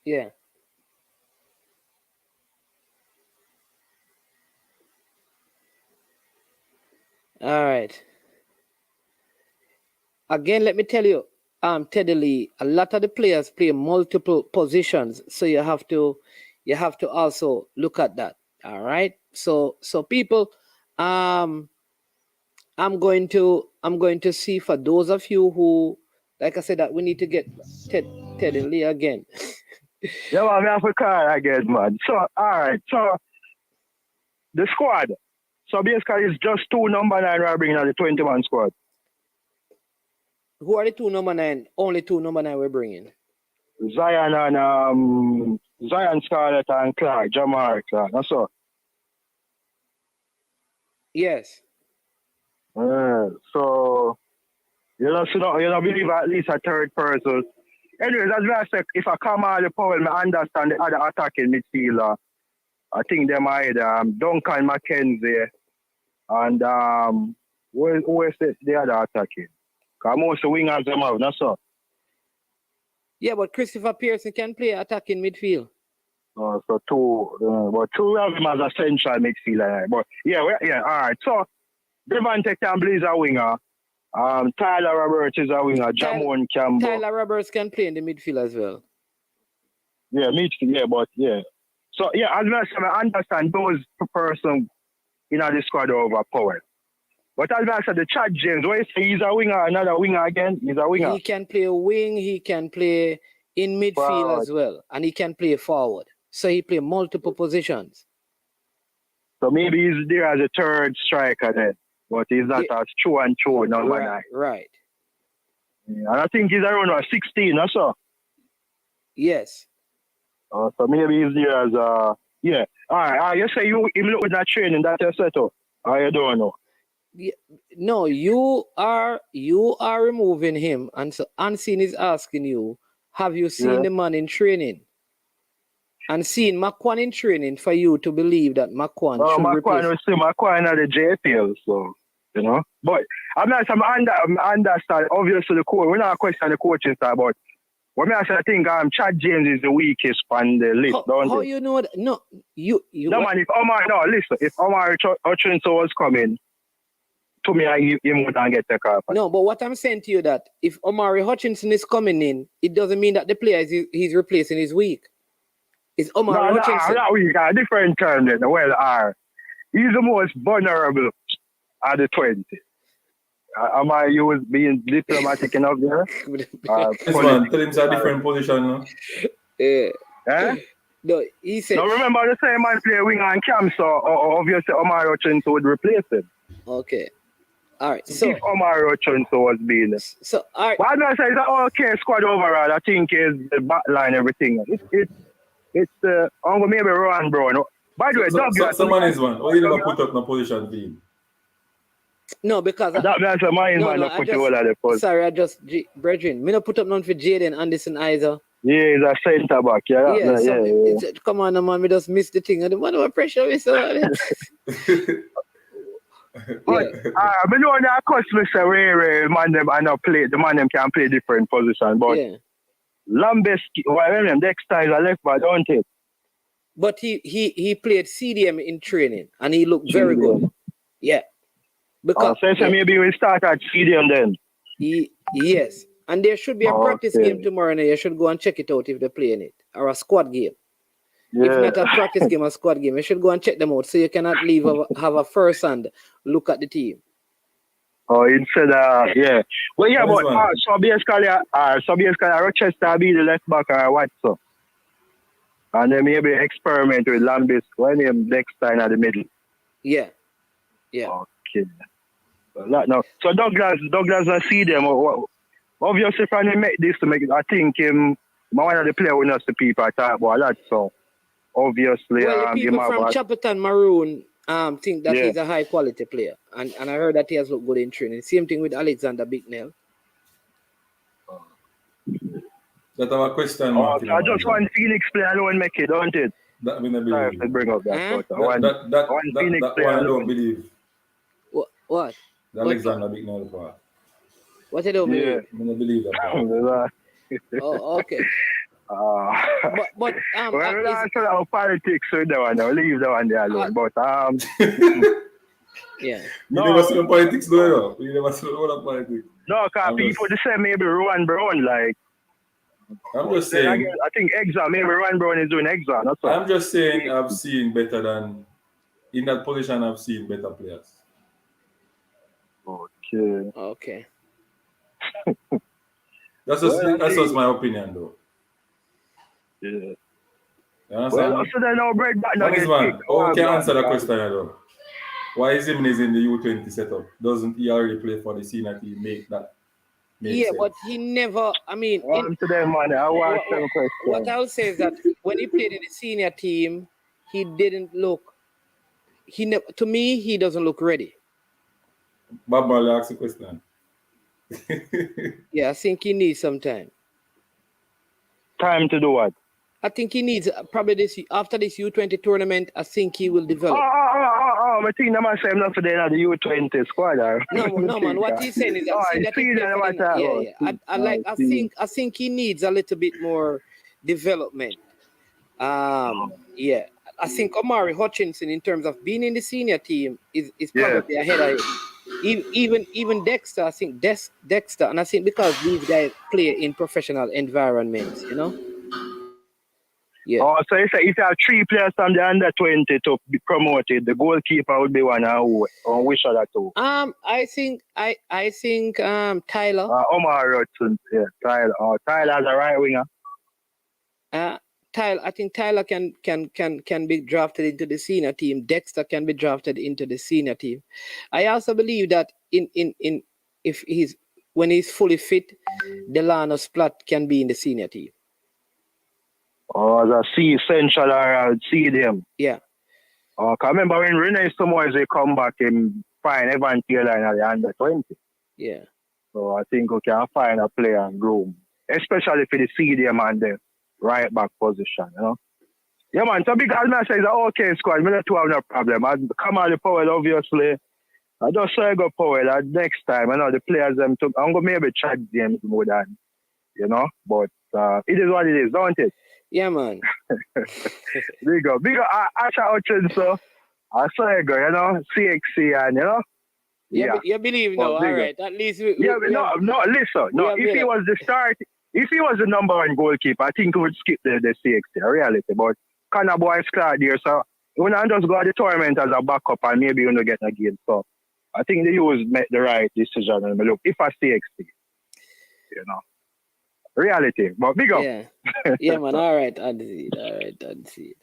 Yeah. All right. Again, let me tell you, Teddy Lee, a lot of the players play multiple positions, so you have to also look at that. All right. So people, I'm going to see for those of you who, like I said, that we need to get Teddy Lee again. Yeah, man, I have to call again, man. So, all right. So, the squad. So, basically, it's just two number 9 we're bringing on the 21 squad. Who are the two number 9? Only two number 9 we're bringing. Zion and Zion Scarlett and Clark, Jamar Clark. That's all. Yes. So, You know, believe at least a third person. Anyways, as I said, if I come out the Powell, I understand the other attacking midfielder. I think they might Duncan McKenzie and who is the other attacking? Because most of the wingers them have, that's all. Yeah, but Christopher Pearson can play attacking midfield. So two of them as a central midfielder. But yeah, all right. So Devante Campbell is a winger. Tyler Roberts is a winger. Jamon Campbell. Tyler Roberts can play in the midfield as well. Yeah, midfield. Yeah, but yeah. So yeah, as I understand those person in the squad over Powell. But as I said, the Chad James, what you say, he's a winger, another winger again. He's a winger. He can play a wing. He can play in midfield as well, and he can play forward. So he play multiple positions. So maybe he's there as a third striker then, but he's not as true and true number 9. Right. Yeah, and I think he's around 16 or so. Yes. So maybe he's there as yeah. All right. You say you look with that training that you set up. I don't know. Yeah, no, you are removing him, and so Unseen is asking you, have you seen the man in training? And seeing Makwan in training for you to believe that Makwan should replace. Makwan at the JFL, so you know. But I understand. Obviously, the coach. We're not questioning the coaching side, but when I think Chad James is the weakest on the list, how you know that? No, you. No man, if Omari Hutchinson was coming, to me, he wouldn't get the car. No, but what I'm saying to you that if Omari Hutchinson is coming in, it doesn't mean that the player he's replacing is weak. It's Omari Hutchinson. No, weak. A different term then. Well, he's the most vulnerable at the 20. Am I being diplomatic enough there? This man, tell him it's a different position, no? Yeah. No, he said. Now remember the same man play winger and cam, so obviously Omari Hutchinson would replace him. Okay. All right. So if Omari Hutchinson was being so all right. But I'm not saying it's an okay squad overall. I think is the back line, everything. It's maybe Rowan Brown. By the way, Douglas. Someone is one. Why you never put up no position team? No, because that's a mine man not put all of the post. Sorry, brethren, me not put up none for Jaden Anderson either. Yeah, he's a centre back. Yeah. Come on, man, we just missed the thing. I don't want to pressure me so. But I know that customers say Ray man them and play the man them can play different positions, but Lambeski, Dexter is a left back, don't it? But he played CDM in training and he looked very good. Yeah. Because so maybe we'll start at CDM then. Yes. And there should be a practice game tomorrow and you should go and check it out if they're playing it. Or a squad game. Yeah. If not a practice game, a squad game, you should go and check them out so you cannot have a first hand look at the team. Instead yeah. Well, yeah, but so basically Rochester be the left back or what so? And then maybe experiment with Lambis when him Dexter at the middle. Yeah. Okay. So Douglas I see them. Obviously, if I make this to make it, I think one of the players will not the people talk about that. So obviously, the people from Chapelton Maroon think that he's a high quality player, and I heard that he has looked good in training. Same thing with Alexander Bicknell. That our question. I just want Phoenix player alone make it, don't it? That we not believe. Sorry, bring up that. That one I don't believe. What? Alexander Bicknell part. What I don't believe? I don't believe that. Oh, okay. But that's our politics with that one. I'll leave that one there alone. But yeah. You never see the politics though. You never see all the politics. No, because people just say maybe Rowan Brown like. I'm just saying. I think exam. Maybe Rowan Brown is doing exam. That's all. I'm just saying I've seen better than in that position. I've seen better players. Okay. That's just my opinion, though. Yeah. You understand? Well, so then our bread back now. Okay, answer the question, though. Why is Jimenez in the U20 setup? Doesn't he already play for the senior team? Make sense? But he never. I mean, what I'll say is that when he played in the senior team, he didn't look. To me, he doesn't look ready. Bob Marley asked the question. Yeah, I think he needs some time. Time to do what? I think he needs probably this after this U20 tournament. I think he will develop. I think that man say him not for the U20 squad. No, man. What he's saying is that I think he needs a little bit more development. Yeah. I think Omari Hutchinson, in terms of being in the senior team, is probably ahead of him. Even Dexter, I think Dexter, and I think because these guys play in professional environments, you know. Yeah. Oh, so if you have 3 players from the under 20 to be promoted, the goalkeeper would be one or which other 2? I think Tyler. Omari Hutchinson, yeah, Tyler. Tyler's a right winger. I think Tyler can be drafted into the senior team. Dexter can be drafted into the senior team. I also believe that when he's fully fit, Delano Splat can be in the senior team. Oh, the C Central or CDM. Yeah. I remember when Rene Samois they come back and find Evan Taylor in the under 20. Yeah. So I think we can find a player and groom, especially for the CDM and the right back position, you know. Yeah, man. So because I say it's an okay squad, we don't have no problem. I come on the Powell, obviously. I just say I go Powell. Next time, I know the players them took. I'm gonna maybe chat James more than, you know. But it is what it is, don't it? Yeah, man. Big up. Asha Hutchinson. I saw you go, you know, CXC and, you know. Yeah. You believe now, all right. At least listen. No, if he was the start, if he was the number 1 goalkeeper, I think he would skip the CXC, reality. But kind of boys clear there, so when I just go to the tournament as a backup and maybe you don't get a game. So I think they always make the right decision. And look, if I CXC, you know. Reality, but big up. Yeah, man. All right, I'd see it.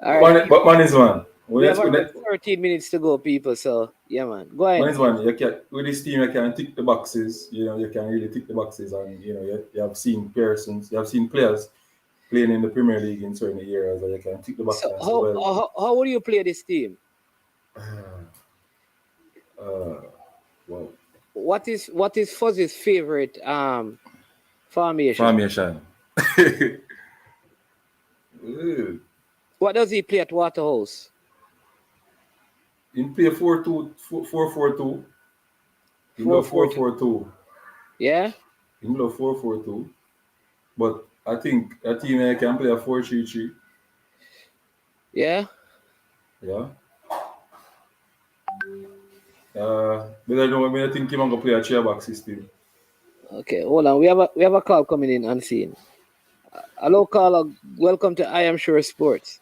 All right. But man is one. We have 13 minutes to go, people. So yeah, man. Go ahead. Man is one. With this team, you can tick the boxes. You know, you can really tick the boxes, and you know, you have seen persons, you have seen players playing in the Premier League in certain areas, and you can tick the boxes. So how would you play this team? Well, what is Fuzzy's favorite formation? What does he play at Waterhouse? He play 4-4-2. He love 4-4-2. Yeah? He love 4-4-2. But I think a team can play a 4-3-3. Yeah? Yeah. But I don't I think he's going to play a chairback system. Okay, hold on. We have a call coming in unseen. Hello, caller. Welcome to I Am Sure Sports.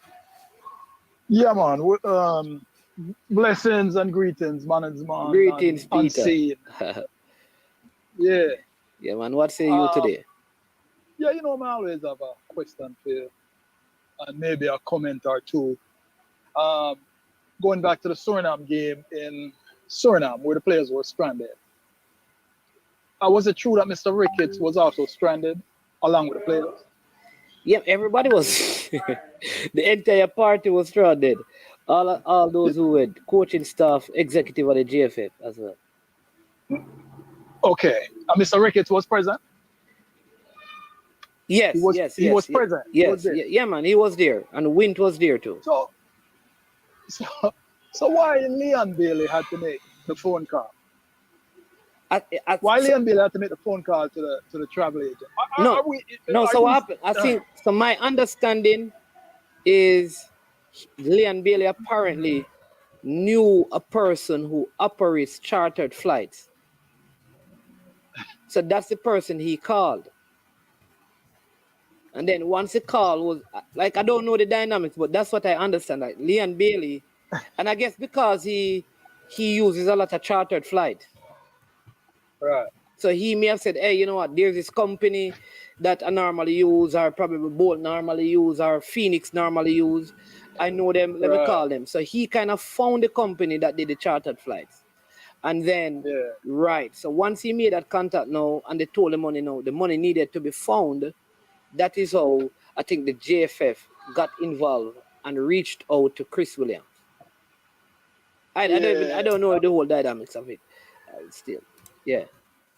Yeah, man. Blessings and greetings, man. Greetings, Peter. Unseen. Yeah. Yeah, man. What say you today? Yeah, you know, I always have a question for you, and maybe a comment or two. Going back to the Suriname game in Suriname, where the players were stranded. Was it true that Mr. Ricketts was also stranded along with the players? Yeah, everybody was. The entire party was stranded. All those who were coaching staff, executive of the JFF as well. Okay. And Mr. Ricketts was present? Yes, he was present. Yes, yeah, man, he was there. And Wint was there too. So why Leon Bailey had to make the phone call? Why Leon Bailey had to make the phone call to the travel agent? So what happened? I think, so my understanding is Leon Bailey apparently knew a person who operates chartered flights. So that's the person he called. And then once the call was, like, I don't know the dynamics, but that's what I understand. Like Leon Bailey, and I guess because he uses a lot of chartered flights. Right. So he may have said, hey, you know what, there's this company that I normally use, or probably Bolt normally use, or Phoenix normally use. I know them, let me call them. So he kind of found the company that did the chartered flights. And then, so once he made that contact now, and they told the money needed to be found, that is how I think the JFF got involved and reached out to Chris Williams. I don't know the whole dynamics of it still. Yeah.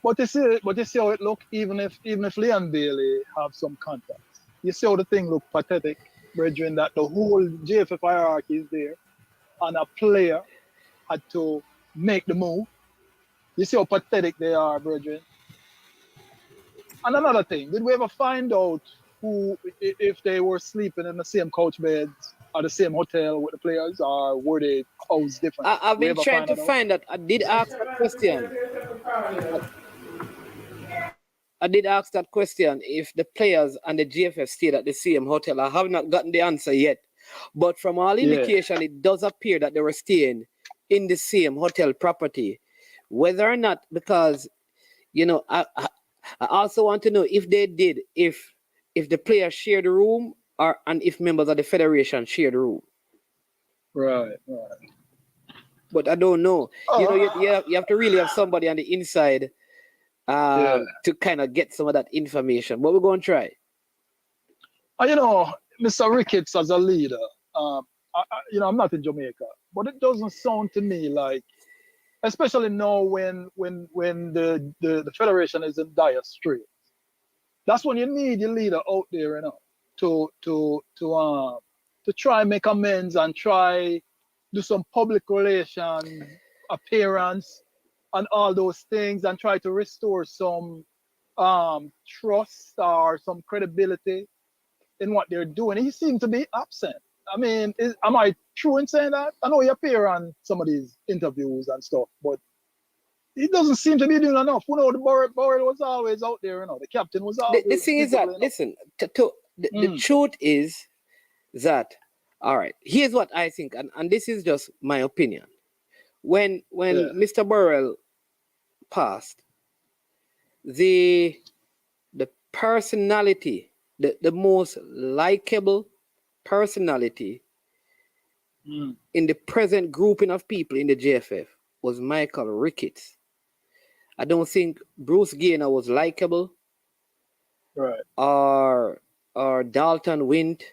But you see how it look. Even if Leon Bailey have some contacts, you see how the thing look pathetic, brethren. That the whole JFF hierarchy is there, and a player had to make the move. You see how pathetic they are, brethren. And another thing, did we ever find out who, if they were sleeping in the same couch beds or the same hotel with the players, or were they housed different? I've been trying to find that. I did ask that question. I did ask that question if the players and the JFF stayed at the same hotel. I have not gotten the answer yet. But from all indication, it does appear that they were staying in the same hotel property. Whether or not, because, you know, I also want to know if they did, if the players shared the room, and if members of the federation shared the room. Right. But I don't know. You know, you have to really have somebody on the inside to kind of get some of that information. But we're going to try. You know, Mr. Ricketts as a leader, you know, I'm not in Jamaica, but it doesn't sound to me like, especially now when the federation is in dire straits. That's when you need your leader out there, you know, to try and make amends and try do some public relation appearance and all those things and try to restore some trust or some credibility in what they're doing. He seemed to be absent. I mean, am I true in saying that? I know he appear on some of these interviews and stuff, but he doesn't seem to be doing enough. You know, the Burrell was always out there, you know, the captain was always... The thing is that, listen, the truth is that, all right, here's what I think, and this is just my opinion. When Mr. Burrell passed, the personality, the most likable personality in the present grouping of people in the JFF was Michael Ricketts. I don't think Bruce Gaynor was likable, right? Or Dalton Wint,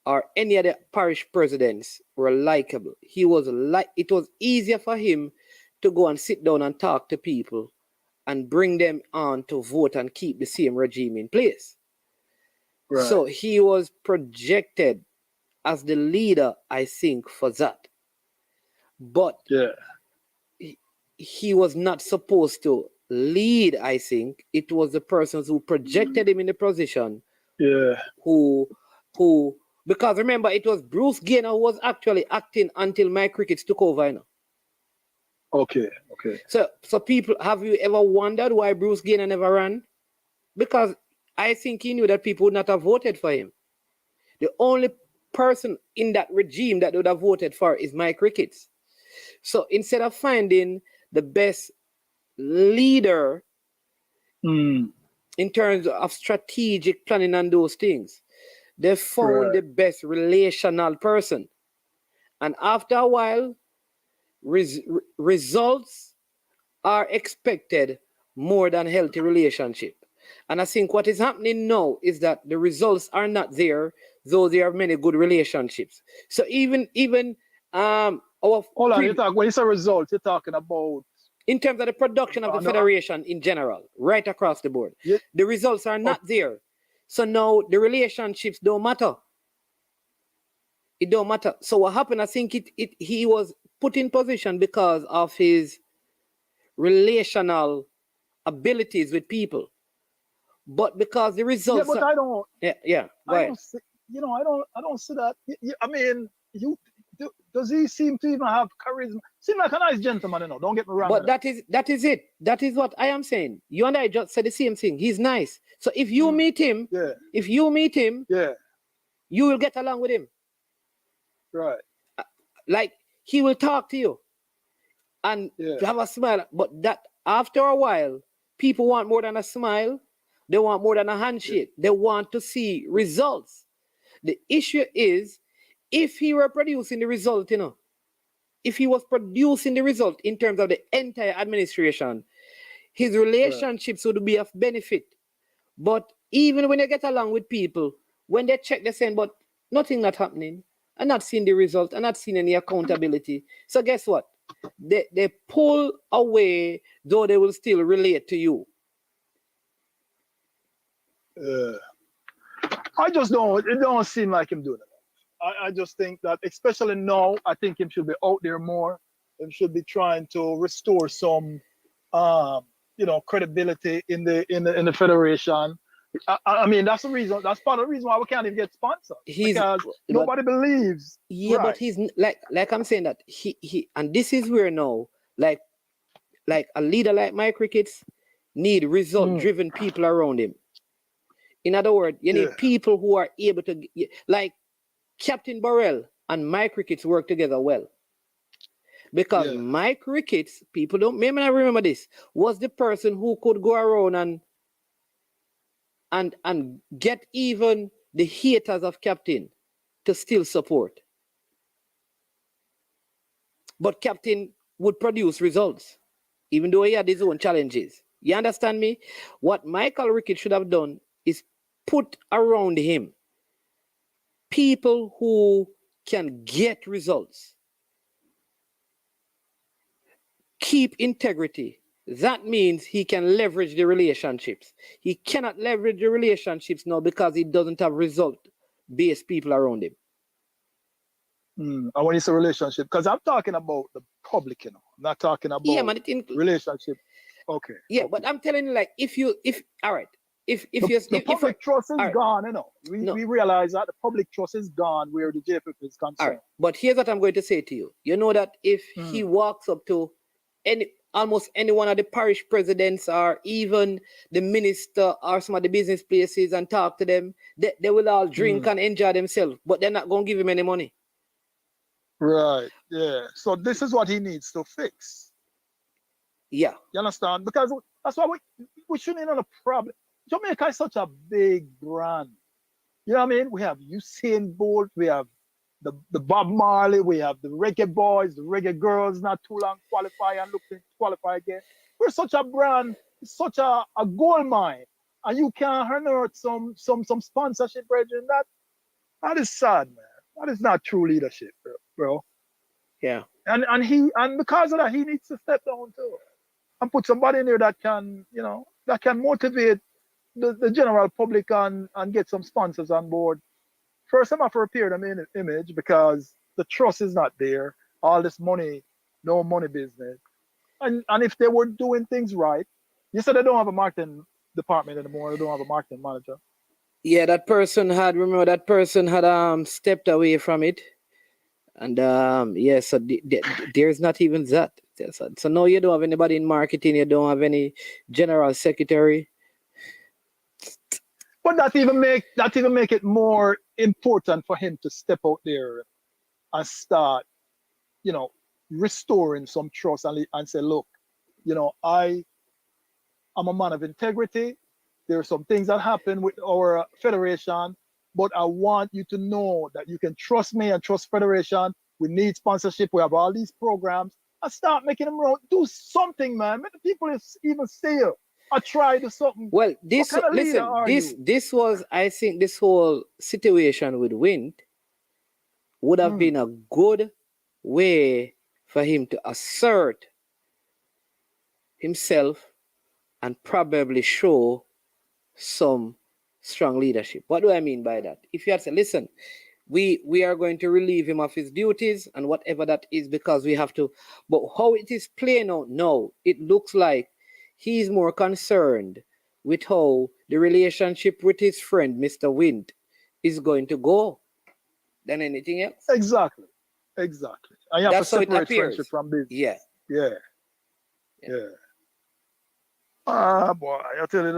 or any other parish presidents were likable. It was easier for him to go and sit down and talk to people and bring them on to vote and keep the same regime in place. Right. So he was projected as the leader, I think, for that. But he was not supposed to lead, I think. It was the persons who projected him in the position who because remember, it was Bruce Gaynor who was actually acting until Mike Ricketts took over, you know. Okay. So people, have you ever wondered why Bruce Gaynor never ran? Because I think he knew that people would not have voted for him. The only person in that regime that would have voted for is Mike Ricketts. So instead of finding the best leader in terms of strategic planning and those things, they found the best relational person. And after a while, results are expected more than healthy relationship. And I think what is happening now is that the results are not there, though there are many good relationships. So even when you say results, you're talking about in terms of the production of the federation in general, right across the board. Yeah. The results are not there. So now the relationships don't matter. It don't matter. So what happened, I think he was put in position because of his relational abilities with people. But because the results I don't see, I don't see that. I mean, does he seem to even have charisma? Seem like a nice gentleman, you know. Don't get me wrong. But that is it. That is what I am saying. You and I just said the same thing. He's nice. So if you meet him, you will get along with him. Right. Like he will talk to you and have a smile. But that after a while, people want more than a smile. They want more than a handshake. They want to see results. The issue is, if he were producing the result, you know, if he was producing the result in terms of the entire administration, his relationships would be of benefit. But even when they get along with people, when they check, they're saying, but nothing not happening. I'm not seeing the result. I'm not seeing any accountability. So guess what? they pull away, though they will still relate to you. I just don't. It don't seem like him doing it. I just think that, especially now, I think him should be out there more. Him should be trying to restore some, credibility in the federation. I mean, that's the reason. That's part of the reason why we can't even get sponsored, because nobody believes. Yeah, right. But he's like I'm saying that he and this is where now, like a leader like Mike Ricketts need result-driven people around him. In other words, you need people who are able to, like Captain Burrell and Mike Ricketts work together well. Because Mike Ricketts, people don't maybe not remember this, was the person who could go around and get even the haters of Captain to still support. But Captain would produce results, even though he had his own challenges. You understand me? What Michael Ricketts should have done is put around him people who can get results, keep integrity. That means he can leverage the relationships. He cannot leverage the relationships now because he doesn't have result-based people around him. And when it's a relationship, because I'm talking about the public, I'm not talking about relationship. Okay. Yeah, but I'm telling you, like, if the public trust is gone, we realize that the public trust is gone where the JFF is concerned. All right. But here's what I'm going to say to you. You know that if he walks up to almost any one of the parish presidents or even the minister or some of the business places and talk to them, they will all drink and enjoy themselves, but they're not going to give him any money. Right. Yeah. So this is what he needs to fix. Yeah. You understand? Because that's why we shouldn't have a problem. Jamaica is such a big brand. You know what I mean? We have Usain Bolt, we have the Bob Marley, we have the reggae boys, the reggae girls, not too long qualify and look to qualify again. We're such a brand, such a gold mine, and you can't unearth some sponsorship, brethren. That is sad, man. That is not true leadership, bro. Yeah. And because of that, he needs to step down too, and put somebody in there that can, that can motivate the general public and get some sponsors on board. First, I'm have to repair them image because the trust is not there. All this money, no money business. And if they were doing things right, you said they don't have a marketing department anymore. They don't have a marketing manager. Yeah, that person had stepped away from it. And so there's not even that. So no, you don't have anybody in marketing. You don't have any general secretary. But that even make it more important for him to step out there and start, restoring some trust and say, look, I'm a man of integrity. There are some things that happen with our federation, but I want you to know that you can trust me and trust federation. We need sponsorship. We have all these programs. And start making them run. Do something, man. Make the people even stay here. I tried something. Well, this was, I think, this whole situation with Wint would have been a good way for him to assert himself and probably show some strong leadership. What do I mean by that? If you had said, listen, we are going to relieve him of his duties and whatever that is because we have to, but how it is playing out now, it looks like he's more concerned with how the relationship with his friend, Mr. Wint, is going to go than anything else. Exactly. And you have to separate friendship from business. Yeah. Boy, I tell you,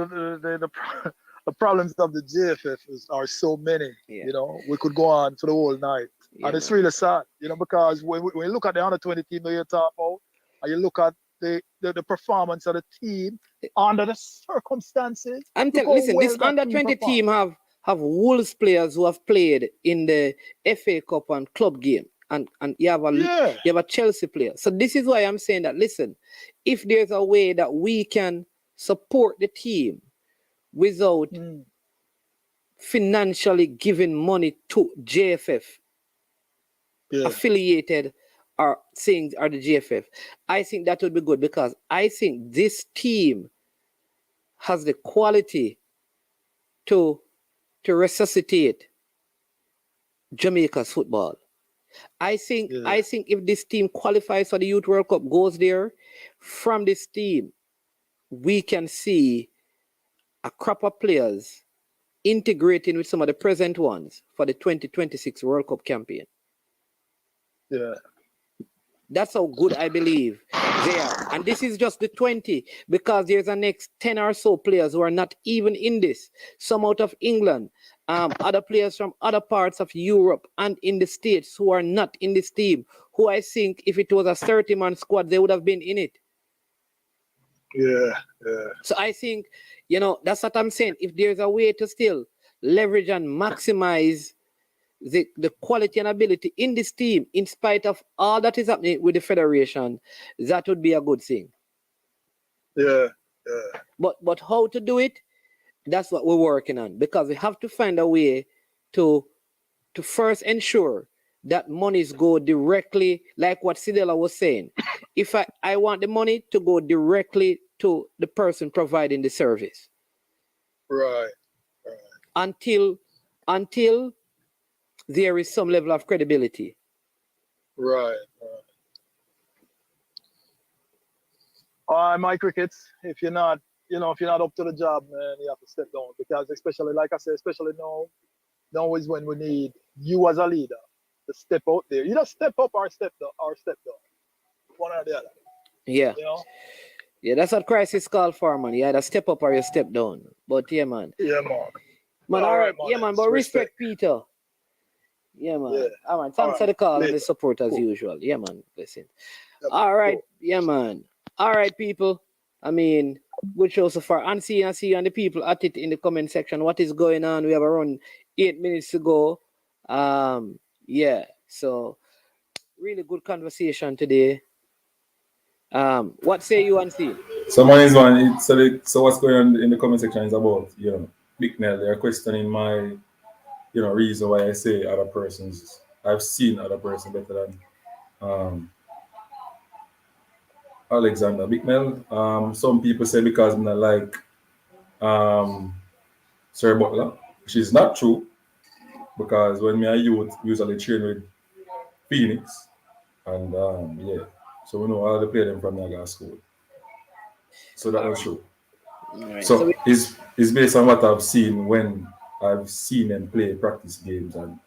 the problems of the JFF are so many. Yeah. We could go on for the whole night. And it's really sad, because when you look at the under 20 team that you talk about, and you look at the performance of the team under the circumstances. Listen, this under 20 team have Wolves players who have played in the FA Cup and club game, and you have a Chelsea player. So this is why I'm saying that. Listen, if there's a way that we can support the team without financially giving money to JFF affiliated or saying or the GFF, I think that would be good because I think this team has the quality to resuscitate Jamaica's football. I think if this team qualifies for the Youth World Cup, goes there, from this team, we can see a crop of players integrating with some of the present ones for the 2026 World Cup campaign. Yeah. That's how good I believe they are. And this is just the 20, because there's a next 10 or so players who are not even in this. Some out of England, other players from other parts of Europe and in the States who are not in this team, who I think if it was a 30-man squad, they would have been in it. Yeah. So I think, that's what I'm saying. If there's a way to still leverage and maximize the quality and ability in this team, in spite of all that is happening with the federation, that would be a good thing. Yeah. But how to do it? That's what we're working on, because we have to find a way to first ensure that monies go directly, like what Sidela was saying. If I want the money to go directly to the person providing the service. Right. Until there is some level of credibility. Right. My crickets, if you're not up to the job, man, you have to step down, because especially, like I said, especially now is when we need you as a leader to step out there. You just step up or step down, one or the other. Yeah. Yeah, that's what crisis call for, man. You either step up or you step down. But yeah, man. Yeah, man. Man, all right. Yeah, man. But respect Peter. Yeah, man. Yeah. All right. Thanks for the call and the support as usual. Yeah, man. Listen. All right. Yeah, man. All right, people. I mean, good show so far. And see you and the people at it in the comment section. What is going on? We have around 8 minutes to go. Yeah. So really good conversation today. What say you, Ansi? So man is one. So what's going on in the comment section is about, Big Nell. They're questioning my, reason why I say other persons. I've seen other persons better than Alexander Big Nell. Some people say because I'm not like Sir Butler, which is not true, because when me a youth usually train with Phoenix, and so we know all the play them from Niagara School. So that was true. Right. So it's based on what I've seen when I've seen them play practice games, and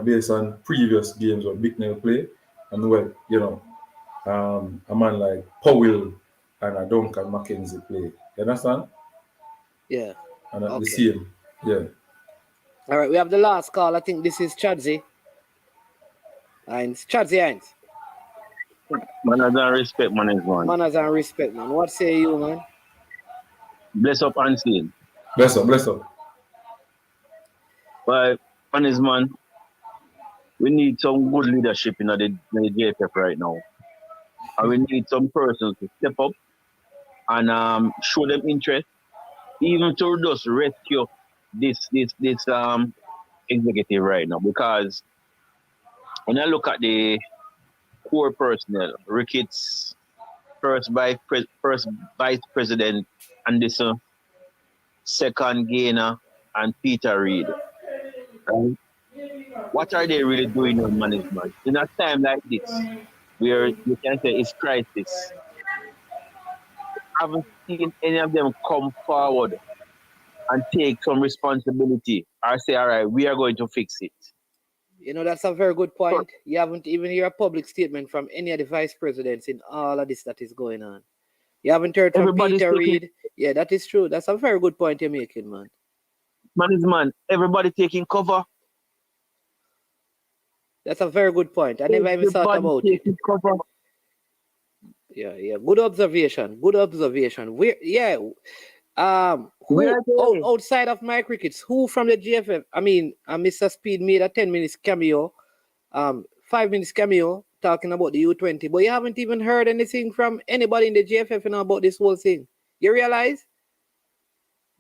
based on previous games what Big Nell play, and what a man like Powell and a Duncan Mackenzie play. You understand? Yeah. And the same. Yeah. All right, we have the last call. I think this is Chadsy. Chadsy Hines. Manners and respect, man, is one. Manners and respect, man. What say you, man? Bless up and seen. Bless up. But, man, we need some good leadership in the JFF right now. And we need some persons to step up and show them interest, even to just rescue this executive right now. Because when I look at the core personnel, Ricketts, first vice president, Anderson, second Gainer, and Peter Reid. Right? What are they really doing in management? In a time like this, where you can say it's crisis, I haven't seen any of them come forward and take some responsibility or say, all right, we are going to fix it. That's a very good point. You haven't even heard a public statement from any of the vice presidents in all of this that is going on. You haven't heard from Peter Reid. Yeah, that is true. That's a very good point you're making, man. Man, everybody taking cover. That's a very good point. I never even thought about it. Cover. Yeah. Good observation. Outside of my crickets, who from the GFF? I mean, Mr. Speed made a 10 minutes cameo, 5 minutes cameo talking about the U20, but you haven't even heard anything from anybody in the GFF about this whole thing. You realize?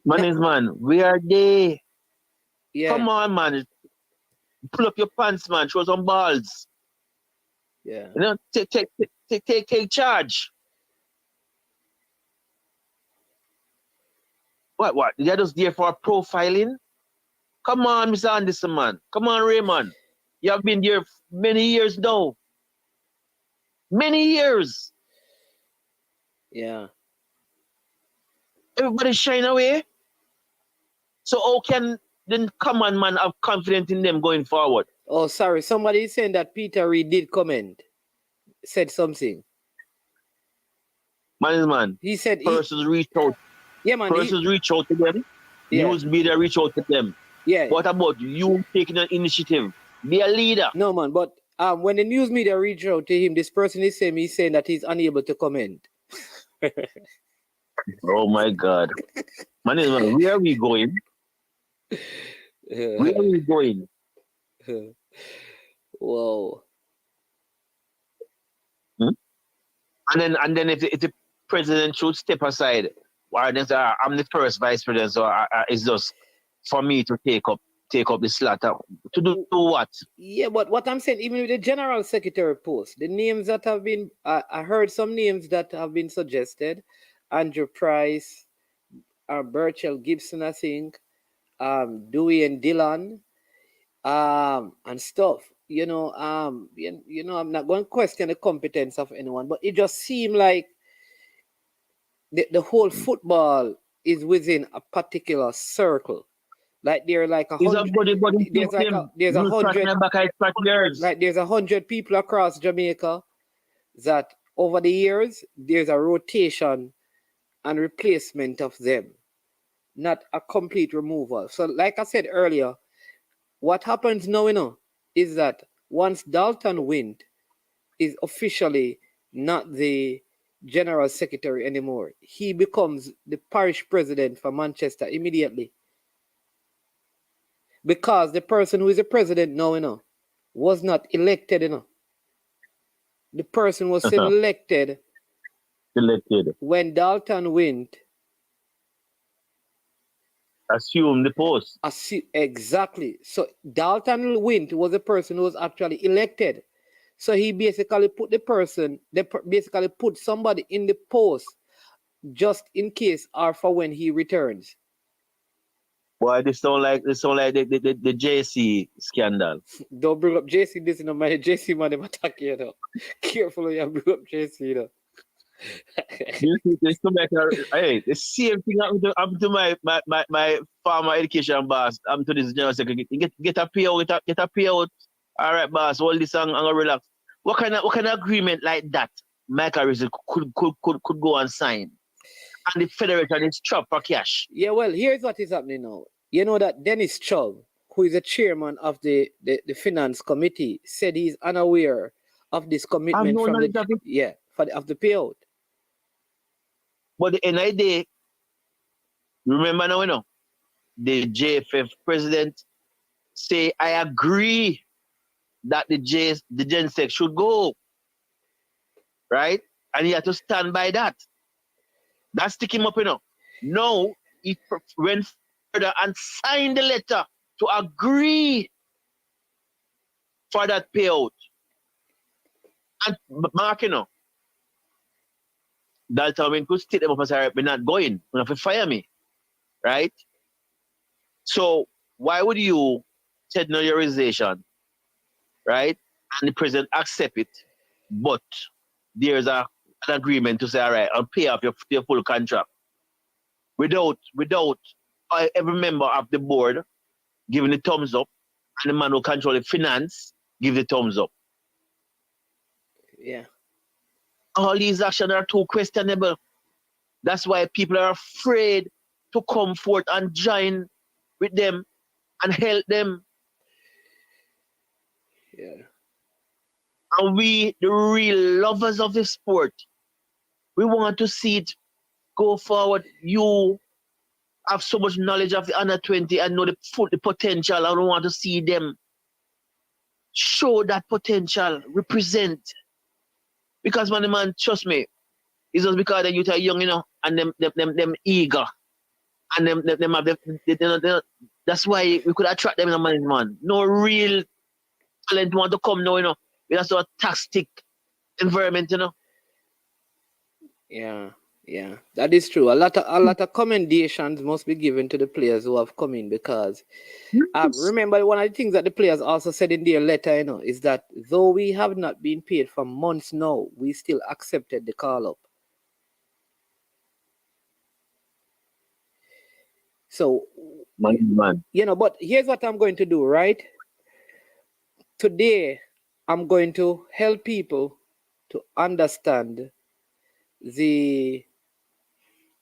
Man, we are there. Yeah. Come on, man. Pull up your pants, man. Show some balls. Yeah. You know, take charge. What? They're just there for profiling? Come on, Mr. Anderson, man. Come on, Raymond. You have been there many years now. Many years. Yeah. Everybody shine away. So how can the common man have confidence in them going forward? Oh, sorry. Somebody is saying that Peter Reid did comment. Said something. Man. He said persons reach out. Yeah, man. Persons reach out to them. Yeah. News media reach out to them. Yeah. What about you taking an initiative? Be a leader. No, man. But when the news media reach out to him, this person is saying that he's unable to comment. Oh my God. Man, where are we going? Where are we going? Whoa. And then if the president should step aside, or then say, I'm the first vice president, so it's just for me to take up the slot. To do what? Yeah, but what I'm saying, even with the general secretary post, the names that have been, I heard some names that have been suggested. Andrew Price, Burchell Gibson, I think, Dewey and Dillon, and stuff. You know, I'm not going to question the competence of anyone, but it just seemed like the whole football is within a particular circle. Like there are like 100. There's 100 people across Jamaica that over the years there's a rotation and replacement of them, not a complete removal. So, like I said earlier, what happens now, is that once Dalton Wint is officially not the general secretary anymore, he becomes the parish president for Manchester immediately. Because the person who is the president now, was not elected, The person was selected when Dalton Wint assumed the post. Exactly. So Dalton Wint was the person who was actually elected. So he basically put basically put somebody in the post just in case or for when he returns. Boy, this sound like the JC scandal. Don't bring up JC this, man. The JC man them attack you, Careful when you bring up JC, Hey, the same thing happened to my former education boss. I'm to this general secretary. Get a payout. All right, boss. Hold this and relax. What kind of agreement like that Michael Rizzo could go and sign? And the federation is trapped for cash. Yeah, well, here's what is happening now. You know that Dennis Chubb, who is the chairman of the finance committee, said he's unaware of this commitment from the payout. But the NID, remember now, the JFF president say, I agree that the GenSec should go. Right? And he had to stand by that. That stick him up, Now, he went further and signed the letter to agree for that payout. And Mark, Dalton Wint could state them up and say, we're not going. You're not to fire me. Right? So, why would you set no your realization? Right? And the president accept it, but there's an agreement to say, all right, I'll pay off your full contract. Without every member of the board giving the thumbs up, and the man who control the finance give the thumbs up. Yeah. All these actions are too questionable. That's why people are afraid to come forth and join with them and help them. Yeah. And we, the real lovers of the sport, we want to see it go forward. You have so much knowledge of the under 20 and know the potential. I don't want to see them show that potential, represent. Because man, trust me, it's just because the youth are young, and them eager, and them have that's why we could attract them in a man. No real talent want to come now, with a sort of toxic environment, you know. Yeah, that is true. A lot of commendations must be given to the players who have come in because remember one of the things that the players also said in their letter, is that though we have not been paid for months now, we still accepted the call up. So, man. But here's what I'm going to do, right? Today, I'm going to help people to understand the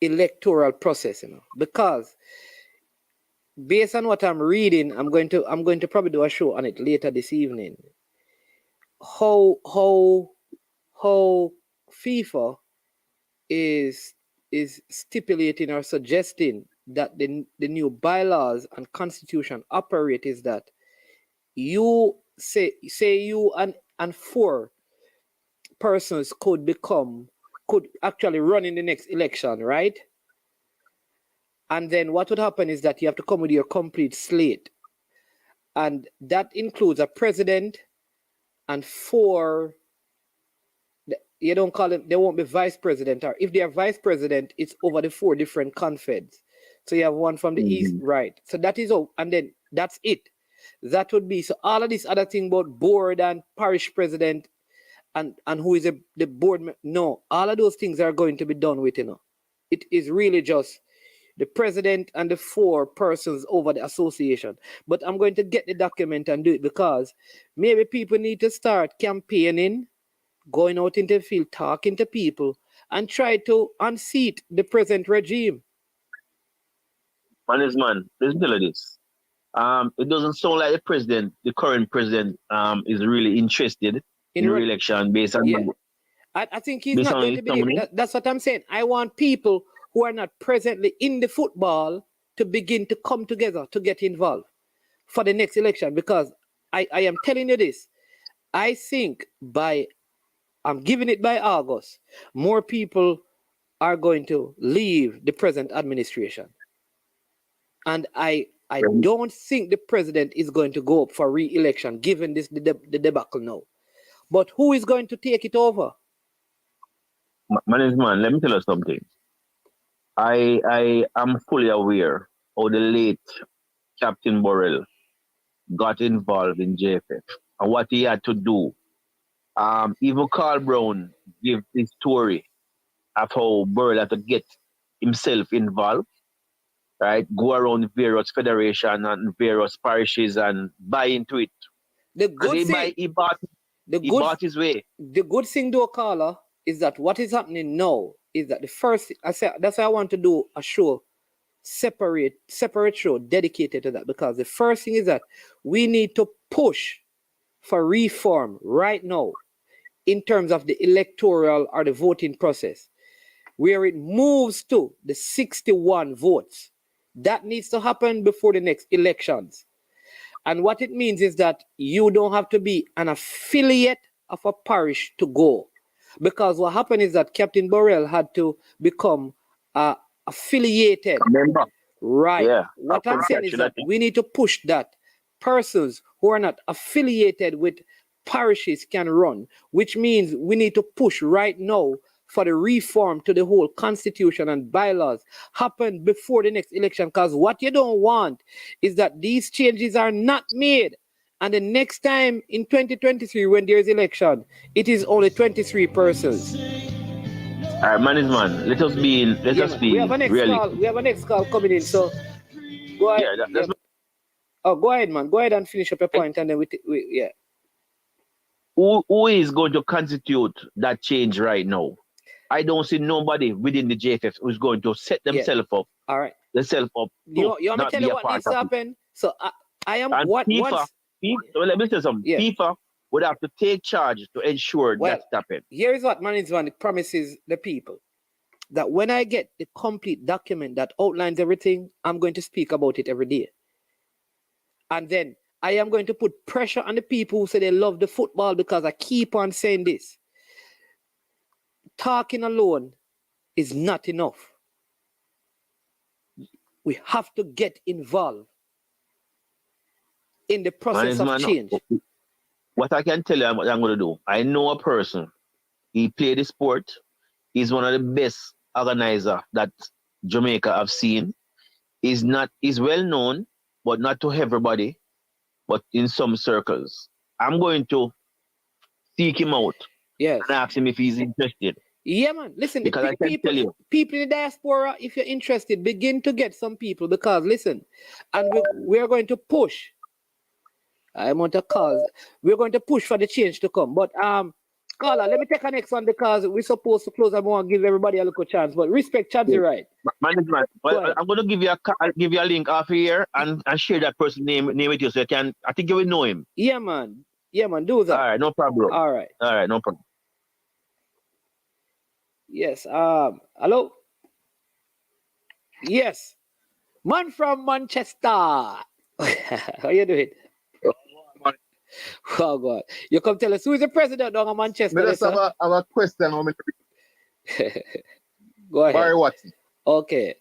electoral process, because based on what I'm reading, I'm going to probably do a show on it later this evening. How FIFA is stipulating or suggesting that the new bylaws and constitution operate is that you say you and 4 persons could actually run in the next election, right? And then what would happen is that you have to come with your complete slate. And that includes a president and 4, you don't call them, they won't be vice president, or if they are vice president, it's over the 4 different confeds. So you have one from the east, right? So that is all, and then that's it. That would be, so all of this other thing about board and parish president and who is the board, no, all of those things are going to be done with, It is really just the president and the 4 persons over the association. But I'm going to get the document and do it because maybe people need to start campaigning, going out into the field, talking to people, and try to unseat the present regime. Man, listen to this. It doesn't sound like the current president, is really interested in re-election based on... I think he's not going to be. That's what I'm saying. I want people who are not presently in the football to begin to come together to get involved for the next election, because I am telling you this. I think I'm giving it by August, more people are going to leave the present administration. And I don't think the president is going to go up for re-election given the debacle now. But who is going to take it over? Man, let me tell you something. I am fully aware how the late Captain Burrell got involved in JFF and what he had to do. Even Carl Brown gave his story of how Burrell had to get himself involved, right? Go around various federations and various parishes and buy into it. The good thing, he bought his way. The good thing, though, Carla, is that what is happening now is that the first, that's why I want to do a show, separate show dedicated to that, because the first thing is that we need to push for reform right now in terms of the electoral or the voting process, where it moves to the 61 votes. That needs to happen before the next elections. And what it means is that you don't have to be an affiliate of a parish to go. Because what happened is that Captain Burrell had to become affiliated. Member. Right. Yeah. What I'm saying is that we need to push that persons who are not affiliated with parishes can run, which means we need to push right now for the reform to the whole constitution and bylaws happen before the next election. Because what you don't want is that these changes are not made, and the next time in 2023 when there is election, it is only 23 persons. All right, man. Let us be we have a next really call. We have a next call coming in, so go ahead. Go ahead, man. Go ahead and finish up your point, and then we. Who is going to constitute that change right now? I don't see nobody within the JFF who's going to set themselves up. All right. Themselves up. You want me to tell you what needs to happen? So I am and what FIFA, let me tell you something. Yeah. FIFA would have to take charge to ensure that happens. Here is what management promises the people. That when I get the complete document that outlines everything, I'm going to speak about it every day. And then I am going to put pressure on the people who say they love the football, because I keep on saying this. Talking alone is not enough. We have to get involved in the process of change. what I can tell you what I'm going to do, I know a person. He played the sport. He's one of the best organizer that Jamaica have seen. He's well known, but not to everybody, but in some circles. I'm going to seek him out. Yes. And ask him if he's interested. Yeah, man. Listen, because I can tell you. People in the diaspora, if you're interested, begin to get some people because listen, and we're going to push. I want to cause. We're going to push for the change to come. But caller, let me take a next one because we're supposed to close. I want to give everybody a little chance. But respect Chadsy, right? Management. Well, I'm going to give you a link off here and share that person's name with you so you can. I think you will know him. Yeah, man. Yeah, man. Do that. All right, no problem. All right, no problem. Yes. Hello. Yes. Man from Manchester. How you doing? Oh God! You come tell us who is the president down in Manchester. I have a question. Go ahead. Barry Watson. Okay.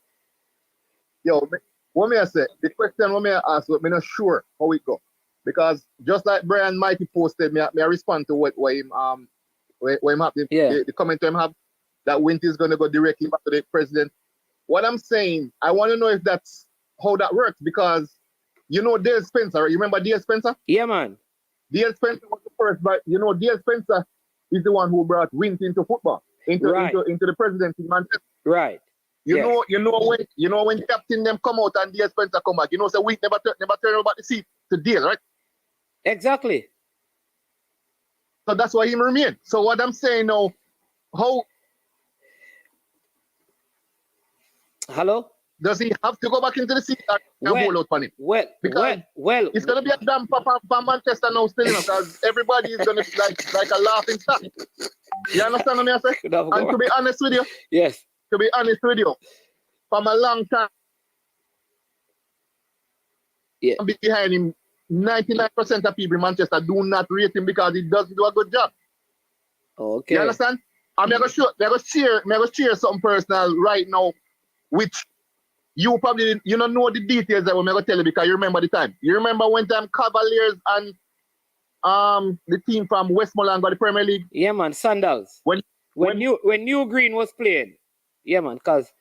Yo, what may I say? The question what may I ask, but I'm not sure how it go. Because just like Brian Mighty posted, me I respond to what him have the comment him have that Wint is gonna go directly back to the president. What I'm saying, I want to know if that's how that works because you know Dale Spencer, right? You remember Dale Spencer? Yeah, man. Dale Spencer was the first, but you know Dale Spencer is the one who brought Wint into football, into the presidency in Manchester. Right. You know when captain them come out and Dale Spencer come back, you know so Wint never turn about the seat to Dale, right? Exactly. So that's why he remain. So what I'm saying now, how hello? Does he have to go back into the seat and hold out on him? Well, it's gonna be a damn papa for Manchester now still, because everybody is gonna be like a laughing stock. You understand what I say? And to be honest with you, yes. To be honest with you, from a long time, behind him, 99% of people in Manchester do not rate him because he doesn't do a good job. Okay. You understand? I'm gonna share something personal right now, which you probably don't know the details that I'm gonna tell you because you remember the time. You remember when time Cavaliers and the team from Westmoreland got the Premier League? Yeah, man, Sandals. When New Green was playing. Yeah, man, cause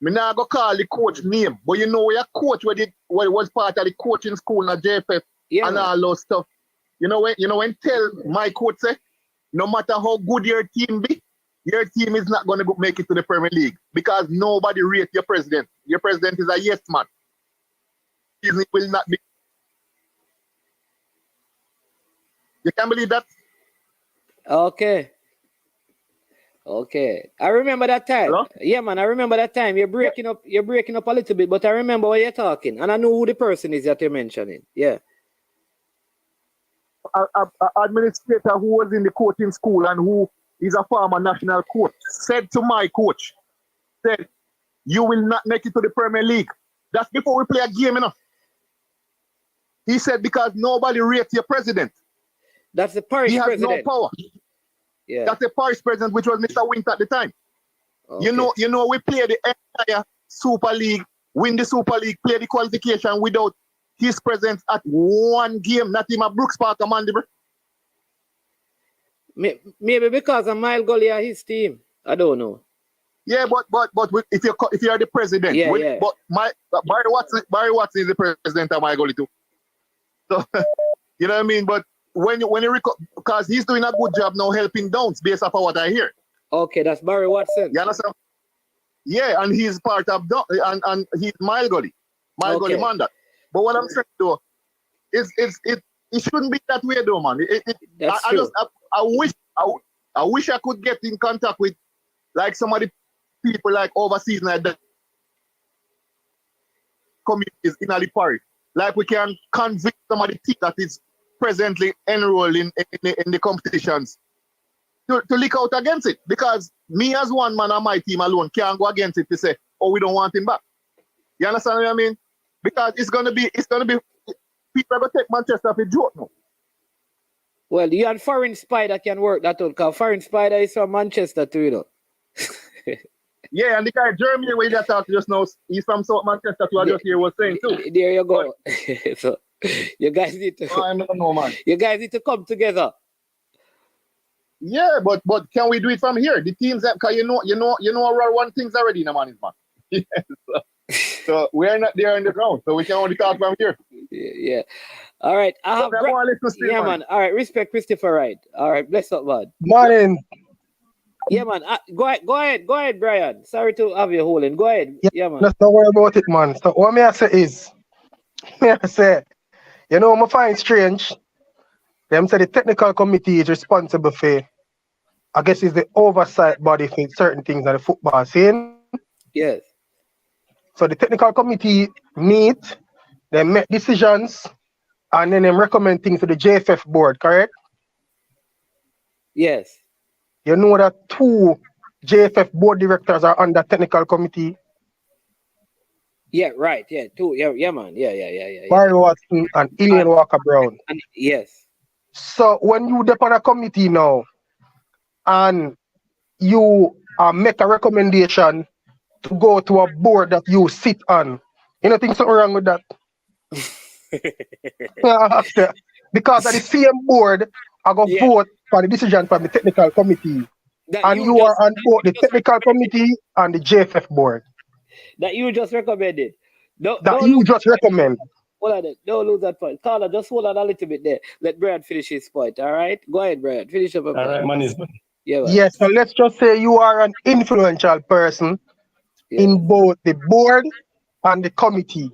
me not go call the coach name, but you know your coach what was part of the coaching school at JFF and all those stuff. You know when tell my coach say, no matter how good your team be, your team is not going to make it to the Premier League because nobody rates your president. Your president is a yes man. He will not be. You can't believe that? Okay. I remember that time. Hello? Yeah, man, I remember that time. You're breaking up a little bit, but I remember what you're talking. And I know who the person is that you're mentioning. Yeah. An administrator who was in the coaching school and who is a former national coach said to my coach, said, you will not make it to the Premier League. That's before we play a game, enough. He said, because nobody rates your president. That's the parish president. He has no power. Yeah. That's the parish president, which was Mr. Wint at the time. Okay. You know, we play the entire Super League, win the Super League, play the qualification without his presence at one game, not even a Brooks Park or Mandeville. Maybe because of Mile Gully or his team. I don't know. Yeah, but if you're the president, but Barry Watson is the president of Mile Gully too. So you know what I mean? But when you because he's doing a good job now helping Downs based off of what I hear. Okay, that's Barry Watson. You understand? Yeah, and he's part of and he's Mile Gully mandat. But what I'm saying though, it shouldn't be that way though, man. I wish I could get in contact with like some of the people like overseas like that communities in Ali Parish. Like we can convince some of the team that is presently enrolled in the competitions to leak out against it. Because me as one man on my team alone can't go against it to say, oh, we don't want him back. You understand what I mean? Because it's gonna be people ever take Manchester for joke now. Well, you and Foreign Spider can work that out, because Foreign Spider is from Manchester too, you know. Yeah, and the guy Jeremy where you talked just now, he's from South Manchester too, I just hear was saying too. There you go. So You guys need to. I don't know, man. You guys need to come together. Yeah, but can we do it from here? The teams that, cause you know, one things already in the man. Yes. So we're not there on the ground, so we can only talk from here. Yeah. All right. I have man. All right. Respect Christopher Wright. All right. Bless up, man. Morning. Yeah, man. Go ahead, Brian. Sorry to have you holding. Go ahead. Yeah, man. Let's not worry about it, man. So what I say is, you know, I find strange. Them say the technical committee is responsible for, I guess, is the oversight body for certain things in the football scene. Yes. So the technical committee meet, they make decisions, and then they recommend things to the JFF board, correct? Yes. You know that 2 JFF board directors are on the technical committee? Yeah, right. Yeah, 2. Yeah, man. Yeah. Barry Watson and Elaine Walker-Brown. Yes. So when you dep on a committee now, and you make a recommendation to go to a board that you sit on, you don't think something wrong with that? Because of the same board, I go vote for the decision from the technical committee. And you are on both the technical committee and the JFF board. That you just recommended. Just recommend. Hold on, don't lose that point. Carla, just hold on a little bit there. Let Brad finish his point, all right? Go ahead, Brad. Finish up. All right, man is. Yeah, man. Yes, so let's just say you are an influential person in both the board and the committee.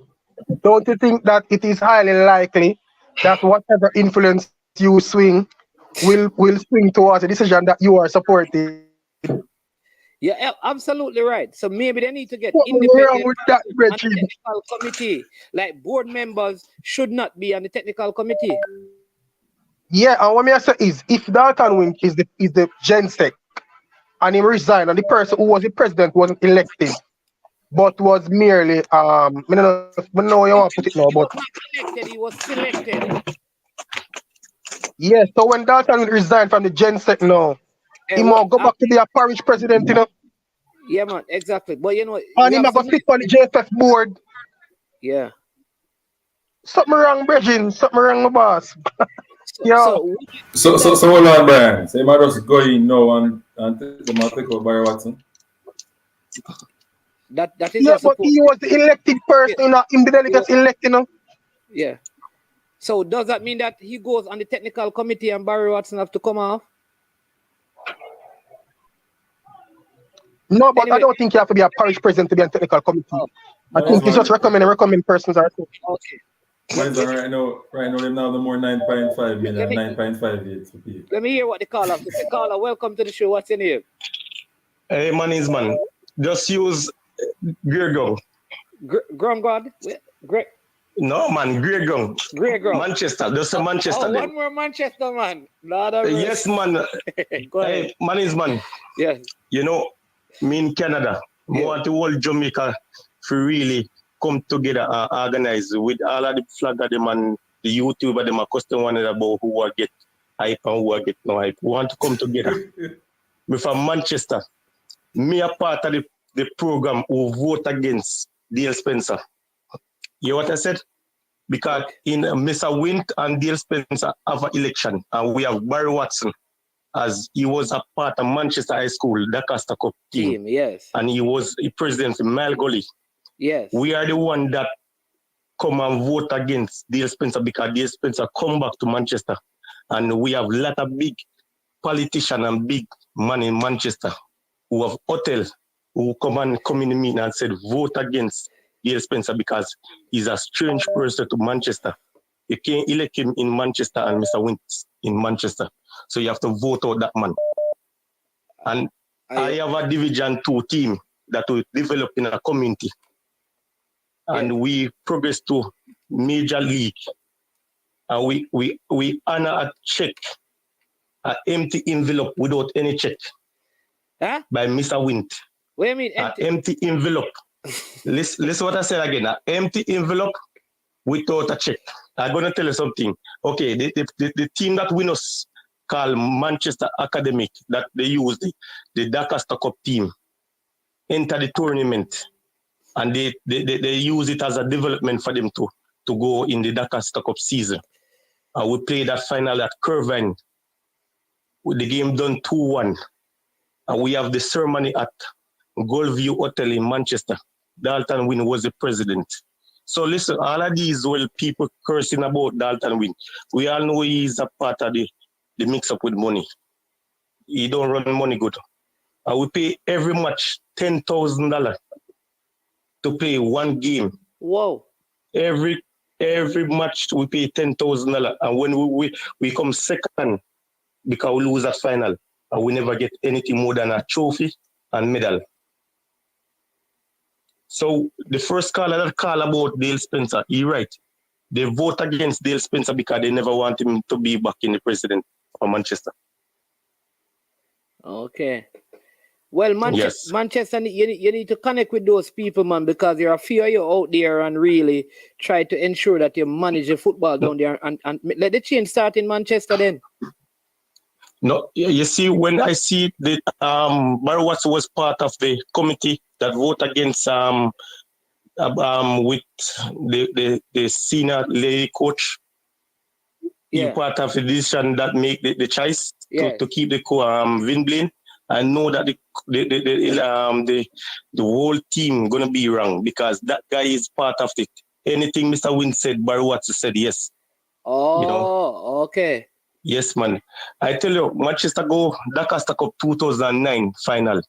Don't you think that it is highly likely that whatever influence you swing will swing towards a decision that you are supporting? Yeah, absolutely right. So maybe they need to get What's independent wrong with that, on the technical committee. Like board members should not be on the technical committee. Yeah, and what I say is, if Dalton Wint is the GenSec and he resigned, and the person who was the president wasn't elected, but was merely I don't know you want to put it now, but he was selected. Yeah, so when Dalton Wint resigned from the GenSec now, he might go back to be a parish president, you know. Yeah, man, exactly. But you know, and he might go sit on the JFF board. Yeah. Something wrong, Bridging. Something wrong, my boss. So hold on, Brian. So you might just go in now and take over Barry Watson. That is but he was the elected person, you know, in the delegates elected, you know. Yeah. So does that mean that he goes on the technical committee and Barry Watson have to come off? No, but anyway, I don't think you have to be a parish president to be on technical committee. I think you just recommend persons are okay. Right now, they now the more 9.5 million, 9.58. Let me hear what the caller has to say. Caller, welcome to the show. What's your name? Hey, man. Just use Grey Grongod? No, man, Grey Gong. Manchester. Just a Manchester. One more Manchester, man. Yes, man. Go ahead. Hey, man. Yes. You know, me in Canada, I want the whole Jamaica to really come together and organize with all of the flagger them and the YouTuber them are custom one about who will get hype and who will get no hype. We want to come together. Me from Manchester. Me a part of the program who vote against Dale Spencer. You know what I said? Because in Mr. Wint and Dale Spencer have an election, and we have Barry Watson, as he was a part of Manchester High School, the Costa Cup team. Yes. And he was the president of Mile Gully. Yes. We are the one that come and vote against Dale Spencer because Dale Spencer come back to Manchester. And we have a lot of big politicians and big man in Manchester who have hotel who come in the meeting and said vote against Dale Spencer because he's a strange person to Manchester. You can't elect him in Manchester and Mr. Wint in Manchester. So you have to vote out that man. And I have a Division 2 team that we develop in a community. And we progress to Major League. And we honor a check, an empty envelope without any check by Mr. Wint. What do you mean empty? An empty envelope. Listen what I said again. An empty envelope without a check. I'm going to tell you something. Okay, the team that win us called Manchester Academic, that they use the Dakar Cup team, enter the tournament. And they use it as a development for them to to go in the Dakar Cup season. We played that final at Curvine. With the game done 2-1. And we have the ceremony at Goldview Hotel in Manchester. Dalton Wint was the president. So listen, all of these people cursing about Dalton Wint. We all know he's a part of the mix-up with money. He don't run money good. We pay every match $10,000 to play one game. Whoa. Every match we pay $10,000. And when we come second, because we lose that final, and we never get anything more than a trophy and medal. So the first caller that called about Dale Spencer, you're right. They vote against Dale Spencer because they never want him to be back in the president of Manchester. Okay. Well, Yes. Manchester, you need to connect with those people, man, because there are a few of you out there and really try to ensure that you manage the football down there and let the change start in Manchester then. No, you see, when I see that Barry Watts was part of the committee that vote against with the senior lady coach, you part of the decision that make the choice to keep the Vin Blaine. I know that the whole team gonna be wrong because that guy is part of it. Anything Mr. Wint said, Barry Watts said yes. Oh, you know? Okay. Yes, man. I tell you, Manchester go Dakar Cup 2009 final.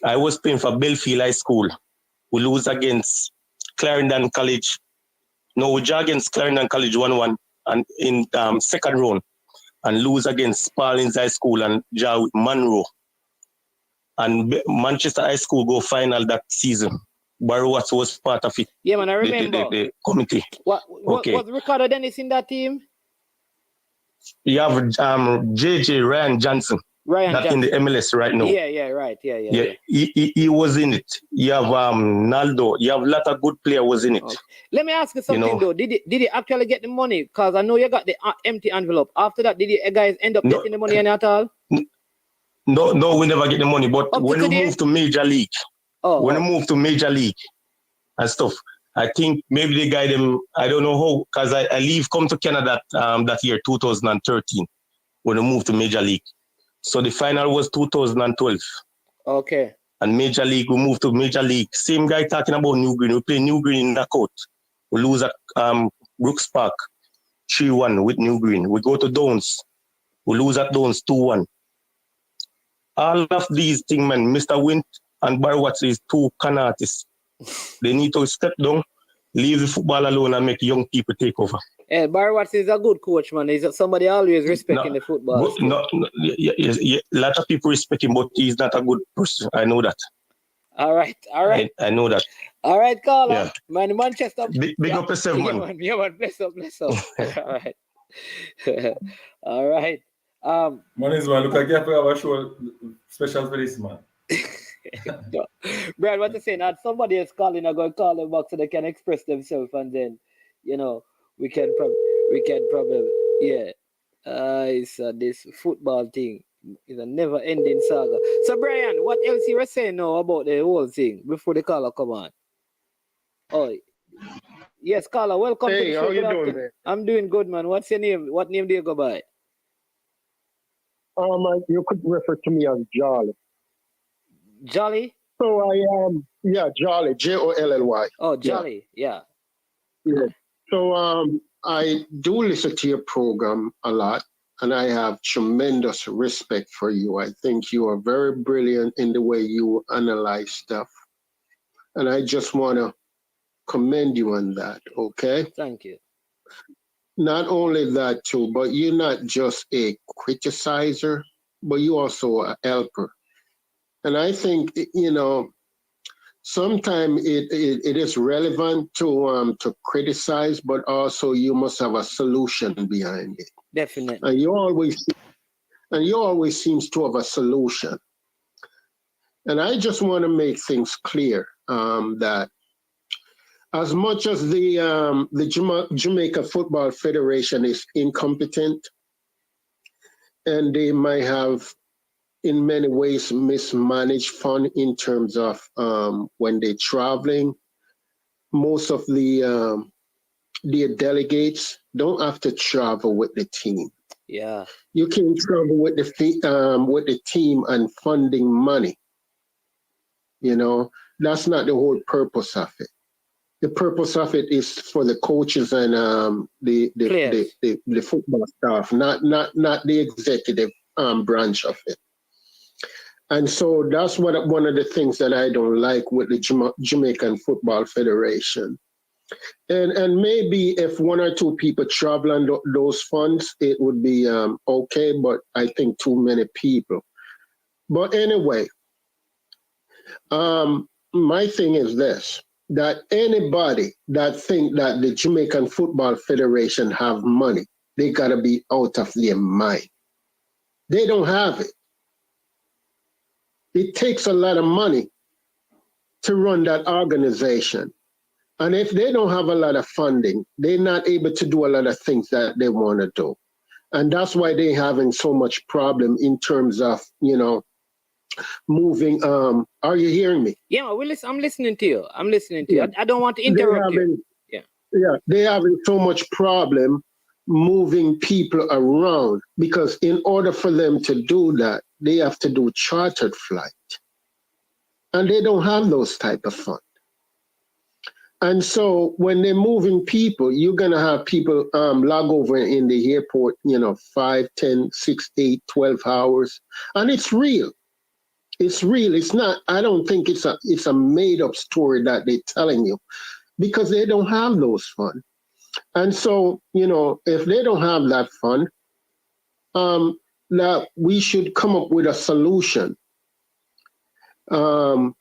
I was playing for Belfield High School. We lose against Clarendon College. No, we draw against Clarendon College 1-1 and in second round and lose against Spalding's High School and draw with Monroe. And Manchester High School go final that season. Barry Watts was part of it. Yeah, man, I remember. The committee. What Ricardo Dennis in that team? You have JJ Ryan Johnson. In the MLS right now. Yeah, right. Yeah. He was in it. You have Naldo. You have a lot of good players was in it. Okay. Let me ask you something though. Did he actually get the money? Because I know you got the empty envelope. After that, did you guys end up getting the money at all? No, we never get the money. But when we move to Major League, and stuff, I think maybe they guide them. I don't know how, because I come to Canada that year, 2013, when we moved to Major League. So the final was 2012. Okay. And Major League, we moved to Major League. Same guy talking about New Green. We play New Green in knockout. We lose at Brooks Park 3-1 with New Green. We go to Downs. We lose at Downs 2-1. All of these things, man, Mr. Wint and Barry Watts is two con artists. They need to step down, leave the football alone and make young people take over. Yeah, Barry Watts is a good coach, man. He's somebody always respecting the football. A lot of people respect him, but he's not a good person. I know that. All right. I know that. All right, Carla. Yeah. Man, Manchester. Big up yourself, man. Yeah, man. Bless up. All right. All right. Man, is man, look at Gaffer have a show special for this, man. Brad, what you saying? That somebody is calling, I'm going to call them back so they can express themselves, and then, we can probably, yeah. It's this football thing. It's a never-ending saga. So, Brian, what else you were saying now about the whole thing before the caller come on? Oh, yes, caller, welcome to the show. How you doing, man? I'm doing good, man. What's your name? What name do you go by? You could refer to me as Jolly. Jolly? So I am, Jolly, Jolly. Oh, Jolly, yeah. So I do listen to your program a lot, and I have tremendous respect for you. I think you are very brilliant in the way you analyze stuff. And I just want to commend you on that, okay? Thank you. Not only that, too, but you're not just a criticizer, but you also a helper. And I think, sometimes it is relevant to criticize, but also you must have a solution behind it. Definitely. And you always seems to have a solution. And I just want to make things clear that as much as the Jamaica Football Federation is incompetent, and they might have in many ways mismanaged fund in terms of when they're traveling, most of the their delegates don't have to travel with the team. Yeah. You can travel with the team and funding money. You know, that's not the whole purpose of it. The purpose of it is for the coaches and the football staff, not the executive branch of it. And so that's one of the things that I don't like with the Jamaican Football Federation. And maybe if one or two people travel on those funds, it would be okay, but I think too many people. But anyway, my thing is this, that anybody that think that the Jamaican Football Federation have money, they gotta be out of their mind. They don't have it. It takes a lot of money to run that organization. And if they don't have a lot of funding, they're not able to do a lot of things that they want to do. And that's why they're having so much problem in terms of, you know, moving. Are you hearing me? Yeah, I'm listening to you. I'm listening to you. I don't want to interrupt you. Yeah, they're having so much problem moving people around, because in order for them to do that, they have to do chartered flight. And they don't have those type of funds. And so when they're moving people, you're going to have people log over in the airport, you know, 5, 10, 6, 8, 12 hours. And it's real. It's real. It's not, I don't think it's a made up story that they're telling you, because they don't have those funds. And so, you know, if they don't have that fund, that we should come up with a solution to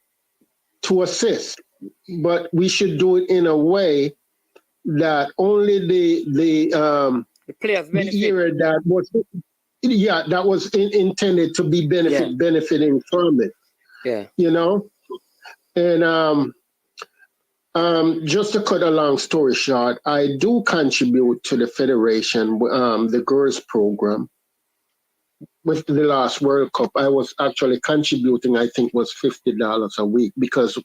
assist. But we should do it in a way that only the players benefit. The era that was intended to be benefiting from it. Yeah. You know? And just to cut a long story short, I do contribute to the federation, the girls program. With the last World Cup, I was actually contributing, I think was $50 a week, because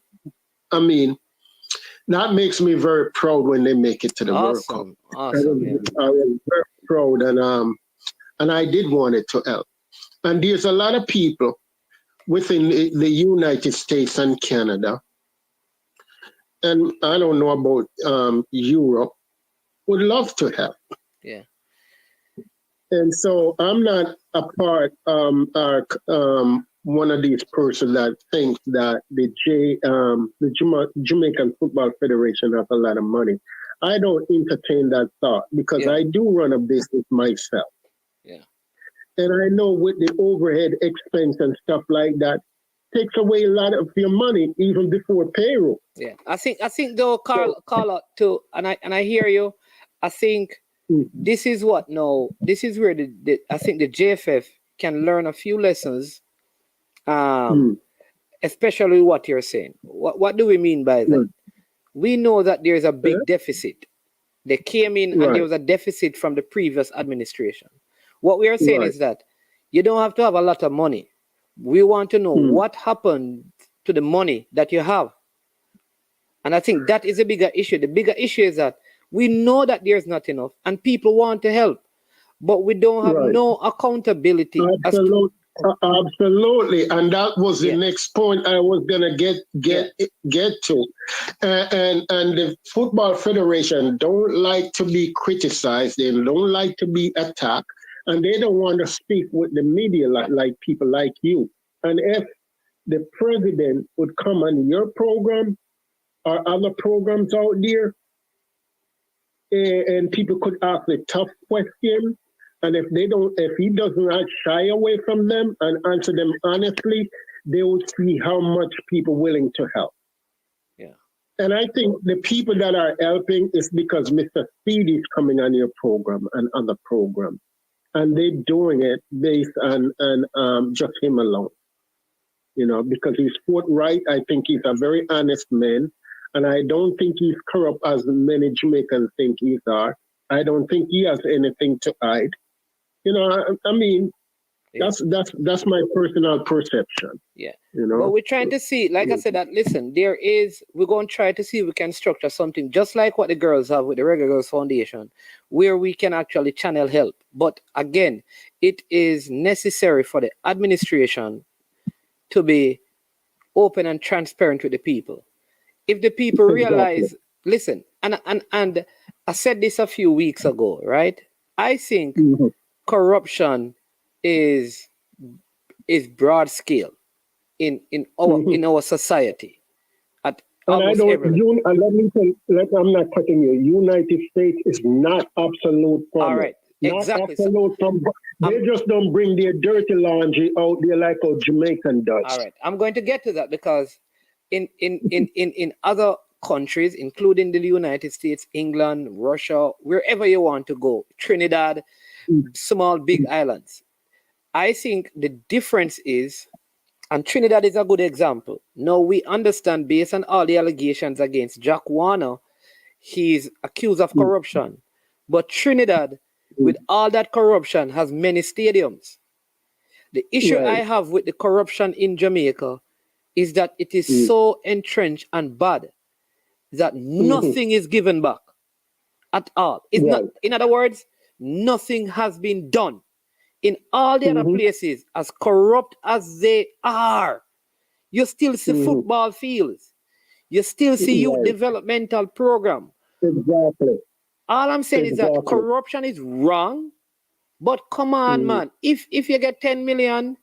I mean, that makes me very proud when they make it to the World Cup. Awesome. I was very proud, and I did want it to help. And there's a lot of people within the United States and Canada, and I don't know about Europe, would love to help. Yeah. And so I'm not a part one of these persons that thinks that the Jamaican Football Federation has a lot of money. I don't entertain that thought, because I do run a business myself. Yeah. And I know with the overhead expense and stuff like that, takes away a lot of your money even before payroll. Yeah. I think though, call out to, and I hear you. I think this is what this is where I think the JFF can learn a few lessons. Especially what you're saying. What do we mean by that? We know that there's a big deficit. They came in and there was a deficit from the previous administration. What we are saying is that you don't have to have a lot of money. We want to know what happened to the money that you have. And I think that is a bigger issue. The bigger issue is that we know that there's not enough and people want to help, but we don't have no accountability. Absolutely, and that was the next point I was gonna get to, and the Football Federation don't like to be criticized. They don't like to be attacked, and they don't want to speak with the media like people like you. And if the president would come on your program or other programs out there, and people could ask the tough questions. And if he does not shy away from them and answer them honestly, they will see how much people willing to help. Yeah. And I think the people that are helping is because Mr. Speedy is coming on your program and other programs. And they're doing it based on just him alone. You know, because he's forthright. I think he's a very honest man. And I don't think he's corrupt as many Jamaicans think he are. I don't think he has anything to hide. You know, I mean, That's my personal perception. Yeah. You know. But we're trying to see, like I said, that listen, we're going to try to see if we can structure something just like what the girls have with the Regular Girls Foundation, where we can actually channel help. But again, it is necessary for the administration to be open and transparent with the people. If the people realize, listen, and I said this a few weeks ago, right? I think corruption is broad scale in our society. At and I don't. Let me tell. I'm not cutting you. United States is not absolute. All right. Not Exactly. absolute. They just don't bring their dirty laundry out there like how Jamaican does. All right. I'm going to get to that because in other countries, including the United States, England, Russia, wherever you want to go, Trinidad, small, big islands. I think the difference is, and Trinidad is a good example. Now we understand based on all the allegations against Jack Warner, he's accused of corruption. But Trinidad, with all that corruption, has many stadiums. The issue I have with the corruption in Jamaica is that it is so entrenched and bad that nothing is given back at all. It's not, in other words, nothing has been done. In all the other places, as corrupt as they are, you still see football fields. You still see youth developmental program. Exactly. All I'm saying is that corruption is wrong, but come on, man. If you get 10 million,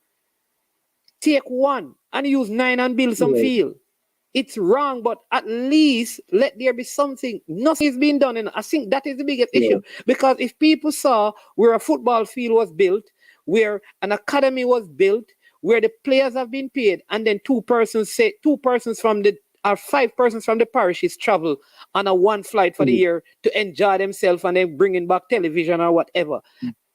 take 1 and use 9 and build some field. It's wrong, but at least let there be something. Nothing is being done, and I think that is the biggest issue. Because if people saw where a football field was built, where an academy was built, where the players have been paid, and then 5 persons from the parishes travel on a one flight for the year to enjoy themselves and then bringing back television or whatever.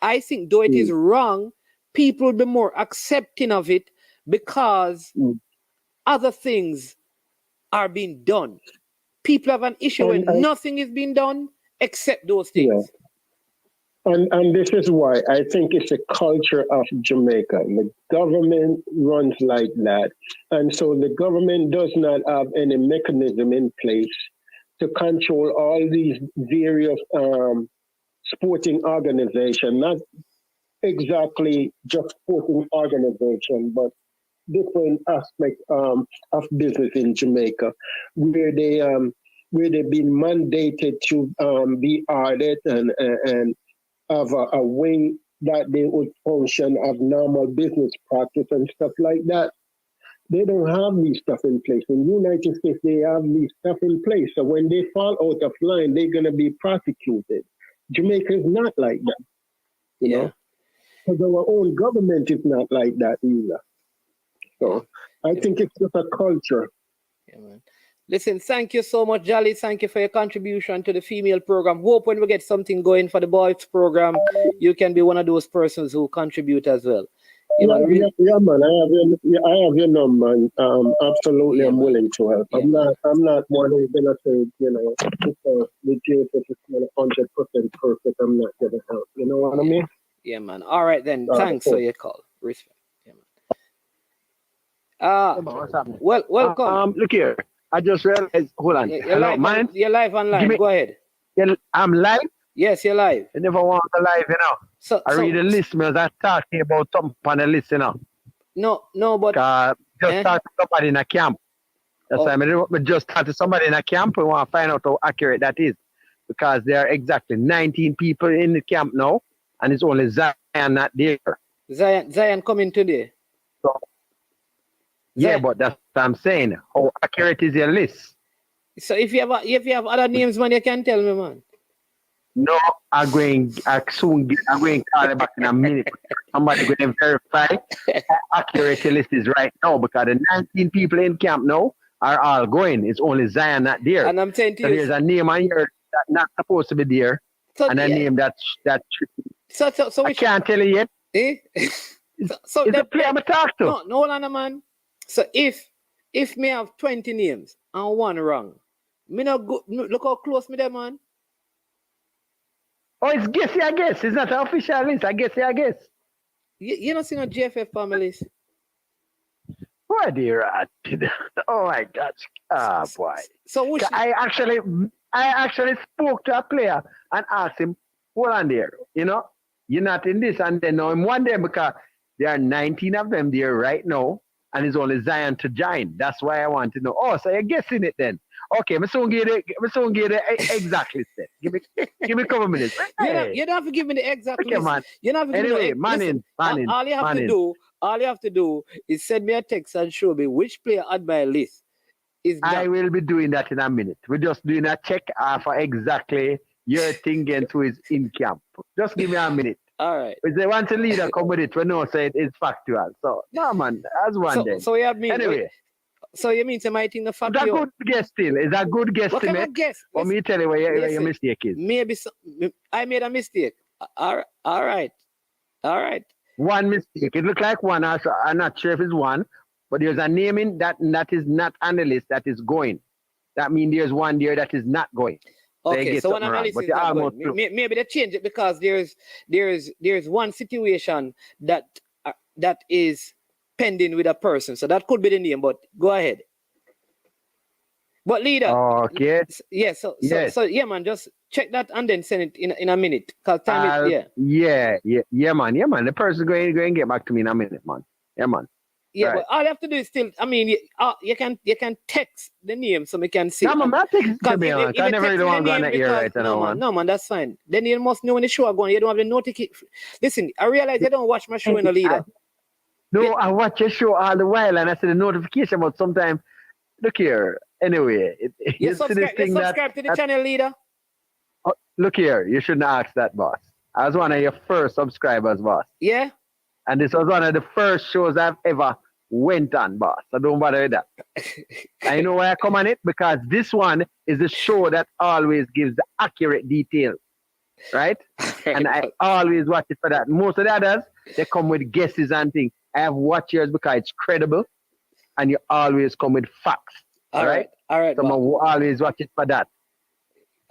I think though it is wrong, people will be more accepting of it because other things are being done. People have an issue when nothing is being done except those things. And this is why I think it's a culture of Jamaica. The government runs like that. And so the government does not have any mechanism in place to control all these various sporting organizations, not exactly just sporting organization, but different aspects of business in Jamaica, where they've been mandated to be audit and have a wing that they would function of normal business practice and stuff like that. They don't have these stuff in place. In the United States, they have these stuff in place. So when they fall out of line, they're going to be prosecuted. Jamaica is not like that. You know? Because our own government is not like that either. So I think it's just a culture. Yeah, man. Listen, thank you so much, Jolly. Thank you for your contribution to the female program. Hope when we get something going for the boys program, you can be one of those persons who contribute as well. Yeah, man. I have your number. And, absolutely, I'm willing to help. I'm not one who's gonna say, the JFF is 100% perfect. I'm not gonna help. You know what I mean? Yeah, man. All right then. Thanks for your call. Respect. Yeah, man. What's happening? Well, welcome. Look here. I just realized. Hold on. You're live online. Go ahead. I'm live. Yes, you're live. I never want to live, So I read the list, man. I talking about something on the list, No, but just talk to somebody in a camp. That's why I just talk to somebody in a camp. We want to find out how accurate that is, because there are exactly 19 people in the camp now, and it's only Zion not there. Zion coming today. So, yeah, but that's what I'm saying. How accurate is your list? So if you have other names, man, you can tell me, man. No, I'm going to call you back in a minute. Somebody going to verify how accurate the list is right now, because the 19 people in camp now are all going. It's only Zion not there. And I'm saying to you, there's a name on here that's not supposed to be there, and a name that. So I can't tell you yet. So it's the player I'm talk to. No, man. So if me have 20 names and one wrong, me not go, look how close me there, man. Oh, it's guessy, I guess. It's not an official list. I guess. You don't see no JFF families. Why do you rat? Oh my God! Ah, boy. So which I actually spoke to a player and asked him, "Hold on there, you know, you're not in this," and then now I'm one there because there are 19 of them there right now, and it's only Zion to join. That's why I want to know. Oh, so you're guessing it then? Okay, me soon get it exact list then. Give me a couple minutes. Hey. You don't have to give me the exact Okay, list. man. You don't have to give Anyway, me the all you have to do is send me a text and show me which player on my list. I will be doing that in a minute. We're just doing a check for exactly your thing and who is in camp. Just give me a minute. All right. If they want a leader come with it, we know say it's factual. So no man, as one day. So you have me anyway. So you mean my thing the fact It's a good guess still. It's a good guess to make. Guess? Let me tell you where your mistake is. Maybe I made a mistake. All right. One mistake. It looks like one. Also, I'm not sure if it's one, but there's a naming that is not on the list that is going. That means there's one there that is not going. Okay, so one analysis is not going. Maybe they change it because there's one situation that is pending with a person. So that could be the name, but go ahead. But leader. Okay. Yeah, so yeah, man, just check that and then send it in a minute. Cause time Yeah, man. The person going to get back to me in a minute, man. Yeah, man. Yeah, right. But all you have to do is still. I mean, you can text the name so we can see. No, man, to be honest. I never really want to go on that ear right now, No, man, that's fine. Then you must know when the show are going. You don't have the notification. Listen, I realize you don't watch my show in the leader. No, I watch your show all the while, and I see the notification. But sometimes, look here. Anyway, you subscribe to the channel, leader. Oh, look here, you shouldn't ask that, boss. I was one of your first subscribers, boss. Yeah. And this was one of the first shows I've ever went on, boss. So don't bother with that. I know why I come on it because this one is a show that always gives the accurate details, right? And I always watch it for that. Most of the others, they come with guesses and things. I have watched yours because it's credible, and you always come with facts. All right. So I always watch it for that.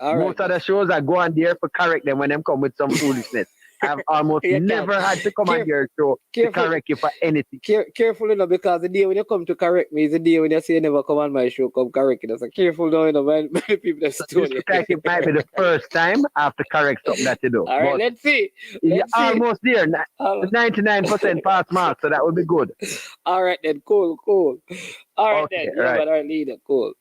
Most of the shows I go on there for correct them when them come with some foolishness. I've almost never had to come on your show to correct you for anything. Careful, you know, because the day when you come to correct me is the day when you say you never come on my show, come correct you. So careful now, you know, many people that stole you. It might be the first time I have to correct something that you do. All right, let's see. You're almost there. 99% pass mark, so that would be good. All right then, cool. All right then, right. But our leader, cool.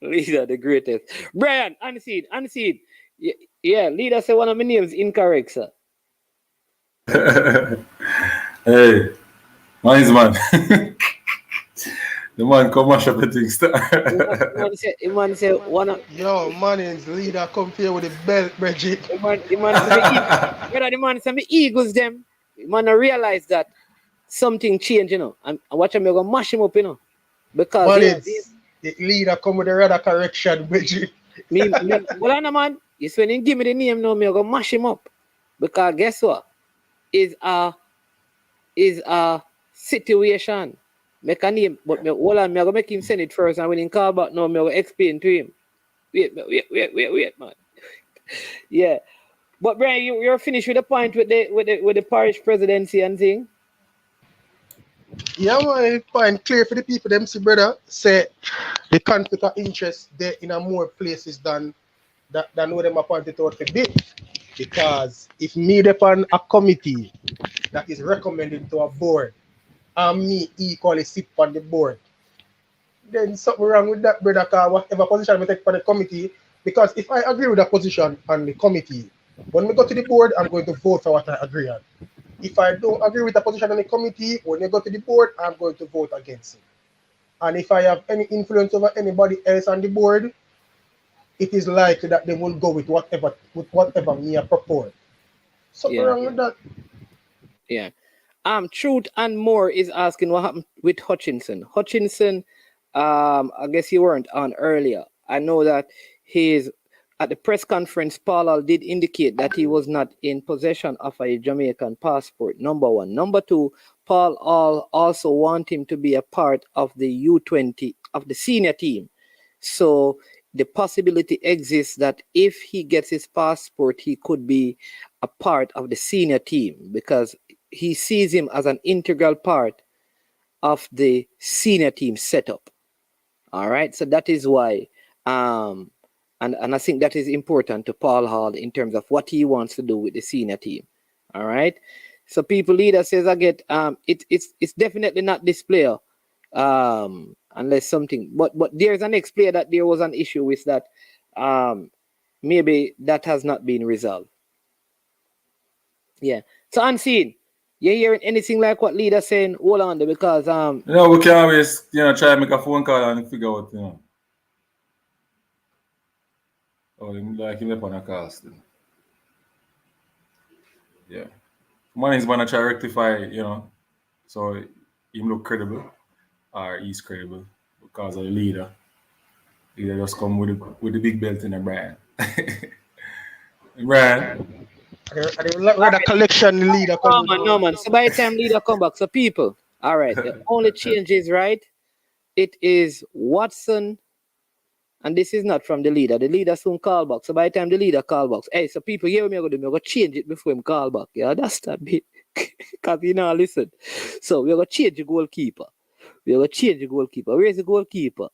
Leader, the greatest. Brian, unseen. Yeah, leader said one of my names incorrect, sir. Hey, nice man. The man come mash up the things. Man say one of yo, man is leader come here with the belt, Bridget. The man say me Eagles them. The man realize that something changed, you know. And watch him gonna mash him up, you know. Because the leader come with the rather correction, Bridget. Well, on man, it's when he give me the name now, me gonna mash him up. Because guess what? Is a situation. Make a name, but me gonna make him send it first, and when he call back now, me gonna explain to him. Wait, man. Yeah. But Brian, you're finished with the point with the parish presidency and thing? Yeah, man, point clear for the people, them see, brother, say the conflict of interest there in a more places than where them appointed out to be. Because if me depend a committee that is recommended to a board and me equally sit on the board, then something wrong with that, brother, because whatever position I take for the committee, because if I agree with the position on the committee, when we go to the board, I'm going to vote for what I agree on. If I don't agree with the position on the committee, when you go to the board, I'm going to vote against it. And if I have any influence over anybody else on the board, it is likely that they will go with whatever me I propose. Something wrong with that. Yeah. Truth and More is asking what happened with Hutchinson. Hutchinson, I guess you weren't on earlier. I know that he's at the press conference. Paul did indicate that he was not in possession of a Jamaican passport. Number one. Number two, Paul also want him to be a part of the U20 of the senior team. So the possibility exists that if he gets his passport, he could be a part of the senior team because he sees him as an integral part of the senior team setup. All right, so that is why, and I think that is important to Paul Hall in terms of what he wants to do with the senior team. All right, so people leader says I get it's definitely not this player, unless something, but there's an next player that there was an issue with that, maybe that has not been resolved. Yeah, so Unseen. You hearing anything like what leader saying? Hold on there because we can always try to make a phone call and figure out like him up on a cast. Yeah. Money's gonna try to rectify, so him look credible or he's credible because of the leader. Leader just come with the big belt in the brand. Brand. The collection leader come. No man. So by the time leader come back, so people, all right. The only change is right. It is Watson, and this is not from the leader. The leader soon call back. So by the time the leader call back, hey, so people, hear me, I'm gonna change it before him call back. Yeah, that's that bit. Cause listen. So we're gonna change the goalkeeper. Where's the goalkeeper?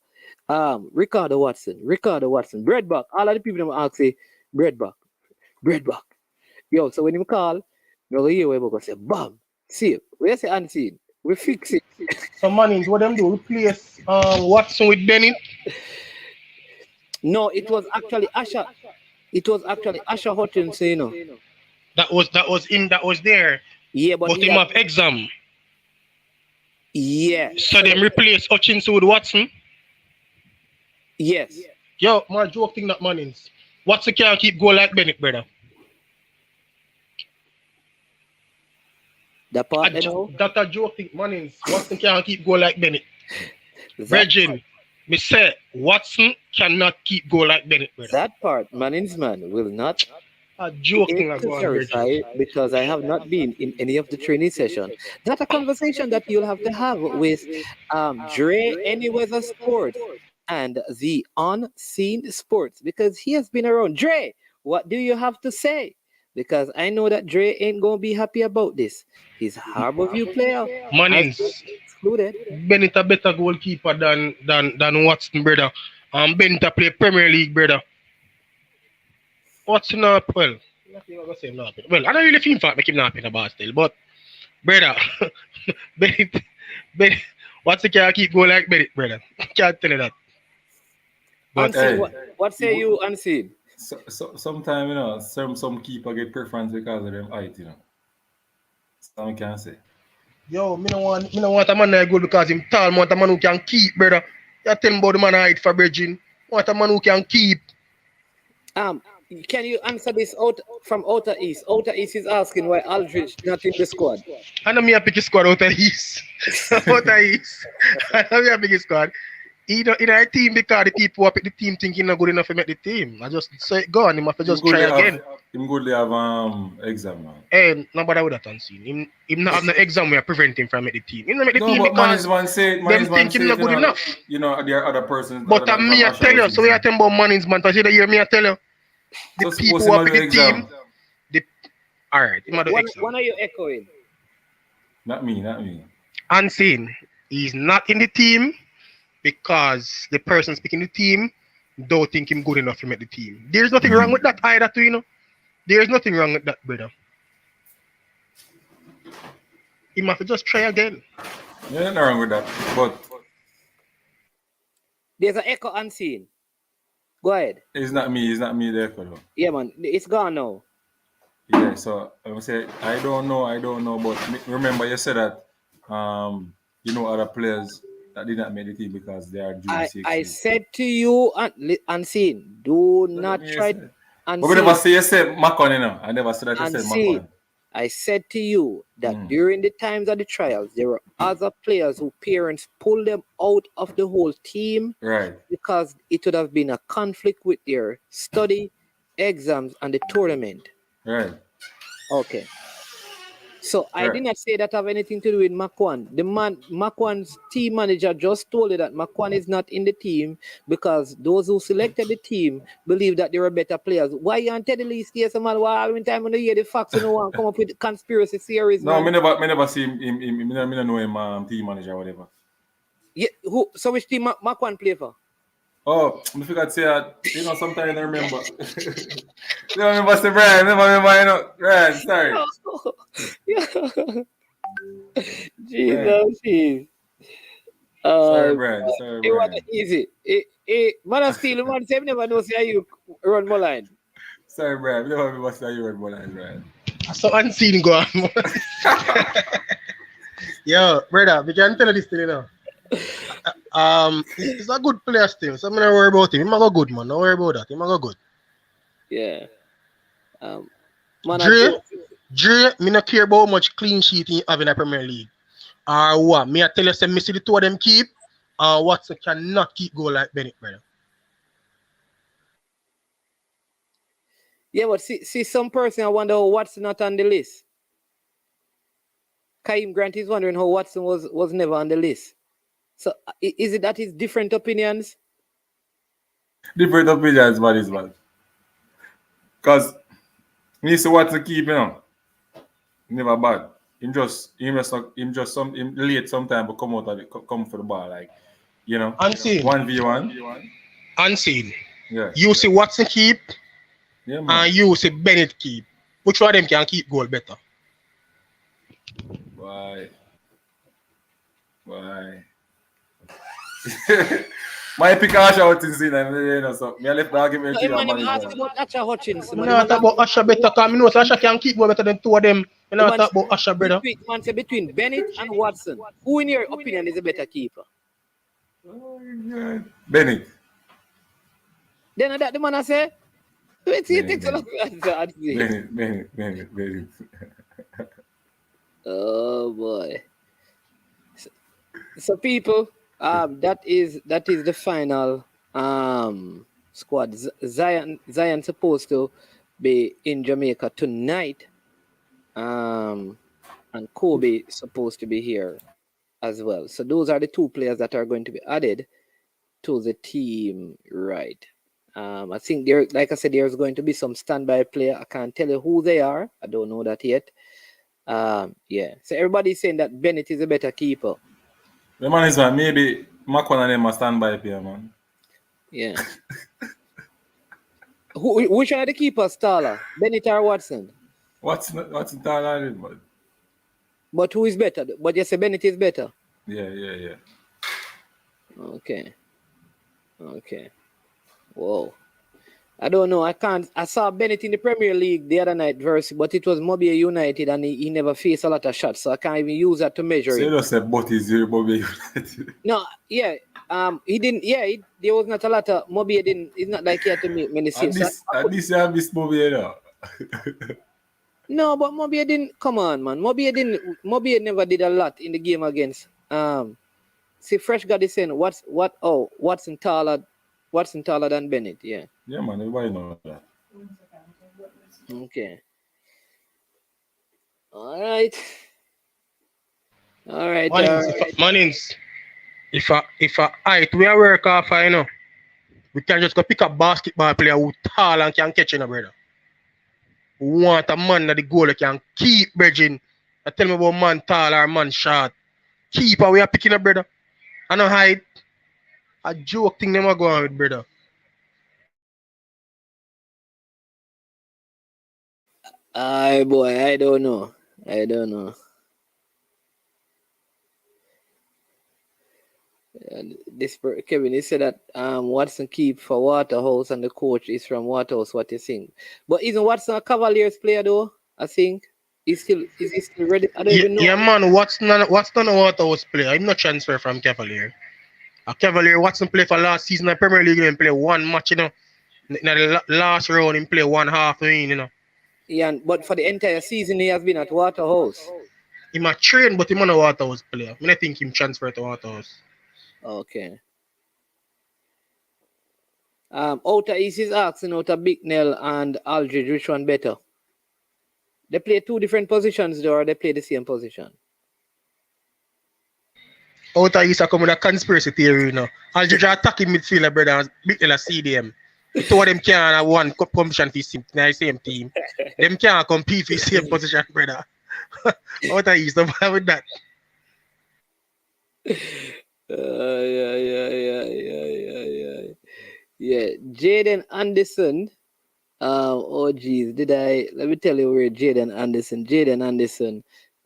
Ricardo Watson. Breadback. All of the people them ask say Breadback. Yo, so when him call, we're gonna hear we're gonna say bam. See it. We say Unseen. We fix it. So Mannings, what them do? Replace Watson with Bennett? No, it was actually Asher. Asher Hutchinson, That was him that was there. Yeah, but him have exam. Yeah. So them replace Hutchinson with Watson? Yes. Yo, my joke thing that Mannings. Watson can't keep goal like Bennett, brother. That part, that's a joke thing, Mannings. Watson can't keep goal like Bennett. Virgin, me say Watson cannot keep goal like Bennett, brother. That part, Mannings man will not. A joke thing I verify because I have not been in any of the training sessions. That's a conversation that you'll have to have with Dre Anyweather Sports and the Unseen Sports because he has been around. Dre, what do you have to say? Because I know that Dre ain't gonna be happy about this. He's a Harborview player. Mannings excluded. Bennett a better goalkeeper than Watson, brother. Bennett a play Premier League, brother. Watson up well. Well, I don't really feel for make him not happy about still, but brother, Bennett, Watson can't keep going like Bennett, brother. Can't tell you that. But what say you, Unseen? So sometimes some keeper get preference because of them height, So I can't say. Yo, me no want a man that good because him tall. I want a man who can keep, brother. You tell me about the man height for Virgin. I want a man who can keep. Can you answer this from Outer East? Outer East is asking why Aldridge not in the squad. I know me a pick a squad Outer East. Outer East. I know me a pick a squad. In our team because the people up at the team thinking not good enough to make the team. I just say go on, him have to just try again. Him good they have exam, man. Hey, no bother with that Unseen. Him not have no exam we are preventing from make the team. Him not make the team but because them think him not good enough. There are other persons. But me I tell you, so we are talking about Mannings, man. Because you hear me I tell you. The people who are the team. Alright, when are you echoing? Not me. Unseen. He's not in the team because the person speaking the team don't think him good enough to make the team. There's nothing wrong with that either too, There's nothing wrong with that, brother. He must just try again. Yeah, nothing wrong with that. But there's an echo Unseen. Go ahead. It's not me the echo though. Yeah man, it's gone now. Yeah, so I would say I don't know, but remember you said that other players that did not make the team because they are June 6. I said to you, Unseen, do not try. But we never say you said Macon, I never said that you said Macon. I said to you that during the times of the trials, there were other players whose parents pulled them out of the whole team, right? Because it would have been a conflict with their study, exams, and the tournament. Right. Okay. So I did not say that have anything to do with Makwan. Makwan's team manager just told you that Makwan is not in the team because those who selected the team believe that they were better players. Why you on Teddy Lee stay some man? Why every time when you hear the facts, you know, want come up with conspiracy theories? No, man? me never see him. Me never know him team manager or whatever. Yeah, so which team Makwan play for? Oh, I forgot to say that. You know, sometimes I remember. You remember the brand? You know, brand. Sorry. Jesus, jeez. Sorry, Brad. Sorry, It was Brad. easy. Man, still, man, say never know say you run more line. Sorry, Brad. We never know say you run more line, Brad. So unseen go on. Yo, brother, we can tell you this thing, you know. He's a good player still, so I'm not worry about him. He might go good, man. Don't worry about that. He might go good. Yeah. Dre, me not care about how much clean sheet he have in the Premier League. Or what? Me I tell you, say me see the two of them keep, and Watson cannot keep goal like Bennett, brother. Yeah, but see some person I wonder how Watson not on the list. Kaim Grant is wondering how Watson was never on the list. So is it that his different opinions? Different opinions, man, is bad. Because me see Watson keep, you know, never bad. Him late sometime but come out of come for the ball, like, you know. Unseen. 1v1. Unseen. Yeah. You see Watson keep, yeah, man. and you see Bennett keep. Which one of them can keep goal better? Why? My pick Asha Hutchinson and you know, so me I left the argument to Man, ask about Asha Hutchinson. I'm not talking about Asha better because I know Asha can keep goal better than two of them. I'm not talking about Asha brother. Between Bennett and Watson, who in your opinion is a better keeper? Bennett. Then that the man I say, let's see, takes a lot of Bennett. Oh boy. So people, that is the final squad. Zion supposed to be in Jamaica tonight. And Kobe supposed to be here as well. So those are the two players that are going to be added to the team, right? I think there, like I said, there's going to be some standby player. I can't tell you who they are. I don't know that yet. Yeah. So everybody's saying that Bennett is a better keeper. The man is man, maybe Makwan and them a standby player, man. Yeah. Which one of the keepers taller? Bennett or Watson? Watson taller, man. But who is better? But you say Bennett is better. Yeah. Okay. Whoa. I don't know. I saw Bennett in the Premier League the other night versus, but it was Mobile United and he never faced a lot of shots, so I can't even use that to measure so it. You don't say but is Mobile United. No, yeah. He didn't. Yeah, there was not a lot of Mobile. Didn't. It's not like he had to make many saves. At least you have this Mobile now. No, but Mobile didn't. Come on, man. Mobile didn't. Mobile never did a lot in the game against. See, Fresh got this saying Watson taller than Bennett. Yeah. Yeah, man. Everybody know that. Okay. All right. Mannings, if we are work off, you know, we can just go pick a basketball player who tall and can catch in, brother. We want a man that the goal can keep bridging. I tell me about man tall or man short. Keeper we are picking up, brother. I know height. A joke thing them are going with, brother. Boy, I don't know. This Kevin, he said that Watson keep for Waterhouse and the coach is from Waterhouse. What you think? But isn't Watson a Cavaliers player though? I think is he still ready? I don't even know. Yeah, man. Watson a Waterhouse player. I'm not transfer from Cavalier. A Cavalier Watson play for last season in the Premier League and play one match, you know. In the last round, he play 1/2 you know. Yeah, but for the entire season, he has been at Waterhouse. He might train, but he's not a Waterhouse player. I think him transfer to Waterhouse. Okay. Outer East is asking out of Bicknell and Aldridge, which one better? They play two different positions though, or they play the same position? Out of East, I come with a conspiracy theory, you know. Algeria attacking midfielder, brother, and Big Ella CDM. Two of them can't have one competition for the same team. Them can't compete for the same position, brother. Out of East, I'm with that. Yeah. Jaden Anderson. Oh geez, let me tell you where Jaden Anderson.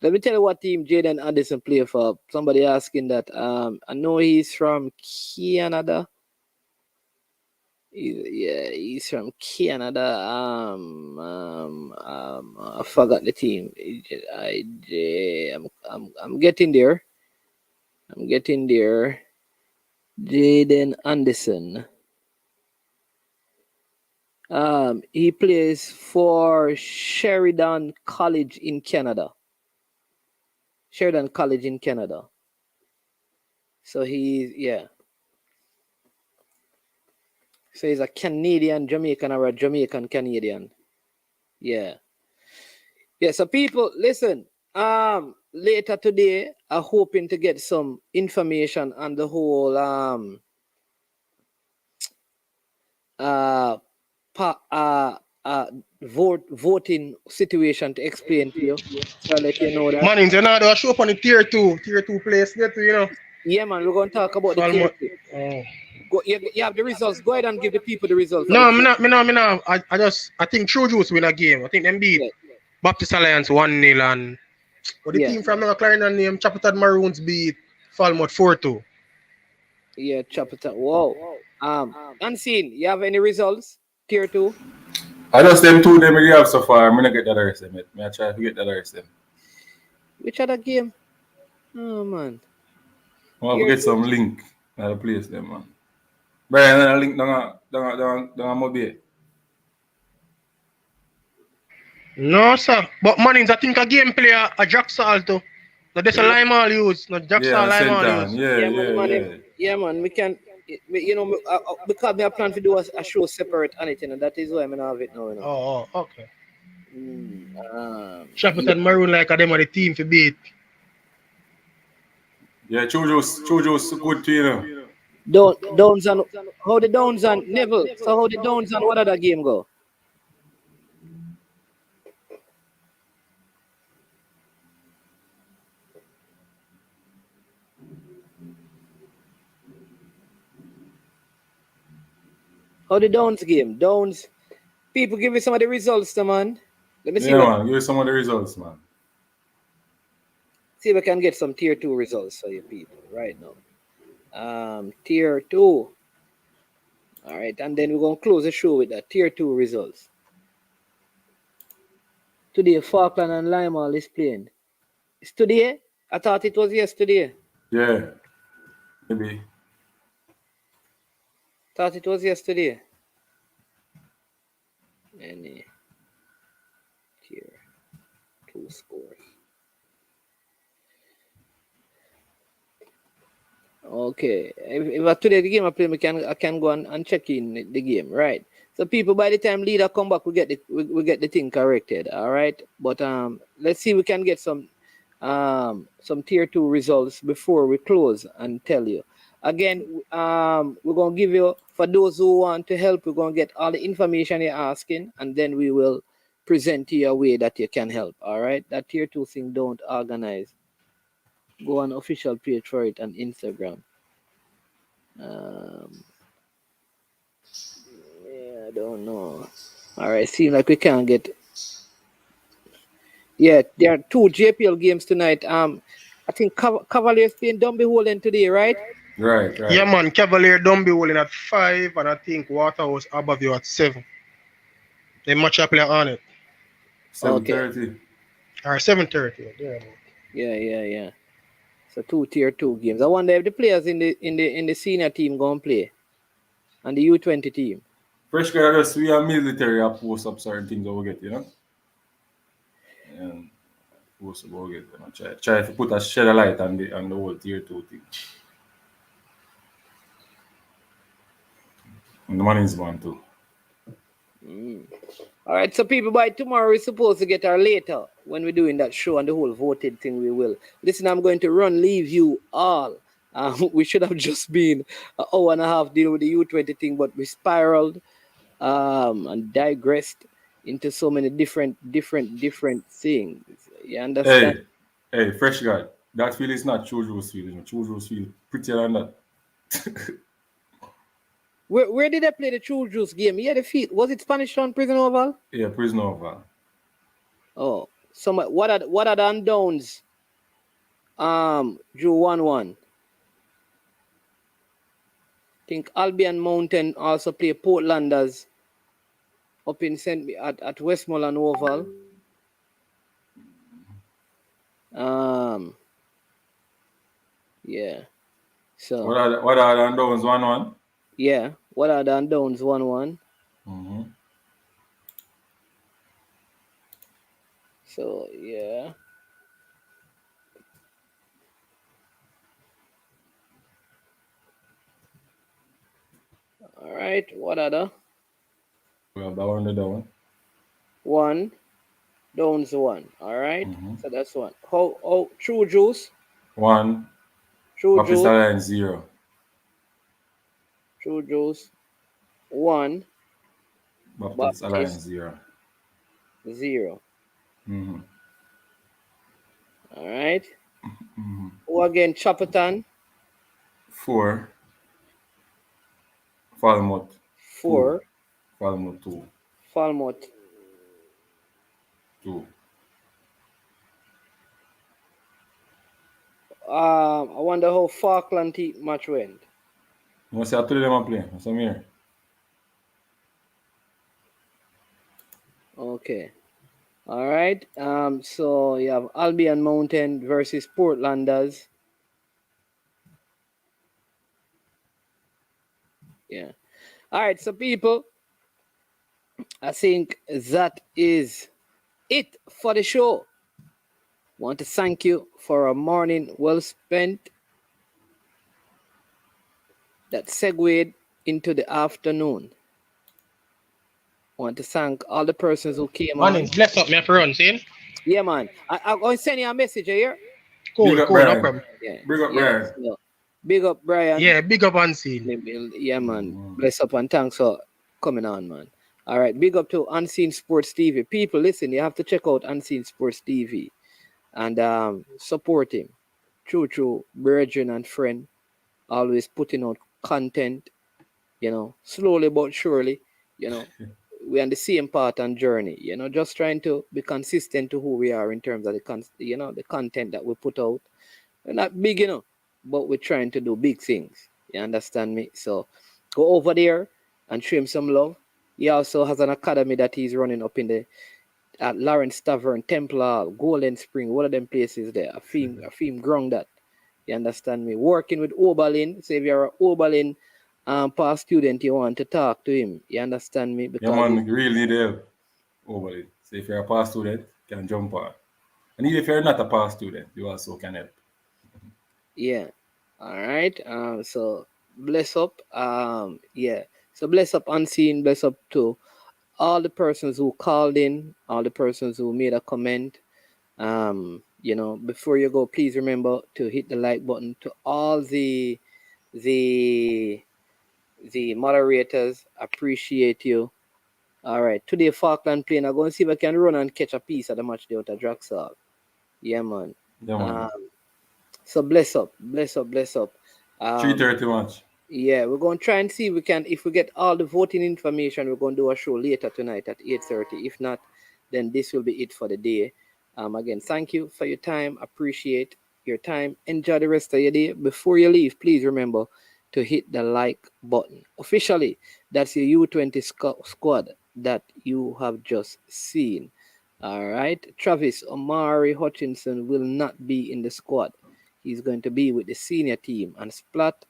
Let me tell you what team Jaden Anderson play for. Somebody asking that. I know he's from Canada. He's from Canada. I forgot the team. I'm getting there. Jaden Anderson. He plays for Sheridan College in Canada. So So he's a Canadian Jamaican or a Jamaican Canadian. Yeah. Yeah, so people, listen. Later today, I'm hoping to get some information on the whole voting situation to explain to you. So I'll let you know that. Man, you know, they'll show up on the tier 2 place there too, you know. Yeah, man, we're going to talk about the tier 2. You have the results. Go ahead and give the people the results. No, me no. I think True Juice win a game. I think them beat Baptist Alliance 1-0 and the team from North Carolina named Chappaton Maroons beat Falmouth 4-2. Yeah, Chappaton. Wow. Unseen, you have any results? Tier 2? I just them two them we have so far. I'm gonna get that rest them. I try to get that rest them. Which other game? Oh man. I'll get some link at the place them, man. Brian, a link down mobile. No, sir. But Mannings, I think a game player a Jack Salt too. No, there's a lime all use. No Jack Salt lime all use. Yeah, man. We can, you know, because I plan to do a show separate on it, and that is why I'm not have it now. You know? Oh, okay. Chappaton Maroon like them are the team for beat. Yeah, Chojo's good too, you know. Downs and how the Downs and Neville. So how the Downs and what other game go? How the Downs game? Downs. People give me some of the results, man. Let me see. Yeah, man. Give me some of the results, man. See if I can get some tier 2 results for you people right now. Tier 2. All right, and then we're gonna close the show with that tier 2 results. Today, Falkland and Limeall is playing. It's today? I thought it was yesterday. Yeah, maybe. Thought it was yesterday. Any tier 2 scores. Okay. If today the game I play, I can go and check in the game, right? So people, by the time leader come back, we get the thing corrected, all right? But let's see if we can get some tier 2 results before we close and tell you. Again, we're gonna give you, for those who want to help, we're gonna get all the information you're asking, and then we will present to you a way that you can help. All right, that tier 2 thing, don't organize. Go on official page for it on Instagram. Yeah, I don't know. All right, seems like we can't get. Yeah, there are 2 JPL games tonight. I think Cavaliers playing Dumby today, right? Right. Yeah, man. Cavalier Dumby at 5, and I think Waterhouse Abbeville at 7. They match up play on it. 7:30. Or 7:30. Yeah. So 2 tier 2 games. I wonder if the players in the senior team gonna play, and the U20 team. Fresh graduates, we are military. I post up certain things that we get, you know. And post up what we get, you know. Try to put a shed of light on the whole tier 2 thing. And the money is one too. All right, so people, by tomorrow we're supposed to get our later when we're doing that show and the whole voted thing. We will. Listen, I'm going to leave you all. We should have just been an hour and a half dealing with the U20 thing, but we spiraled and digressed into so many different things. You understand? Hey, fresh guy. That field is not Chojo's field. You know, Chojo's field prettier than that. Where did I play the Chojo's game? Yeah, the field. Was it Spanish Town Prison Oval? Yeah, Prison Oval. Oh, what are the undowns? Drew 1-1. I think Albion Mountain also play Portlanders up in at Westmoreland Oval. Yeah. So what are the undowns 1-1? Yeah. What are the undowns 1-1? Mm-hmm. So yeah. All right. What other? We have that one, the down. 1 downs 1. All right. Mm-hmm. So that's 1. How True Juice? 1. True Baptist Juice. Alliance 0. True Juice 1. Baptist Alliance 0. 0. Mm-hmm. All right. Mm-hmm. Who again? Chapperton? 4. Falmouth 4. 2. Falmouth 2. Falmouth 2. I wonder how Falkland match went. You know, see, I told them I'm playing. That's here. Okay. All right. So you have Albion Mountain versus Portlanders. Yeah. All right. So people, I think that is it for the show. Want to thank you for a morning well spent that segued into the afternoon. Want to thank all the persons who came on. Bless up, me for run, see? Yeah, man. I'm going to send you a message here. Cool, no problem. Yeah. Big up, Brian. So, big up, Brian. Yeah, big up Unseen. Yeah, man. Bless up and thanks for coming on, man. All right. Big up to Unseen Sports TV. People, listen, you have to check out Unseen Sports TV and support him. True, brethren and friend. Always putting out content, slowly but surely, we're on the same path and journey, just trying to be consistent to who we are in terms of the content that we put out. We're not big, but we're trying to do big things. You understand me? So go over there and show him some love. He also has an academy that he's running up at Lawrence Tavern, Temple, Golden Spring, one of them places there. A film ground that. You understand me? Working with Oberlin. So if you're an Oberlin past student, you want to talk to him. You understand me? Because man, you really need help. Oberlin. So if you're a past student, you can jump on. And even if you're not a past student, you also can help. Yeah. All right. So bless up. So bless up Unseen. Bless up to all the persons who called in, all the persons who made a comment. Before you go, please remember to hit the like button. To all the moderators, appreciate you. All right, today Falkland playing. I'm going to see if I can run and catch a piece of the match there with a Draxall. Yeah, man. So bless up. 3:30 match. Yeah, we're going to try and see if we get all the voting information, we're going to do a show later tonight at 8:30. If not, then this will be it for the day. Again, thank you for your time. Appreciate your time. Enjoy the rest of your day. Before you leave, please remember to hit the like button. Officially, that's your U20 squad that you have just seen. All right. Travis Omari Hutchinson will not be in the squad. He's going to be with the senior team. And Splat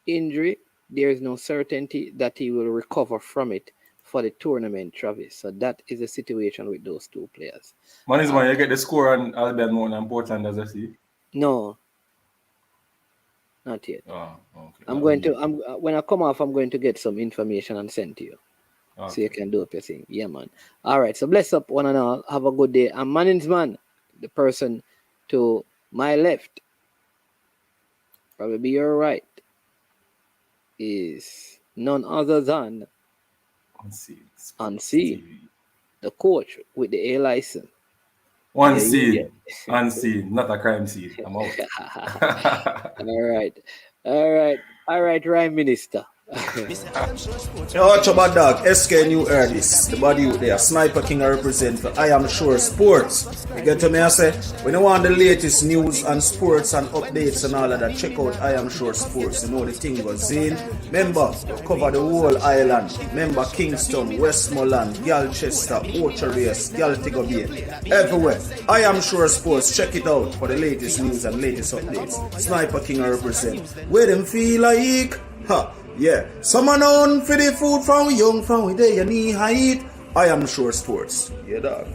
injury, there is no certainty that he will recover from it for the tournament, Travis. So that is the situation with those two players. Man, you get the score on Albion Mountain and Portland as I see? No. Not yet. Oh, okay. When I come off, I'm going to get some information and send to you. So you can do up your thing. Yeah, man. All right. So bless up one and all. Have a good day. And Manning's man, the person to my left, probably your right, is none other than Unseen, the coach with the A license. Unseen, not a crime scene. I'm out. All right, Rhyme Minister. Yo, watch about dog. SK New Erdis. The body out there. Sniper King I represent for I Am Sure Sports. You get to me, I say, when you want the latest news and sports and updates and all of that, check out I Am Sure Sports. You know the thing goes in. Remember, cover the whole island. Remember Kingston, Westmoreland, Galchester, Ocho-Race, Galtigo Bay. Everywhere. I Am Sure Sports. Check it out for the latest news and latest updates. Sniper King I represent. Where them feel like? Ha. Yeah, someone on for the food from young, from where they knee height. I Am Sure Sports. Yeah, dog.